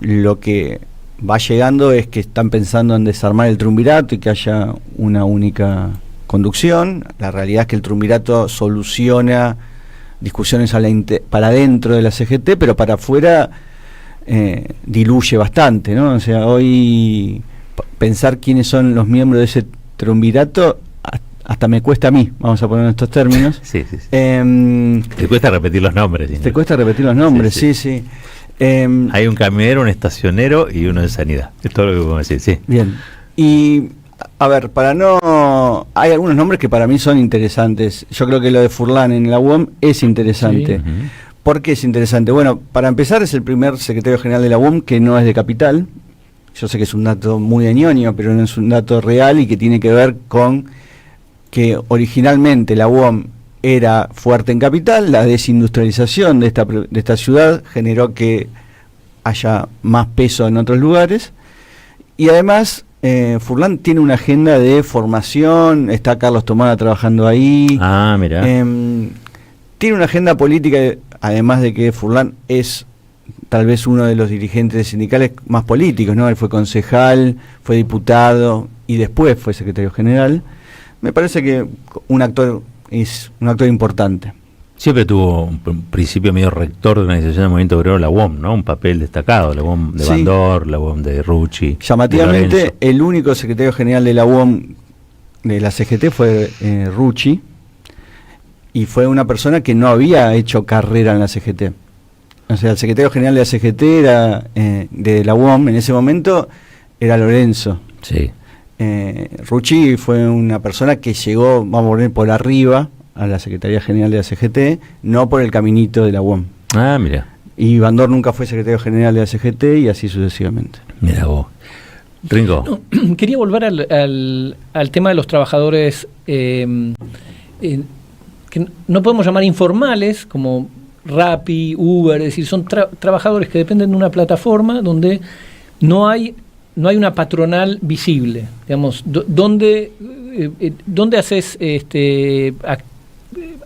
Speaker 16: Lo que va llegando es que están pensando en desarmar el triunvirato y que haya una única conducción. La realidad es que el triunvirato soluciona discusiones para dentro de la CGT, pero para afuera diluye bastante, ¿no? O sea, hoy pensar quiénes son los miembros de ese triunvirato hasta me cuesta a mí, vamos a poner en estos términos.
Speaker 2: Sí. Te cuesta repetir los nombres.
Speaker 16: Te cuesta repetir los nombres, sí.
Speaker 2: Hay un camionero, un estacionero y uno de sanidad. Es todo lo que podemos decir, sí.
Speaker 16: Bien. Y, a ver, hay algunos nombres que para mí son interesantes. Yo creo que lo de Furlan en la UOM es interesante.
Speaker 2: Sí.
Speaker 16: ¿Por qué es interesante? Bueno, para empezar, es el primer secretario general de la UOM que no es de Capital. Yo sé que es un dato muy de ñoño, pero no es un dato real y que tiene que ver con que originalmente la UOM era fuerte en Capital. La desindustrialización de esta ciudad generó que haya más peso en otros lugares, y además Furlan tiene una agenda de formación. Está Carlos Tomada trabajando ahí.
Speaker 2: Mira.
Speaker 16: Tiene una agenda política, además de que Furlan es tal vez uno de los dirigentes sindicales más políticos, ¿no? Él fue concejal, fue diputado y después fue secretario general. Me parece que es un actor importante.
Speaker 2: Siempre tuvo un principio medio rector de organización del movimiento obrero, la UOM, ¿no? Un papel destacado, la UOM de Bandor, la UOM de Rucci.
Speaker 16: Llamativamente, el único secretario general de la UOM de la CGT fue Rucci, y fue una persona que no había hecho carrera en la CGT. O sea, el secretario general de la CGT era de la UOM, en ese momento era Lorenzo.
Speaker 2: Sí.
Speaker 16: Rucci fue una persona que llegó, vamos a poner, por arriba a la Secretaría General de la CGT, no por el caminito de la UOM.
Speaker 2: Mira.
Speaker 16: Y Bandor nunca fue secretario general de la CGT y así sucesivamente.
Speaker 2: Mira vos. Ringo.
Speaker 23: No, quería volver al tema de los trabajadores que no podemos llamar informales, como Rappi, Uber, es decir, son trabajadores que dependen de una plataforma donde no hay una patronal visible, digamos, donde haces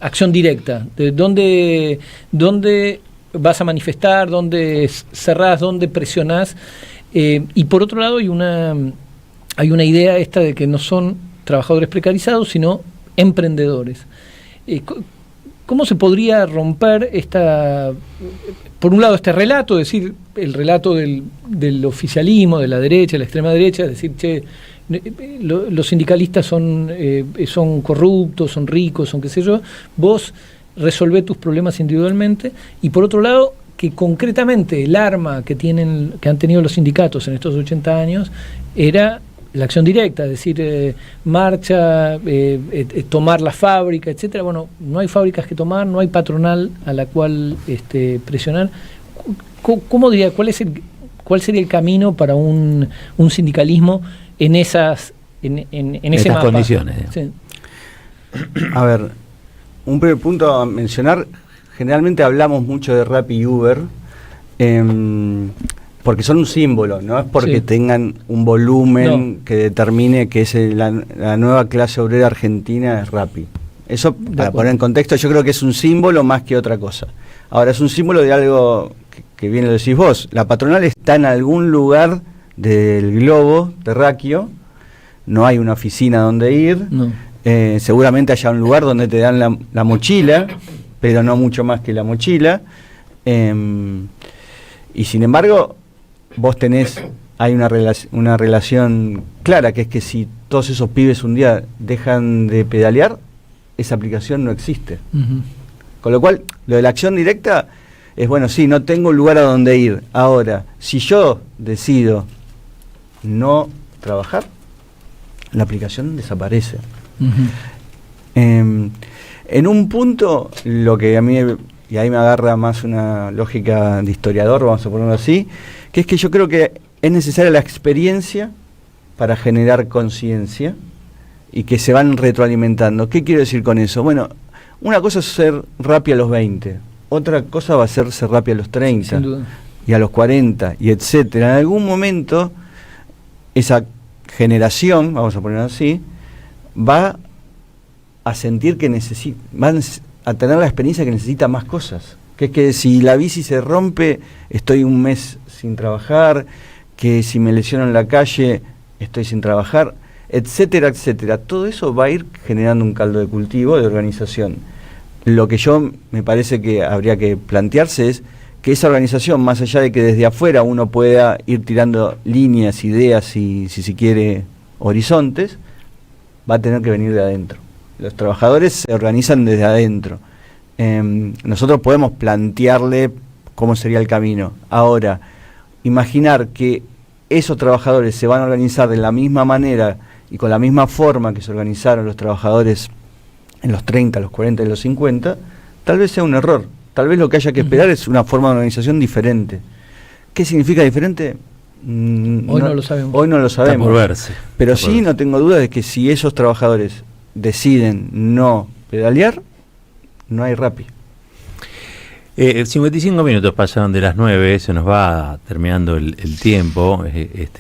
Speaker 23: acción directa, dónde vas a manifestar, dónde cerrás, dónde presionás, y por otro lado hay una idea esta de que no son trabajadores precarizados, sino emprendedores. ¿Cómo se podría romper por un lado este relato, es decir, el relato del oficialismo, de la derecha, de la extrema derecha, es decir, los sindicalistas son corruptos, son ricos, son qué sé yo, vos resolvé tus problemas individualmente, y por otro lado, que concretamente el arma que han tenido los sindicatos en estos 80 años era la acción directa, es decir, marcha, tomar la fábrica, etcétera. Bueno, no hay fábricas que tomar, no hay patronal a la cual presionar. ¿Cómo diría, cuál sería el camino para un sindicalismo en esas ese mapa?
Speaker 2: Condiciones?
Speaker 23: Sí.
Speaker 16: A ver, un primer punto a mencionar: generalmente hablamos mucho de Rappi y Uber, Porque son un símbolo, no es porque tengan un volumen que determine que es la nueva clase obrera argentina es Rappi. Eso, para poner en contexto, yo creo que es un símbolo más que otra cosa. Ahora, es un símbolo de algo que bien lo decís vos. La patronal está en algún lugar del globo terráqueo, no hay una oficina donde ir, seguramente haya un lugar donde te dan la mochila, pero no mucho más que la mochila. Y sin embargo, vos hay una relación clara, que es que si todos esos pibes un día dejan de pedalear, esa aplicación no existe. Con lo cual, lo de la acción directa es, bueno, sí, no tengo un lugar a donde ir. Ahora, si yo decido no trabajar, la aplicación desaparece. En un punto, lo que a mí, y ahí me agarra más una lógica de historiador, vamos a ponerlo así, que es que yo creo que es necesaria la experiencia para generar conciencia y que se van retroalimentando. ¿Qué quiero decir con eso? Bueno, una cosa es ser Rappi a los 20, otra cosa va a ser Rappi a los 30 y a los 40 y etcétera. En algún momento esa generación, vamos a ponerlo así, va a sentir que van a tener la experiencia que necesita más cosas. Que es que si la bici se rompe, estoy un mes sin trabajar, que si me lesiono en la calle, estoy sin trabajar, etcétera, etcétera. Todo eso va a ir generando un caldo de cultivo de organización. Lo que yo me parece que habría que plantearse es que esa organización, más allá de que desde afuera uno pueda ir tirando líneas, ideas y, si se quiere, horizontes, va a tener que venir de adentro. Los trabajadores se organizan desde adentro. Nosotros podemos plantearle cómo sería el camino. Ahora, imaginar que esos trabajadores se van a organizar de la misma manera y con la misma forma que se organizaron los trabajadores en los 30, los 40 y los 50, tal vez sea un error. Tal vez lo que haya que esperar es una forma de organización diferente. ¿Qué significa diferente?
Speaker 23: Hoy no lo sabemos.
Speaker 16: Hoy no lo sabemos.
Speaker 2: Está por verse.
Speaker 16: Pero sí, no tengo duda de que si esos trabajadores deciden no pedalear, no hay Rappi.
Speaker 2: 55 minutos pasaron de las 9, se nos va terminando el tiempo.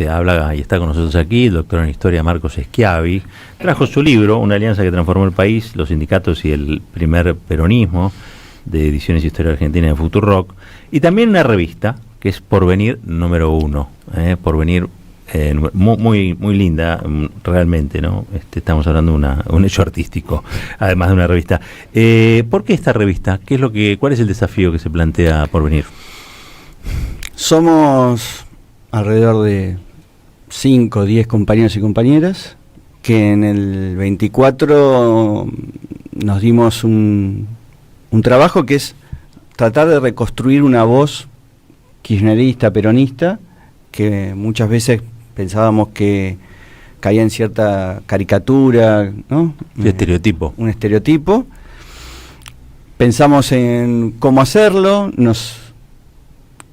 Speaker 2: Habla y está con nosotros aquí el doctor en Historia Marcos Schiavi. Trajo su libro, Una alianza que transformó el país, los sindicatos y el primer peronismo, de Ediciones Historia Argentina de Futurock, y también una revista que es Porvenir número 1, Porvenir, muy linda, realmente, ¿no? Estamos hablando de un hecho artístico, además de una revista. ¿Por qué esta revista? ¿Cuál es el desafío que se plantea Porvenir?
Speaker 16: Somos alrededor de 5 o 10 compañeros y compañeras que en el 24 nos dimos un trabajo que es tratar de reconstruir una voz kirchnerista, peronista, que muchas veces pensábamos que caía en cierta caricatura, ¿no?
Speaker 2: Estereotipo.
Speaker 16: Un estereotipo. Pensamos en cómo hacerlo,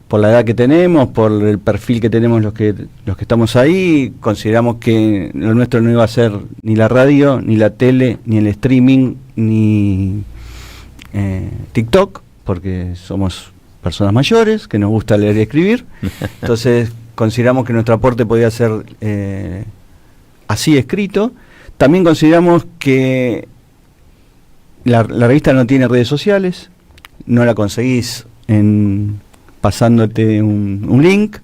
Speaker 16: por la edad que tenemos, por el perfil que tenemos los que estamos ahí, consideramos que lo nuestro no iba a ser ni la radio, ni la tele, ni el streaming, ni TikTok, porque somos personas mayores, que nos gusta leer y escribir. Entonces consideramos que nuestro aporte podía ser así escrito. También consideramos que la revista no tiene redes sociales, no la conseguís pasándote un link,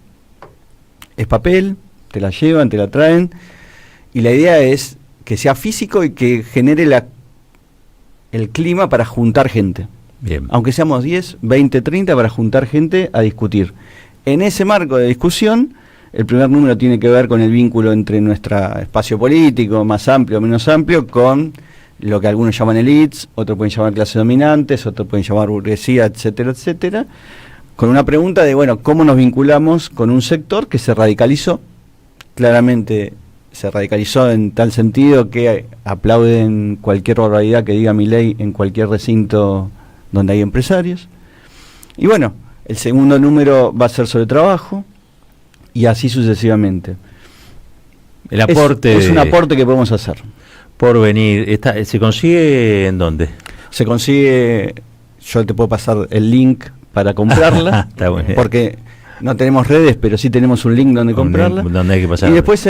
Speaker 16: es papel, te la llevan, te la traen, y la idea es que sea físico y que genere el clima para juntar gente.
Speaker 2: Bien.
Speaker 16: Aunque seamos 10, 20, 30, para juntar gente a discutir. En ese marco de discusión, el primer número tiene que ver con el vínculo entre nuestro espacio político, más amplio o menos amplio, con lo que algunos llaman elites, otros pueden llamar clases dominantes, otros pueden llamar burguesía, etcétera, etcétera, con una pregunta de, bueno, ¿cómo nos vinculamos con un sector que se radicalizó? Claramente se radicalizó en tal sentido que aplauden cualquier barbaridad que diga Milei en cualquier recinto donde hay empresarios. Y bueno, el segundo número va a ser sobre trabajo, y así sucesivamente.
Speaker 2: El aporte
Speaker 16: es un aporte que podemos hacer.
Speaker 2: Porvenir, ¿se consigue en dónde?
Speaker 16: Se consigue, yo te puedo pasar el link para comprarla.
Speaker 2: Está muy bien.
Speaker 16: Porque no tenemos redes, pero sí tenemos un link donde comprarla.
Speaker 2: Donde hay que pasar.
Speaker 16: Y después,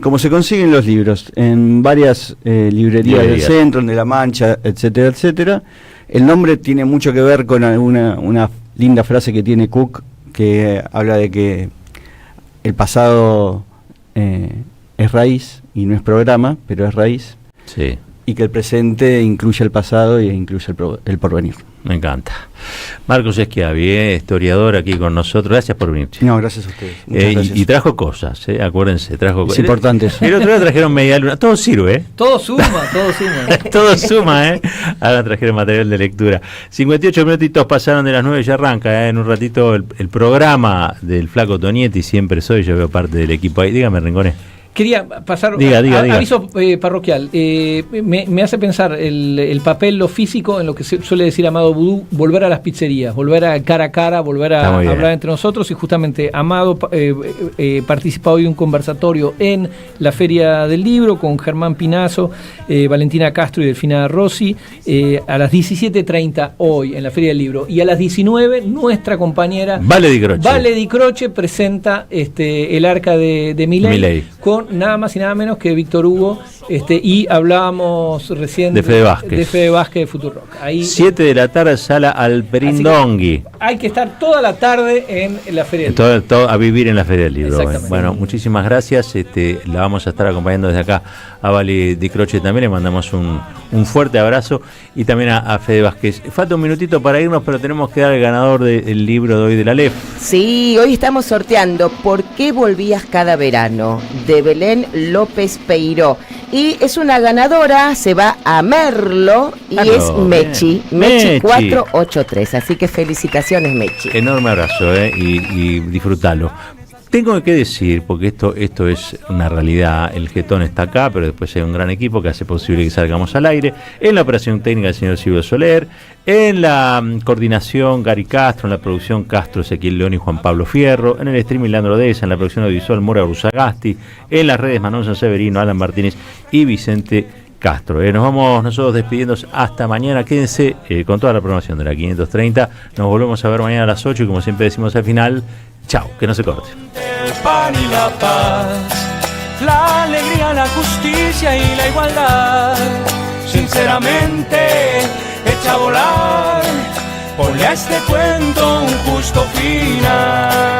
Speaker 16: como se consiguen los libros, en varias librerías del centro, de La Mancha, etcétera, etcétera. El nombre tiene mucho que ver con una linda frase que tiene Cook, que habla de que el pasado es raíz y no es programa, pero es raíz.
Speaker 2: Sí.
Speaker 16: Y que el presente incluye el pasado e incluye el porvenir.
Speaker 2: Me encanta. Marcos Schiavi, historiador aquí con nosotros. Gracias por venir.
Speaker 16: No, gracias a ustedes. Muchas gracias.
Speaker 2: Y trajo cosas, acuérdense, trajo cosas.
Speaker 16: Es importante eso.
Speaker 2: El otro día trajeron media luna. Todo sirve,
Speaker 23: Todo suma, todo suma.
Speaker 2: Todo suma, Ahora trajeron material de lectura. 58 minutitos pasaron de las 9, ya arranca, En un ratito el programa del Flaco Tonietti, siempre soy, yo veo parte del equipo ahí. Dígame, Rincones.
Speaker 23: Quería pasar
Speaker 2: Diga.
Speaker 23: aviso parroquial. Me hace pensar el papel, lo físico, en lo que se suele decir Amado Vudú, volver a las pizzerías, volver a cara a cara, volver a hablar entre nosotros. Y justamente Amado participa hoy de un conversatorio en la Feria del Libro con Germán Pinazo, Valentina Castro y Delfina Rossi, a las 17:30 hoy en la Feria del Libro. Y a las 19 nuestra compañera
Speaker 2: Vale Di
Speaker 23: Croce presenta el arca de Milei con nada más y nada menos que Víctor Hugo, y hablábamos recién
Speaker 2: de Fede Vázquez
Speaker 23: de Futurock. Ahí
Speaker 2: 7 de la tarde, sala Alperindongui.
Speaker 23: Hay que estar toda la tarde en la Feria del
Speaker 2: Libro. Todo a vivir en la Feria del Libro.
Speaker 23: Bueno,
Speaker 2: muchísimas gracias. La vamos a estar acompañando desde acá a Vale Di Croce también. Le mandamos un fuerte abrazo. Y también a Fede Vázquez. Falta un minutito para irnos, pero tenemos que dar el ganador del libro de hoy de la LEF.
Speaker 9: Sí, hoy estamos sorteando ¿Por qué volvías cada verano? De Belén López Peiró. Y es una ganadora, se va a Merlo y es Mechi 483. Así que felicitaciones, Mechi.
Speaker 2: Enorme abrazo, y disfrútalo. Tengo que decir, porque esto es una realidad, el Getón está acá, pero después hay un gran equipo que hace posible que salgamos al aire. En la operación técnica el señor Silvio Soler, en la coordinación Gary Castro, en la producción Castro, Ezequiel León y Juan Pablo Fierro, en el streaming Leandro Deza, en la producción audiovisual Mora Brusagasti, en las redes Manuel Sanseverino, Alan Martínez y Vicente Castro. Nos vamos nosotros despidiendo hasta mañana. Quédense con toda la programación de la 530. Nos volvemos a ver mañana a las 8 y como siempre decimos al final, chao, que no se corte.
Speaker 17: El pan y la paz, la alegría, la justicia y la igualdad, sinceramente echa a volar, ponle a este cuento un justo final.